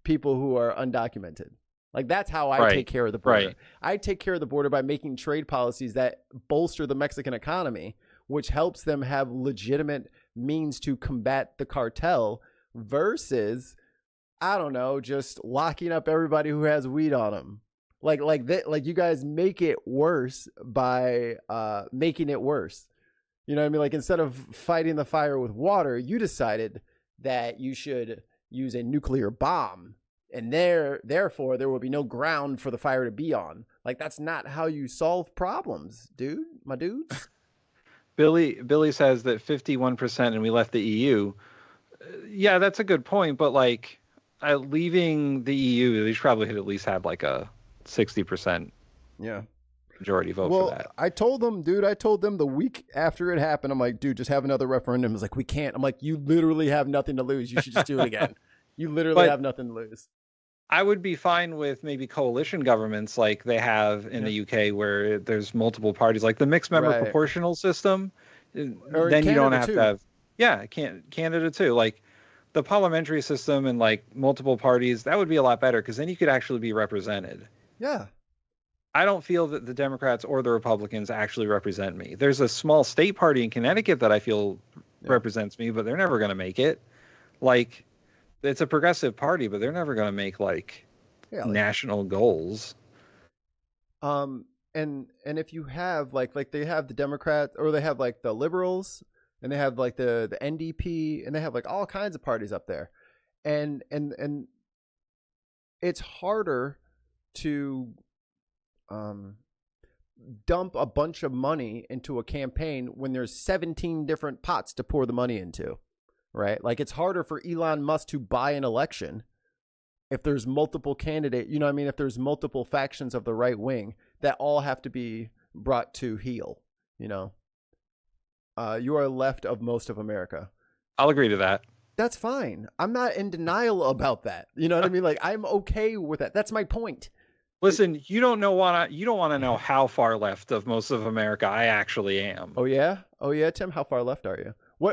people who are undocumented. Like that's how I take care of the border. Right. I take care of the border by making trade policies that bolster the Mexican economy, which helps them have legitimate means to combat the cartel, versus, I don't know, just locking up everybody who has weed on them. Like you guys make it worse by making it worse. You know what I mean? Like instead of fighting the fire with water, you decided that you should use a nuclear bomb, and therefore there will be no ground for the fire to be on. Like that's not how you solve problems, dude. My dudes. Billy says that 51% and we left the EU. Yeah, that's a good point, but like leaving the EU, they should probably at least have like a 60% majority vote for that. I told them the week after it happened, I'm like, dude, just have another referendum. It's like, we can't. I'm like, you literally have nothing to lose. You should just do it again. You literally have nothing to lose. I would be fine with maybe coalition governments like they have in the UK, where there's multiple parties, like the mixed member proportional system. Or then you don't Canada have too. to have, Canada too. Like the parliamentary system and like multiple parties, that would be a lot better, because then you could actually be represented. Yeah. I don't feel that the Democrats or the Republicans actually represent me. There's a small state party in Connecticut that I feel represents me, but they're never going to make it. Like, it's a progressive party, but they're never going to make like national goals. And if you have like they have the Democrats, or they have like the Liberals, and they have like the NDP, and they have like all kinds of parties up there, and it's harder to dump a bunch of money into a campaign when there's 17 different pots to pour the money into, right? Like it's harder for Elon Musk to buy an election if there's multiple candidates, you know what I mean? If there's multiple factions of the right wing that all have to be brought to heel, you know? You are left of most of America. I'll agree to that. That's fine. I'm not in denial about that. You know what I mean? Like I'm okay with that. That's my point. Listen, you don't want to know how far left of most of America I actually am. Oh yeah, Tim. How far left are you?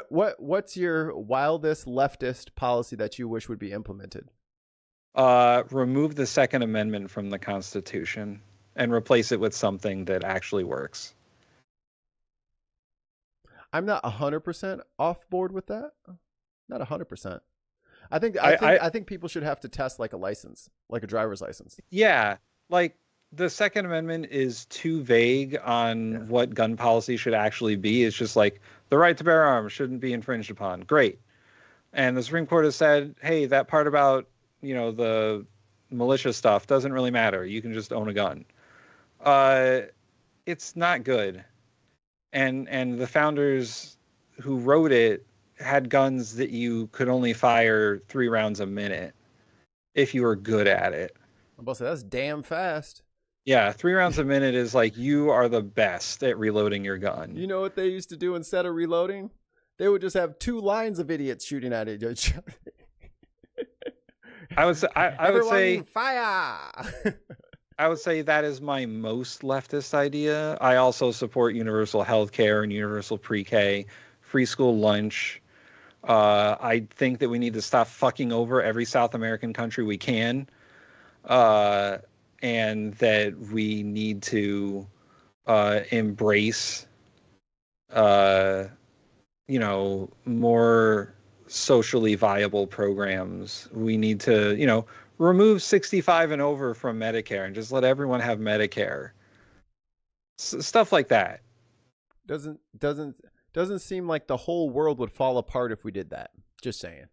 What's your wildest leftist policy that you wish would be implemented? Remove the Second Amendment from the Constitution and replace it with something that actually works. I'm not 100% off board with that. Not 100%. I think people should have to test like a license, like a driver's license. Yeah. Like the Second Amendment is too vague on what gun policy should actually be. It's just like the right to bear arms shouldn't be infringed upon. Great. And the Supreme Court has said, hey, that part about, the militia stuff doesn't really matter. You can just own a gun. It's not good. And the founders who wrote it had guns that you could only fire 3 rounds a minute if you were good at it. I'm about to say, that's damn fast. Yeah, 3 rounds a minute is like you are the best at reloading your gun. You know what they used to do instead of reloading? They would just have 2 lines of idiots shooting at each other. I would say fire. I would say that is my most leftist idea. I also support universal health care and universal pre-K, free school lunch. I think that we need to stop fucking over every South American country we can. And that we need to embrace, more socially viable programs. We need to, remove 65 and over from Medicare and just let everyone have Medicare. Stuff like that. Doesn't seem like the whole world would fall apart if we did that. Just saying.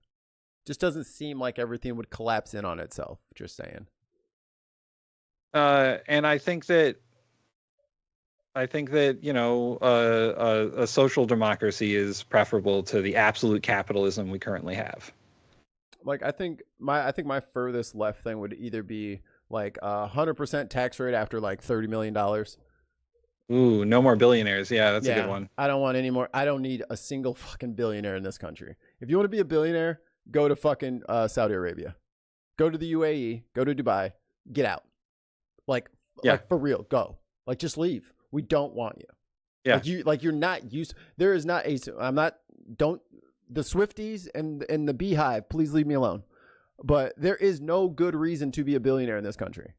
Just doesn't seem like everything would collapse in on itself. Just saying. And I think that I think that, you know, a social democracy is preferable to the absolute capitalism we currently have. Like, I think my furthest left thing would either be like 100% tax rate after like $30 million. Ooh, no more billionaires. Yeah, that's a good one. I don't want any more. I don't need a single fucking billionaire in this country. If you want to be a billionaire, go to fucking Saudi Arabia. Go to the UAE. Go to Dubai. Get out. Like for real, go. Like, just leave. We don't want you. Yeah. You're not used. There is not a. The Swifties and the Beehive, please leave me alone. But there is no good reason to be a billionaire in this country.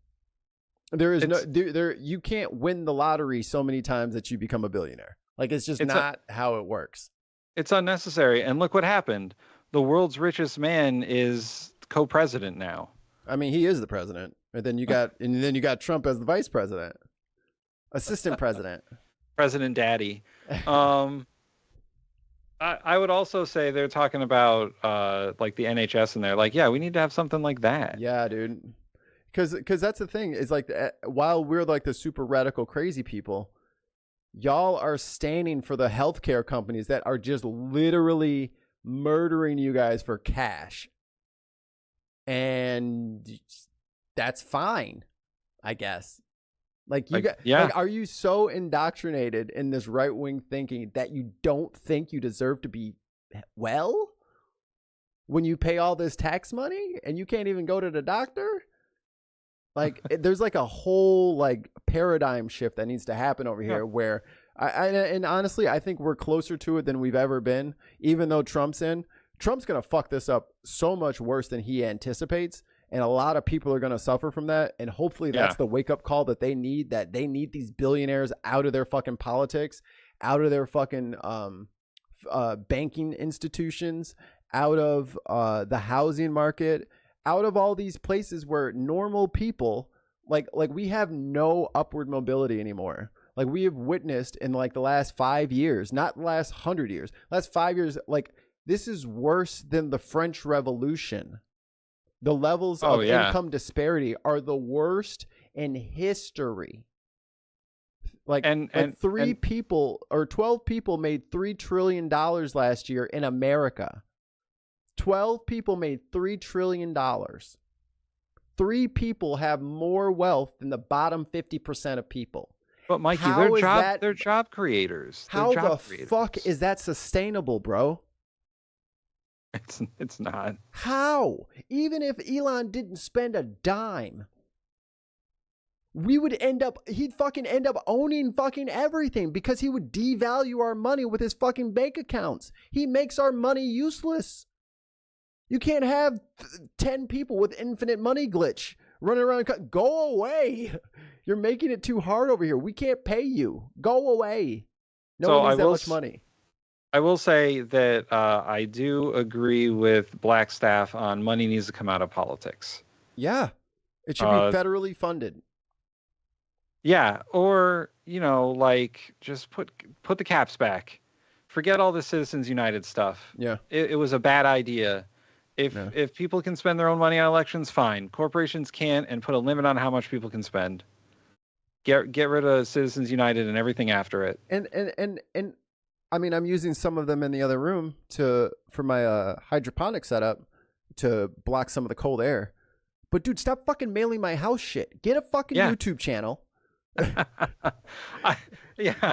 You can't win the lottery so many times that you become a billionaire. Like, it's just not how it works. It's unnecessary. And look what happened. The world's richest man is co-president now. I mean, he is the president. And then you got Trump as the vice president. Assistant president. President Daddy. I would also say they're talking about like the NHS, and they're like, yeah, we need to have something like that. Yeah, dude. Because that's the thing is, like, while we're like the super radical crazy people, y'all are standing for the healthcare companies that are just literally murdering you guys for cash. And that's fine, I guess. Like, are you so indoctrinated in this right-wing thinking that you don't think you deserve to be well when you pay all this tax money and you can't even go to the doctor? Like, there's like a whole like paradigm shift that needs to happen over here where and honestly, I think we're closer to it than we've ever been. Even though Trump's going to fuck this up so much worse than he anticipates. And a lot of people are going to suffer from that. And hopefully that's the wake-up call that they need these billionaires out of their fucking politics, out of their fucking banking institutions, out of the housing market, out of all these places where normal people, like we have no upward mobility anymore. Like, we have witnessed in like the last 5 years, not the last 100 years, last 5 years, like, this is worse than the French Revolution. The levels of income disparity are the worst in history. Like, 12 people made $3 trillion last year in America. 12 people made $3 trillion. 3 people have more wealth than the bottom 50% of people. But Mikey, they're job creators. How the fuck is that sustainable, bro? It's not. How? Even if Elon didn't spend a dime, he'd fucking end up owning fucking everything because he would devalue our money with his fucking bank accounts. He makes our money useless. You can't have 10 people with infinite money glitch running around. Go away. You're making it too hard over here. We can't pay you. Go away. No one needs that much money. I will say that I do agree with Blackstaff on money needs to come out of politics. Yeah. It should be federally funded. Yeah. Or, like, just put the caps back. Forget all the Citizens United stuff. Yeah. It was a bad idea. If people can spend their own money on elections, fine. Corporations can't, and put a limit on how much people can spend. Get rid of Citizens United and everything after it. And I mean, I'm using some of them in the other room for my hydroponic setup to block some of the cold air. But dude, stop fucking mailing my house shit. Get a fucking YouTube channel.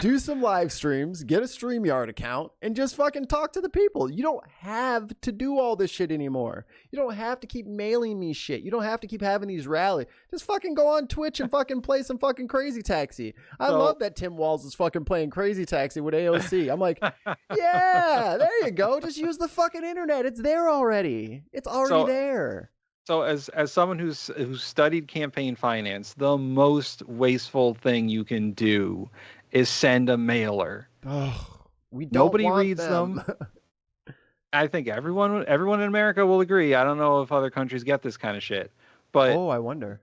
Do some live streams, get a StreamYard account, and just fucking talk to the people. You don't have to do all this shit anymore. You don't have to keep mailing me shit. You don't have to keep having these rallies. Just fucking go on Twitch and fucking play some fucking Crazy Taxi. I love that Tim Walz is fucking playing Crazy Taxi with AOC. I'm like, yeah, there you go. Just use the fucking internet. It's there already. It's already there. So as someone who's studied campaign finance, the most wasteful thing you can do is send a mailer. Oh, Nobody reads them. I think everyone in America will agree. I don't know if other countries get this kind of shit, but I wonder.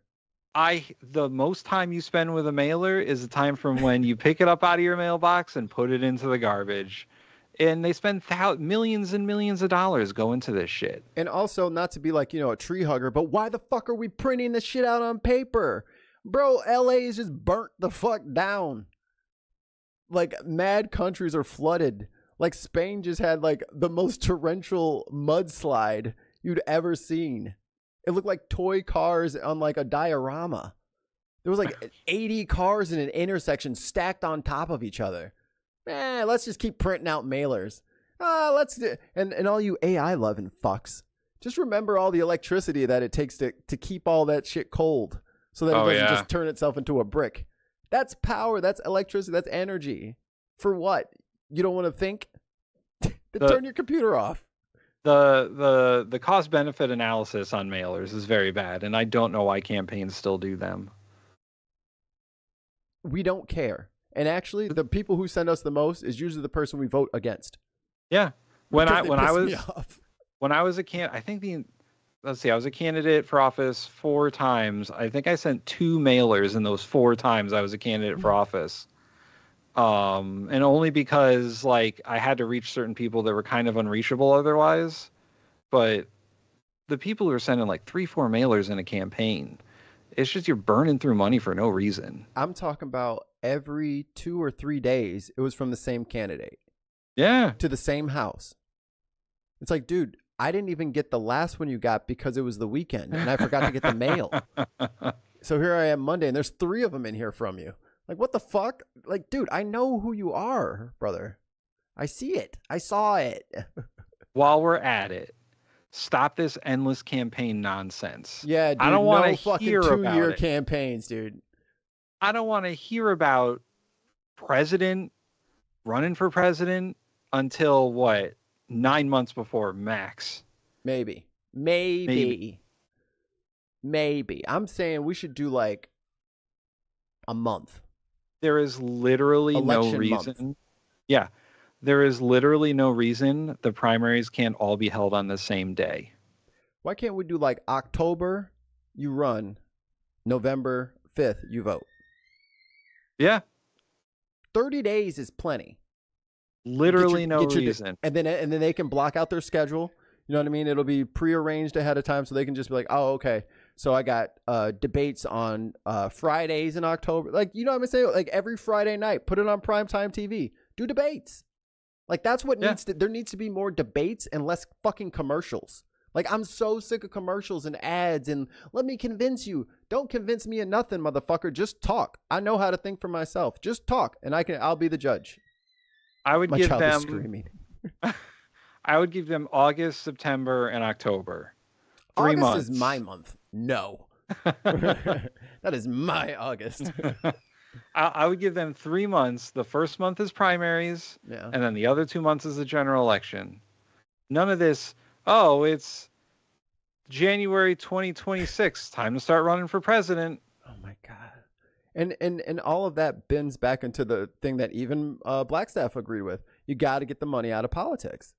The most time you spend with a mailer is the time from when you pick it up out of your mailbox and put it into the garbage. And they spend millions and millions of dollars going to this shit. And also, not to be like, a tree hugger, but why the fuck are we printing this shit out on paper? Bro, LA is just burnt the fuck down. like mad countries are flooded. Like Spain just had like the most torrential mudslide you'd ever seen. It looked like toy cars on like a diorama. There was like 80 cars in an intersection stacked on top of each other. Man, let's just keep printing out mailers. Let's do, and all you AI loving fucks, just remember all the electricity that it takes to keep all that shit cold so that it doesn't just turn itself into a brick. That's power. That's electricity. That's energy. For what? You don't want to think? Then turn your computer off. The cost benefit analysis on mailers is very bad, and I don't know why campaigns still do them. We don't care. And actually, the people who send us the most is usually the person we vote against. Yeah. When I was a I was a candidate for office 4 times. I think I sent 2 mailers in those 4 times I was a candidate for office. And only because like I had to reach certain people that were kind of unreachable otherwise. But the people who are sending like 3-4 mailers in a campaign, it's just you're burning through money for no reason. I'm talking about every 2 or 3 days, it was from the same candidate. Yeah. To the same house. It's like, dude, I didn't even get the last one you got because it was the weekend and I forgot to get the mail. So here I am Monday and there's 3 of them in here from you. Like, what the fuck? Like, dude, I know who you are, brother. I see it. I saw it. While we're at it, stop this endless campaign nonsense. Yeah, dude, I don't want to fucking hear 2-year campaigns, dude. I don't want to hear about president running for president until what? 9 months before max. Maybe. I'm saying we should do like a month. There is literally Election no reason. month. Yeah. There is literally no reason the primaries can't all be held on the same day. Why can't we do like October, you run, November 5th, you vote? Yeah. 30 days is plenty. Literally no reason. And then they can block out their schedule. You know what I mean? It'll be prearranged ahead of time so they can just be like, oh, okay. So I got debates on Fridays in October. Like, you know what I'm saying? Like every Friday night, put it on primetime TV. Do debates. Like that's what there needs to be more debates and less fucking commercials. Like I'm so sick of commercials and ads and let me convince you. Don't convince me of nothing, motherfucker. Just talk. I know how to think for myself. Just talk and I'll be the judge. I would My give child them is screaming. I would give them August, September, and October. 3 months. August is my month. No. That is my August. I would give them 3 months. The first month is primaries, and then the other 2 months is the general election. None of this, oh, it's January 2026, time to start running for president. Oh my God. And all of that bends back into the thing that even Blackstaff agreed with. You got to get the money out of politics.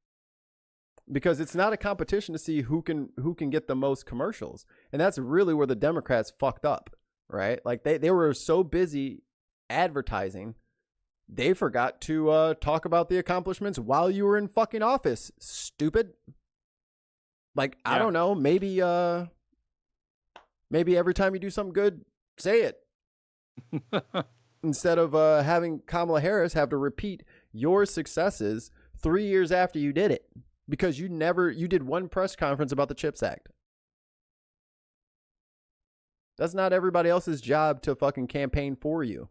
Because it's not a competition to see who can get the most commercials. And that's really where the Democrats fucked up, right? Like they were so busy advertising, they forgot to talk about the accomplishments while you were in fucking office, stupid. Like, I don't know, maybe every time you do something good, say it. Instead of having Kamala Harris have to repeat your successes 3 years after you did it. Because you did one press conference about the CHIPS Act. That's not everybody else's job to fucking campaign for you.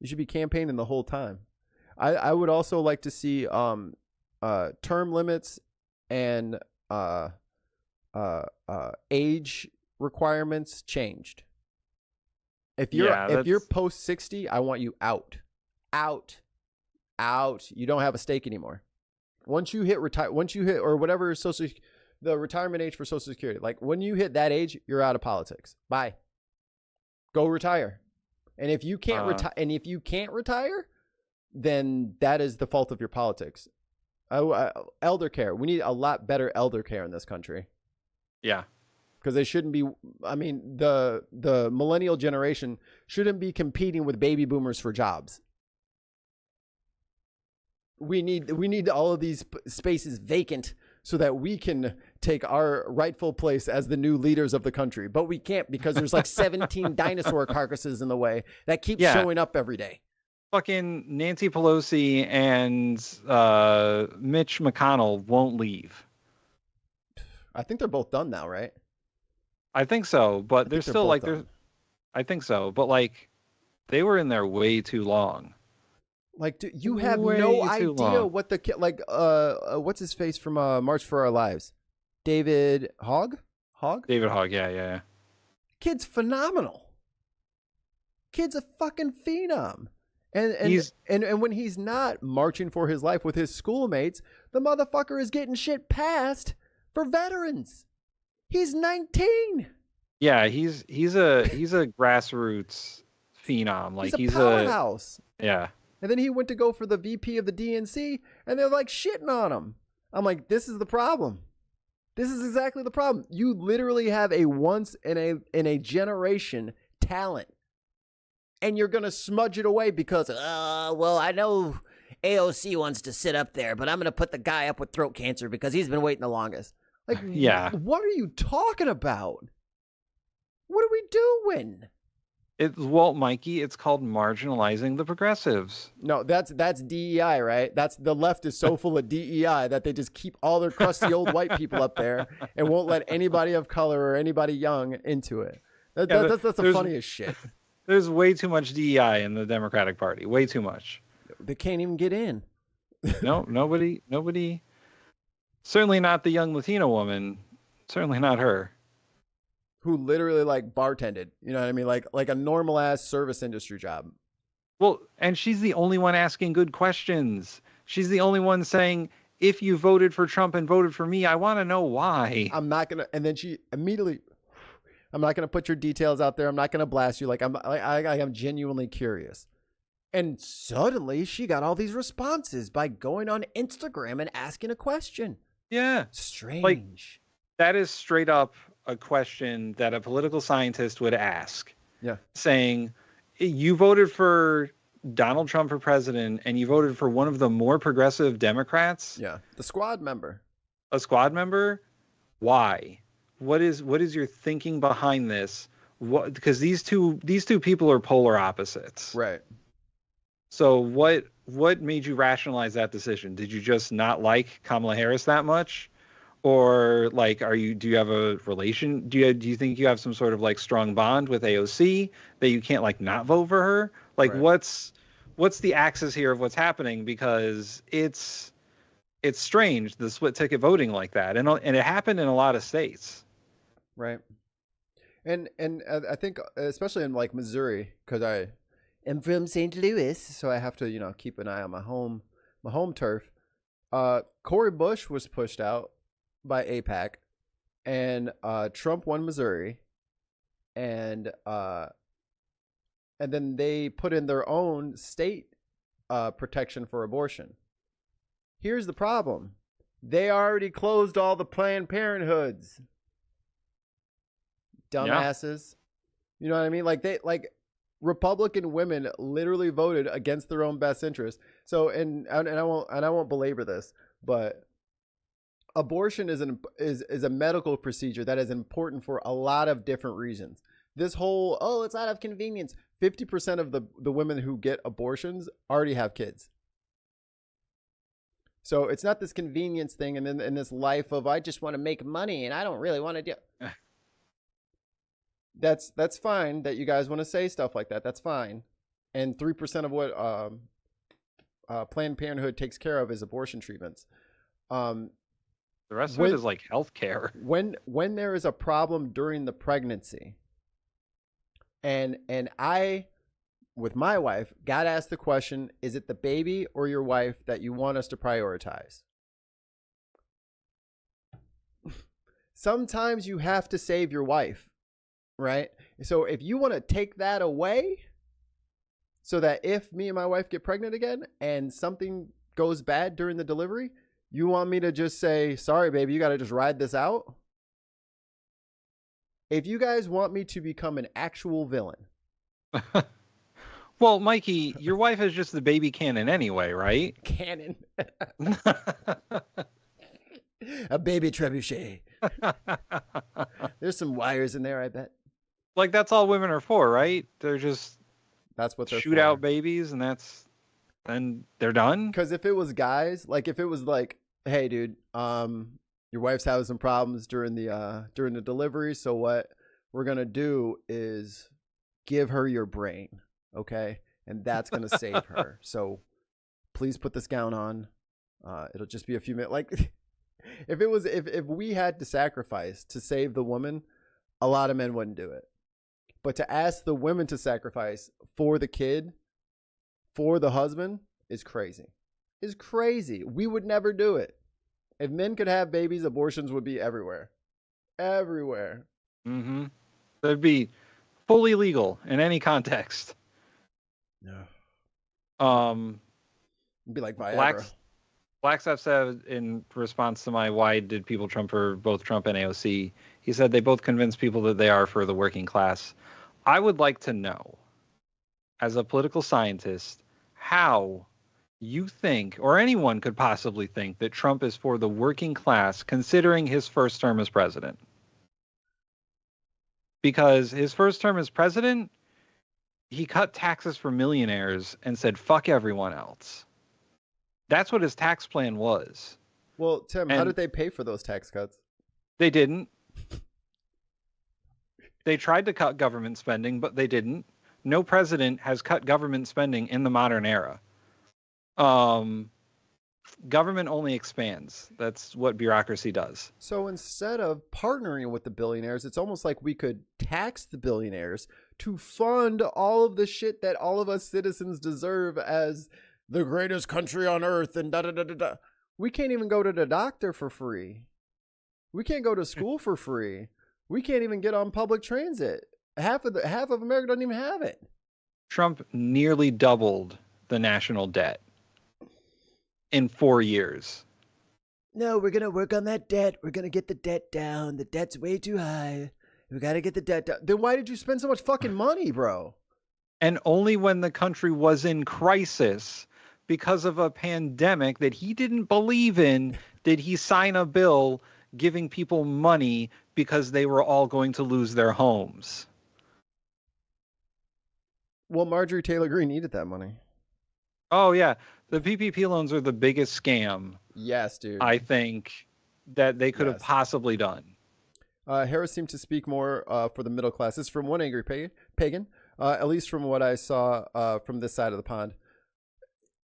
You should be campaigning the whole time. I would also like to see term limits and age requirements changed. If you're post 60, I want you out. You don't have a stake anymore. Once you hit or whatever the retirement age for Social Security, like when you hit that age, you're out of politics. Bye. Go retire. And if you can't retire, then that is the fault of your politics. Elder care. We need a lot better elder care in this country. Yeah. Because they shouldn't be. I mean, the millennial generation shouldn't be competing with baby boomers for jobs. We need all of these spaces vacant so that we can take our rightful place as the new leaders of the country. But we can't because there's like 17 dinosaur carcasses in the way that keep showing up every day. fucking Nancy Pelosi and Mitch McConnell won't leave. I think they're both done now, right? I think so, but they're still like they're. I think so, but like they were in there way too long. Like, dude, you have no idea what the kid, like, what's his face from March for Our Lives? David Hogg? David Hogg, yeah. Kid's phenomenal. Kid's a fucking phenom. And when he's not marching for his life with his schoolmates, the motherfucker is getting shit passed for veterans. He's 19. Yeah, he's a grassroots phenom. Like he's a powerhouse. Yeah. And then he went to go for the VP of the DNC, and they're like shitting on him. I'm like, this is the problem. This is exactly the problem. You literally have a once in a generation talent, and you're gonna smudge it away because, well, I know AOC wants to sit up there, but I'm gonna put the guy up with throat cancer because he's been waiting the longest. Like, yeah. What are you talking about? What are we doing? Well, Mikey, it's called marginalizing the progressives. No, that's DEI, right? That's the left is so full of DEI that they just keep all their crusty old white people up there and won't let anybody of color or anybody young into it. That's the funniest shit. There's way too much DEI in the Democratic Party. Way too much. They can't even get in. No, nobody. Certainly not the young Latina woman. Certainly not her. Who literally like bartended, you know what I mean? Like a normal ass service industry job. Well, and she's the only one asking good questions. She's the only one saying, if you voted for Trump and voted for me, I want to know why. I'm not going to, and then she immediately, I'm not going to put your details out there. I'm not going to blast you. Like I'm genuinely curious. And suddenly she got all these responses by going on Instagram and asking a question. Yeah. Strange. Like, that is straight up a question that a political scientist would ask. Yeah. Saying, you voted for Donald Trump for president and you voted for one of the more progressive Democrats. Yeah. The squad member. A squad member? Why? What is your thinking behind this? What, because these two people are polar opposites. Right. So what made you rationalize that decision? Did you just not like Kamala Harris that much? Or like, do you have a relation? Do you think you have some sort of like strong bond with AOC that you can't like not vote for her? Like, right. What's the axis here of what's happening? Because it's strange, the split ticket voting like that, and it happened in a lot of states. Right. And I think especially in like Missouri, because I am from St. Louis, so I have to keep an eye on my home turf. Cory Bush was pushed out by AIPAC, and Trump won Missouri, and then they put in their own state protection for abortion. Here's the problem. They already closed all the Planned Parenthoods. Dumbasses. Yeah. You know what I mean? Like Republican women literally voted against their own best interest. So and I won't belabor this, but abortion is a medical procedure that is important for a lot of different reasons. This whole, it's out of convenience. 50% of the women who get abortions already have kids. So it's not this convenience thing and then in this life of I just want to make money and I don't really want to do. That's fine that you guys want to say stuff like that. That's fine. And 3% of what Planned Parenthood takes care of is abortion treatments. The rest of it is like healthcare. When there is a problem during the pregnancy, and I, with my wife, got asked the question, is it the baby or your wife that you want us to prioritize? Sometimes you have to save your wife, right? So if you want to take that away so that if me and my wife get pregnant again and something goes bad during the delivery, you want me to just say, sorry, baby, you got to just ride this out? If you guys want me to become an actual villain. Well, Mikey, your wife is just the baby cannon anyway, right? Cannon. A baby trebuchet. There's some wires in there, I bet. Like, that's all women are for, right? They're That's what they're shoot for. out babies, and then they're done. Because if it was guys, like if it was like, hey, dude, your wife's having some problems during the delivery, so what we're gonna do is give her your brain, okay, and that's gonna save her. So please put this gown on. It'll just be a few minutes. Like if we had to sacrifice to save the woman, a lot of men wouldn't do it. But to ask the women to sacrifice for the kid, for the husband, is crazy. Is crazy. We would never do it. If men could have babies, abortions would be everywhere. Everywhere. Mm-hmm. That'd be fully legal in any context. Yeah. It'd be like Viagra. Blackstep said in response to my why did people Trump for both Trump and AOC, he said they both convince people that they are for the working class. I would like to know, as a political scientist, how you think, or anyone could possibly think, that Trump is for the working class, considering his first term as president. Because his first term as president, he cut taxes for millionaires and said, fuck everyone else. That's what his tax plan was. Well, Tim, how did they pay for those tax cuts? They didn't. They tried to cut government spending, but they didn't. No president has cut government spending in the modern era. Government only expands. That's what bureaucracy does. So instead of partnering with the billionaires, it's almost like we could tax the billionaires to fund all of the shit that all of us citizens deserve as the greatest country on earth and da-da-da-da-da. We can't even go to the doctor for free. We can't go to school for free. We can't even get on public transit. Half of America doesn't even have it. Trump nearly doubled the national debt in 4 years. No, we're going to work on that debt. We're going to get the debt down. The debt's way too high. We got to get the debt down. Then why did you spend so much fucking money, bro? And only when the country was in crisis because of a pandemic that he didn't believe in did he sign a bill giving people money because they were all going to lose their homes. Well, Marjorie Taylor Greene needed that money. Oh, yeah. The PPP loans are the biggest scam. Yes, dude. I think that they could have possibly done. Harris seemed to speak more for the middle class. This is from one angry pagan, at least from what I saw from this side of the pond.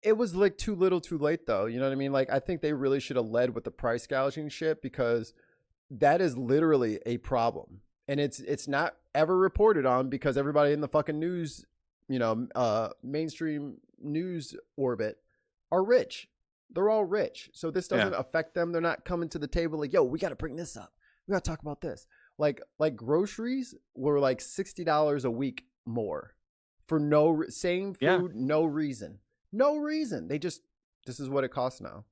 It was like too little too late, though. You know what I mean? Like, I think they really should have led with the price gouging shit, because that is literally a problem. And it's not ever reported on because everybody in the fucking news, mainstream news orbit are rich. They're all rich. So this doesn't affect them. They're not coming to the table like, yo, we got to bring this up. We got to talk about this. Like groceries were like $60 a week more for same food, no reason. No reason. This is what it costs now.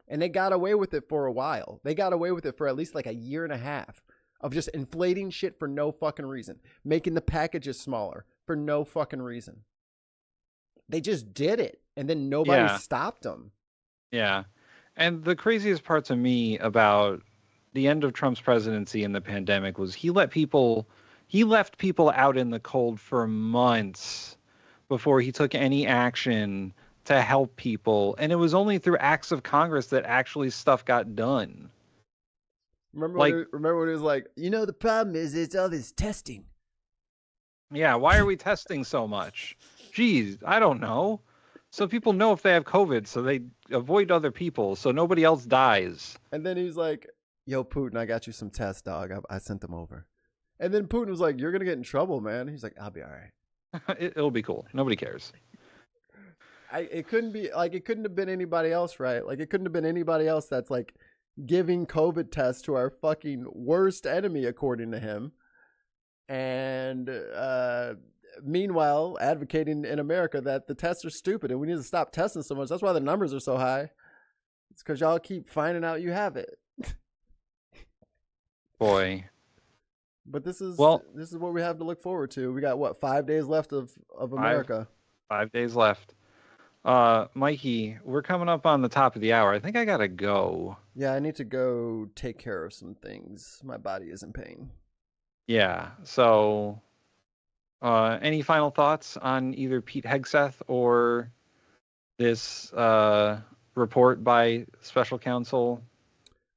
And they got away with it for a while. They got away with it for at least like a year and a half of just inflating shit for no fucking reason. Making the packages smaller for no fucking reason. They just did it. And then nobody stopped them. Yeah. And the craziest part to me about the end of Trump's presidency and the pandemic was he left people out in the cold for months before he took any action to help people. And it was only through acts of Congress that actually stuff got done. Remember when it was like, the problem is it's all this testing. Yeah, why are we testing so much? Geez, I don't know. So people know if they have COVID, so they avoid other people, so nobody else dies. And then he's like, yo, Putin, I got you some tests, dog. I sent them over. And then Putin was like, you're going to get in trouble, man. He's like, I'll be all right. It'll be cool. Nobody cares. It couldn't have been anybody else, right? Like, it couldn't have been anybody else that's like giving COVID tests to our fucking worst enemy, according to him. And meanwhile, advocating in America that the tests are stupid and we need to stop testing so much. That's why the numbers are so high. It's because y'all keep finding out you have it. Boy. But this is what we have to look forward to. We got 5 days left of America. 5 days left. Mikey, we're coming up on the top of the hour. I think I gotta go. Yeah, I need to go take care of some things. My body is in pain. Yeah. So Any final thoughts on either Pete Hegseth or this report by special counsel?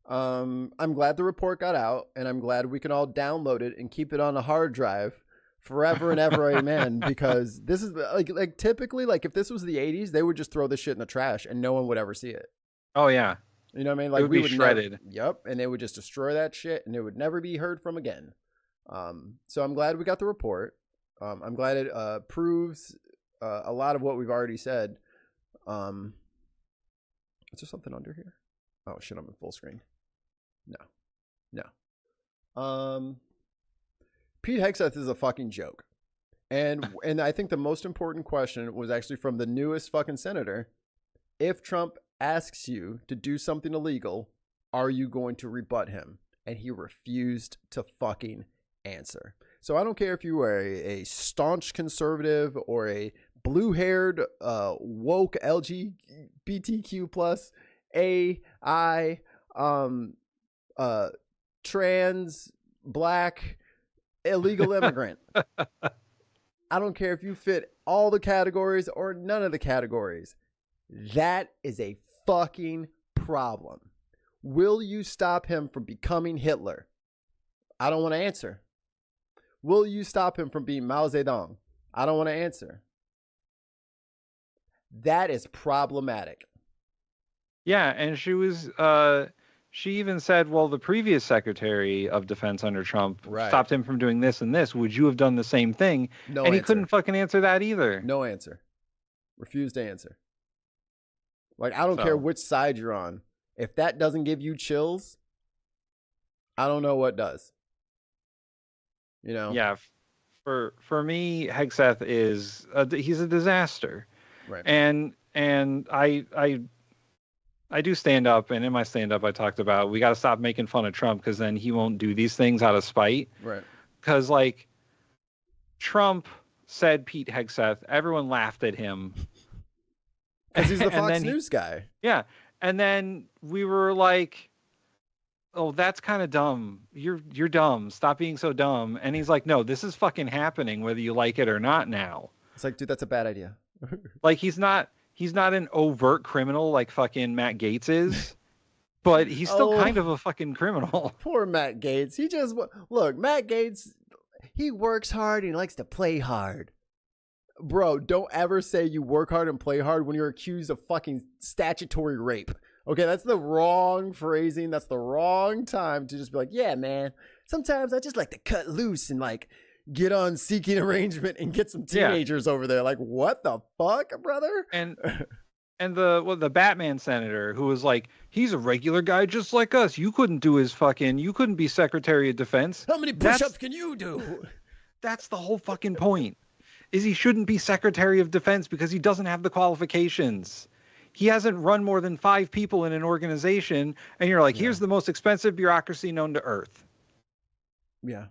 I'm glad the report got out, and I'm glad we can all download it and keep it on a hard drive forever and ever, amen. Because this is like typically, like if this was the 80s, they would just throw this shit in the trash and no one would ever see it. Oh yeah, you know what I mean? Like it would be shredded. Yep, and they would just destroy that shit, and it would never be heard from again. So I'm glad we got the report. I'm glad it proves a lot of what we've already said. Is there something under here? Oh shit, I'm in full screen. No. Pete Hegseth is a fucking joke. And I think the most important question was actually from the newest fucking senator. If Trump asks you to do something illegal, are you going to rebut him? And he refused to fucking answer. So I don't care if you are a staunch conservative or a blue-haired woke LGBTQ plus AI trans black illegal immigrant. I don't care if you fit all the categories or none of the categories. That is a fucking problem. Will you stop him from becoming Hitler? I don't want to answer. Will you stop him from being Mao Zedong? I don't want to answer. That is problematic. Yeah, and she was she even said, well, the previous Secretary of Defense under Trump stopped him from doing this and this. Would you have done the same thing? No and answer. He couldn't fucking answer that either. No answer. Refused to answer. Like, I don't care which side you're on. If that doesn't give you chills, I don't know what does. You know? Yeah. For me, Hegseth is he's a disaster. Right. And I do stand up, and in my stand up I talked about we got to stop making fun of Trump because then he won't do these things out of spite. Right. Because like Trump said Pete Hegseth, everyone laughed at him. Because he's the Fox News guy. Yeah. And then we were like, oh, that's kind of dumb. You're dumb. Stop being so dumb. And he's like, no, this is fucking happening whether you like it or not now. It's like, dude, that's a bad idea. Like he's not an overt criminal like fucking Matt Gaetz is, but he's still kind of a fucking criminal. Poor Matt Gaetz. He just look, Matt Gaetz, he works hard and he likes to play hard. Bro, don't ever say you work hard and play hard when you're accused of fucking statutory rape. Okay, that's the wrong phrasing. That's the wrong time to just be like, yeah, man, sometimes I just like to cut loose and like get on Seeking Arrangement and get some teenagers over there. Like, what the fuck, brother? And the Batman senator who was like, he's a regular guy just like us. You couldn't be Secretary of Defense. How many push-ups can you do? That's the whole fucking point. Is he shouldn't be Secretary of Defense because he doesn't have the qualifications. He hasn't run more than 5 people in an organization, and you're like, here's the most expensive bureaucracy known to Earth. Yeah.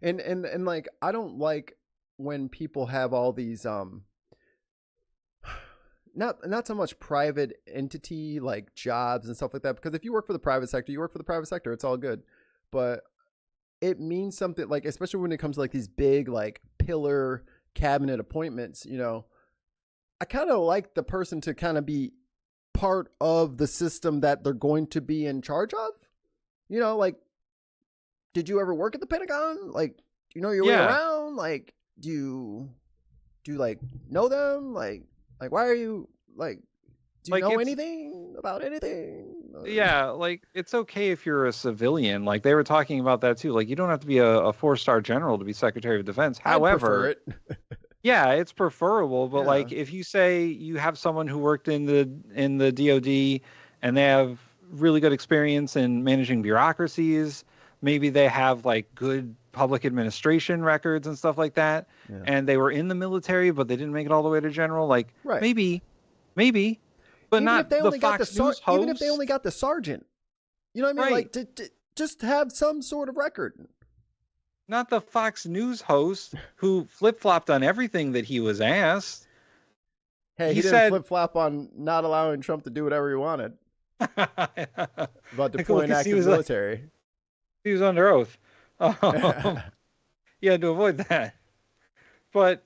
And like, I don't like when people have all these not so much private entity like jobs and stuff like that, because if you work for the private sector, you work for the private sector, it's all good. But it means something, like, especially when it comes to like these big like pillar cabinet appointments, you know, I kind of like the person to kind of be part of the system that they're going to be in charge of. You know, like, did you ever work at the Pentagon? Like, do you know your way around? Like, do you like know them? Like why are you like, do you know anything about anything? Yeah, like it's okay if you're a civilian. Like they were talking about that too. Like you don't have to be a 4-star general to be Secretary of Defense. However, I'd prefer it. Yeah, it's preferable. But like if you say you have someone who worked in the DoD and they have really good experience in managing bureaucracies, maybe they have like good public administration records and stuff like that, and they were in the military but they didn't make it all the way to general. Like maybe, but even not if they the only got Fox News host. Even if they only got the sergeant, you know what I mean? Like to just have some sort of record. Not the Fox News host who flip-flopped on everything that he was asked. Hey, he didn't flip-flop on not allowing Trump to do whatever he wanted. About deploying active military. He was under oath. Yeah, to avoid that. but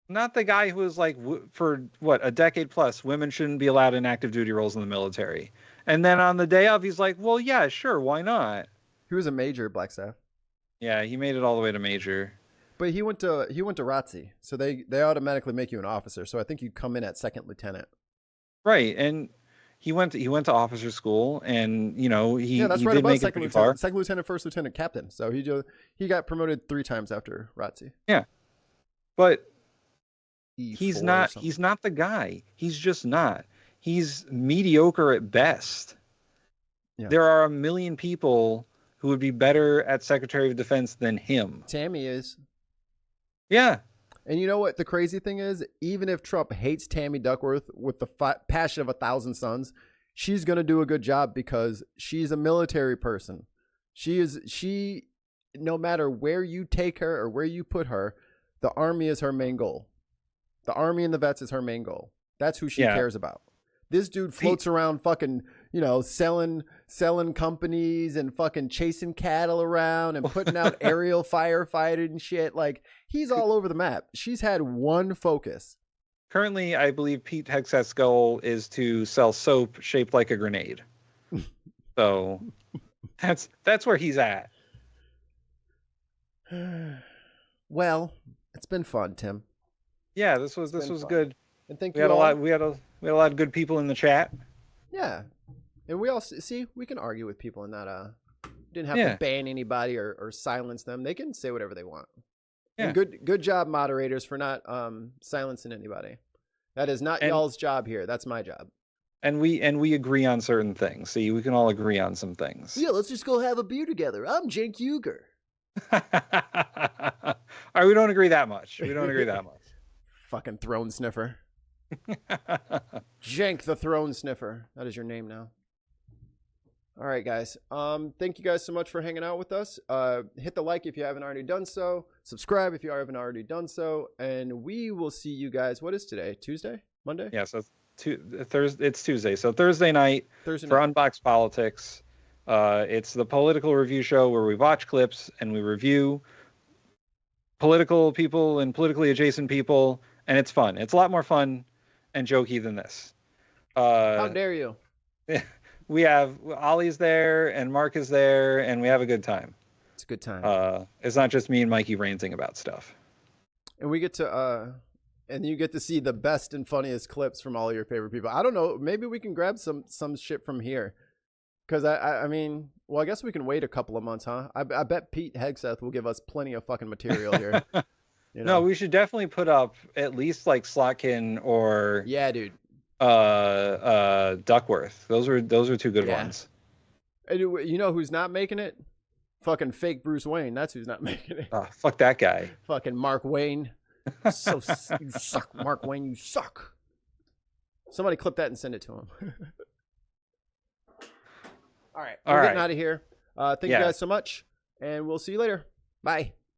not the guy who was like, for what, a decade plus, women shouldn't be allowed in active duty roles in the military. And then on the day of, he's like, well, yeah, sure, why not? He was a major Black Staff. Yeah, he made it all the way to major. But he went to ROTC, so they automatically make you an officer. So I think you come in at second lieutenant. Right, and he went to officer school, and he that's he right did above make it second pretty lieutenant, far. second lieutenant, first lieutenant, captain. So he got promoted 3 times after ROTC. Yeah, but E4 he's not the guy. He's just not. He's mediocre at best. Yeah. There are a million people who would be better at Secretary of Defense than him. Tammy is. Yeah. And you know what the crazy thing is? Even if Trump hates Tammy Duckworth with the passion of 1,000 suns, she's going to do a good job because she's a military person. She, no matter where you take her or where you put her, the Army is her main goal. The Army and the vets is her main goal. That's who she cares about. This dude floats around fucking, selling companies and fucking chasing cattle around and putting out aerial firefighting and shit. Like, he's all over the map. She's had one focus. Currently, I believe Pete Hegseth's goal is to sell soap shaped like a grenade. So that's where he's at. Well, it's been fun, Tim. Yeah, this was good. And thank we you had all. we had a lot of good people in the chat. Yeah. And we all see we can argue with people and not didn't have to ban anybody or silence them. They can say whatever they want. Yeah. And good job, moderators, for not silencing anybody. That is not y'all's job here. That's my job. And we agree on certain things. See, we can all agree on some things. Yeah, let's just go have a beer together. I'm Cenk Uygur. All right, we don't agree that much. Fucking throne sniffer. Cenk the throne sniffer. That is your name now. All right, guys. Thank you guys so much for hanging out with us. Hit the like if you haven't already done so. Subscribe if you haven't already done so. And we will see you guys. What is today? Tuesday? Monday? Yeah, so it's Tuesday. So Thursday night for Unbox Politics. It's the political review show where we watch clips and we review political people and politically adjacent people. And it's fun. It's a lot more fun and jokey than this. How dare you? We have Ollie's there and Mark is there, and we have a good time. It's a good time. It's not just me and Mikey ranting about stuff. And we get to and you get to see the best and funniest clips from all your favorite people. I don't know, maybe we can grab some shit from here. Because I mean, well, I guess we can wait a couple of months, huh? I bet Pete Hegseth will give us plenty of fucking material here. No, we should definitely put up at least like Slotkin or dude. Duckworth. Those are two good ones. And you know who's not making it? Fucking fake Bruce Wayne. That's who's not making it. Fuck that guy. Fucking Mark Wayne. You suck, Mark Wayne. You suck. Somebody clip that and send it to him. All right. We're getting out of here. Thank you guys so much, and we'll see you later. Bye.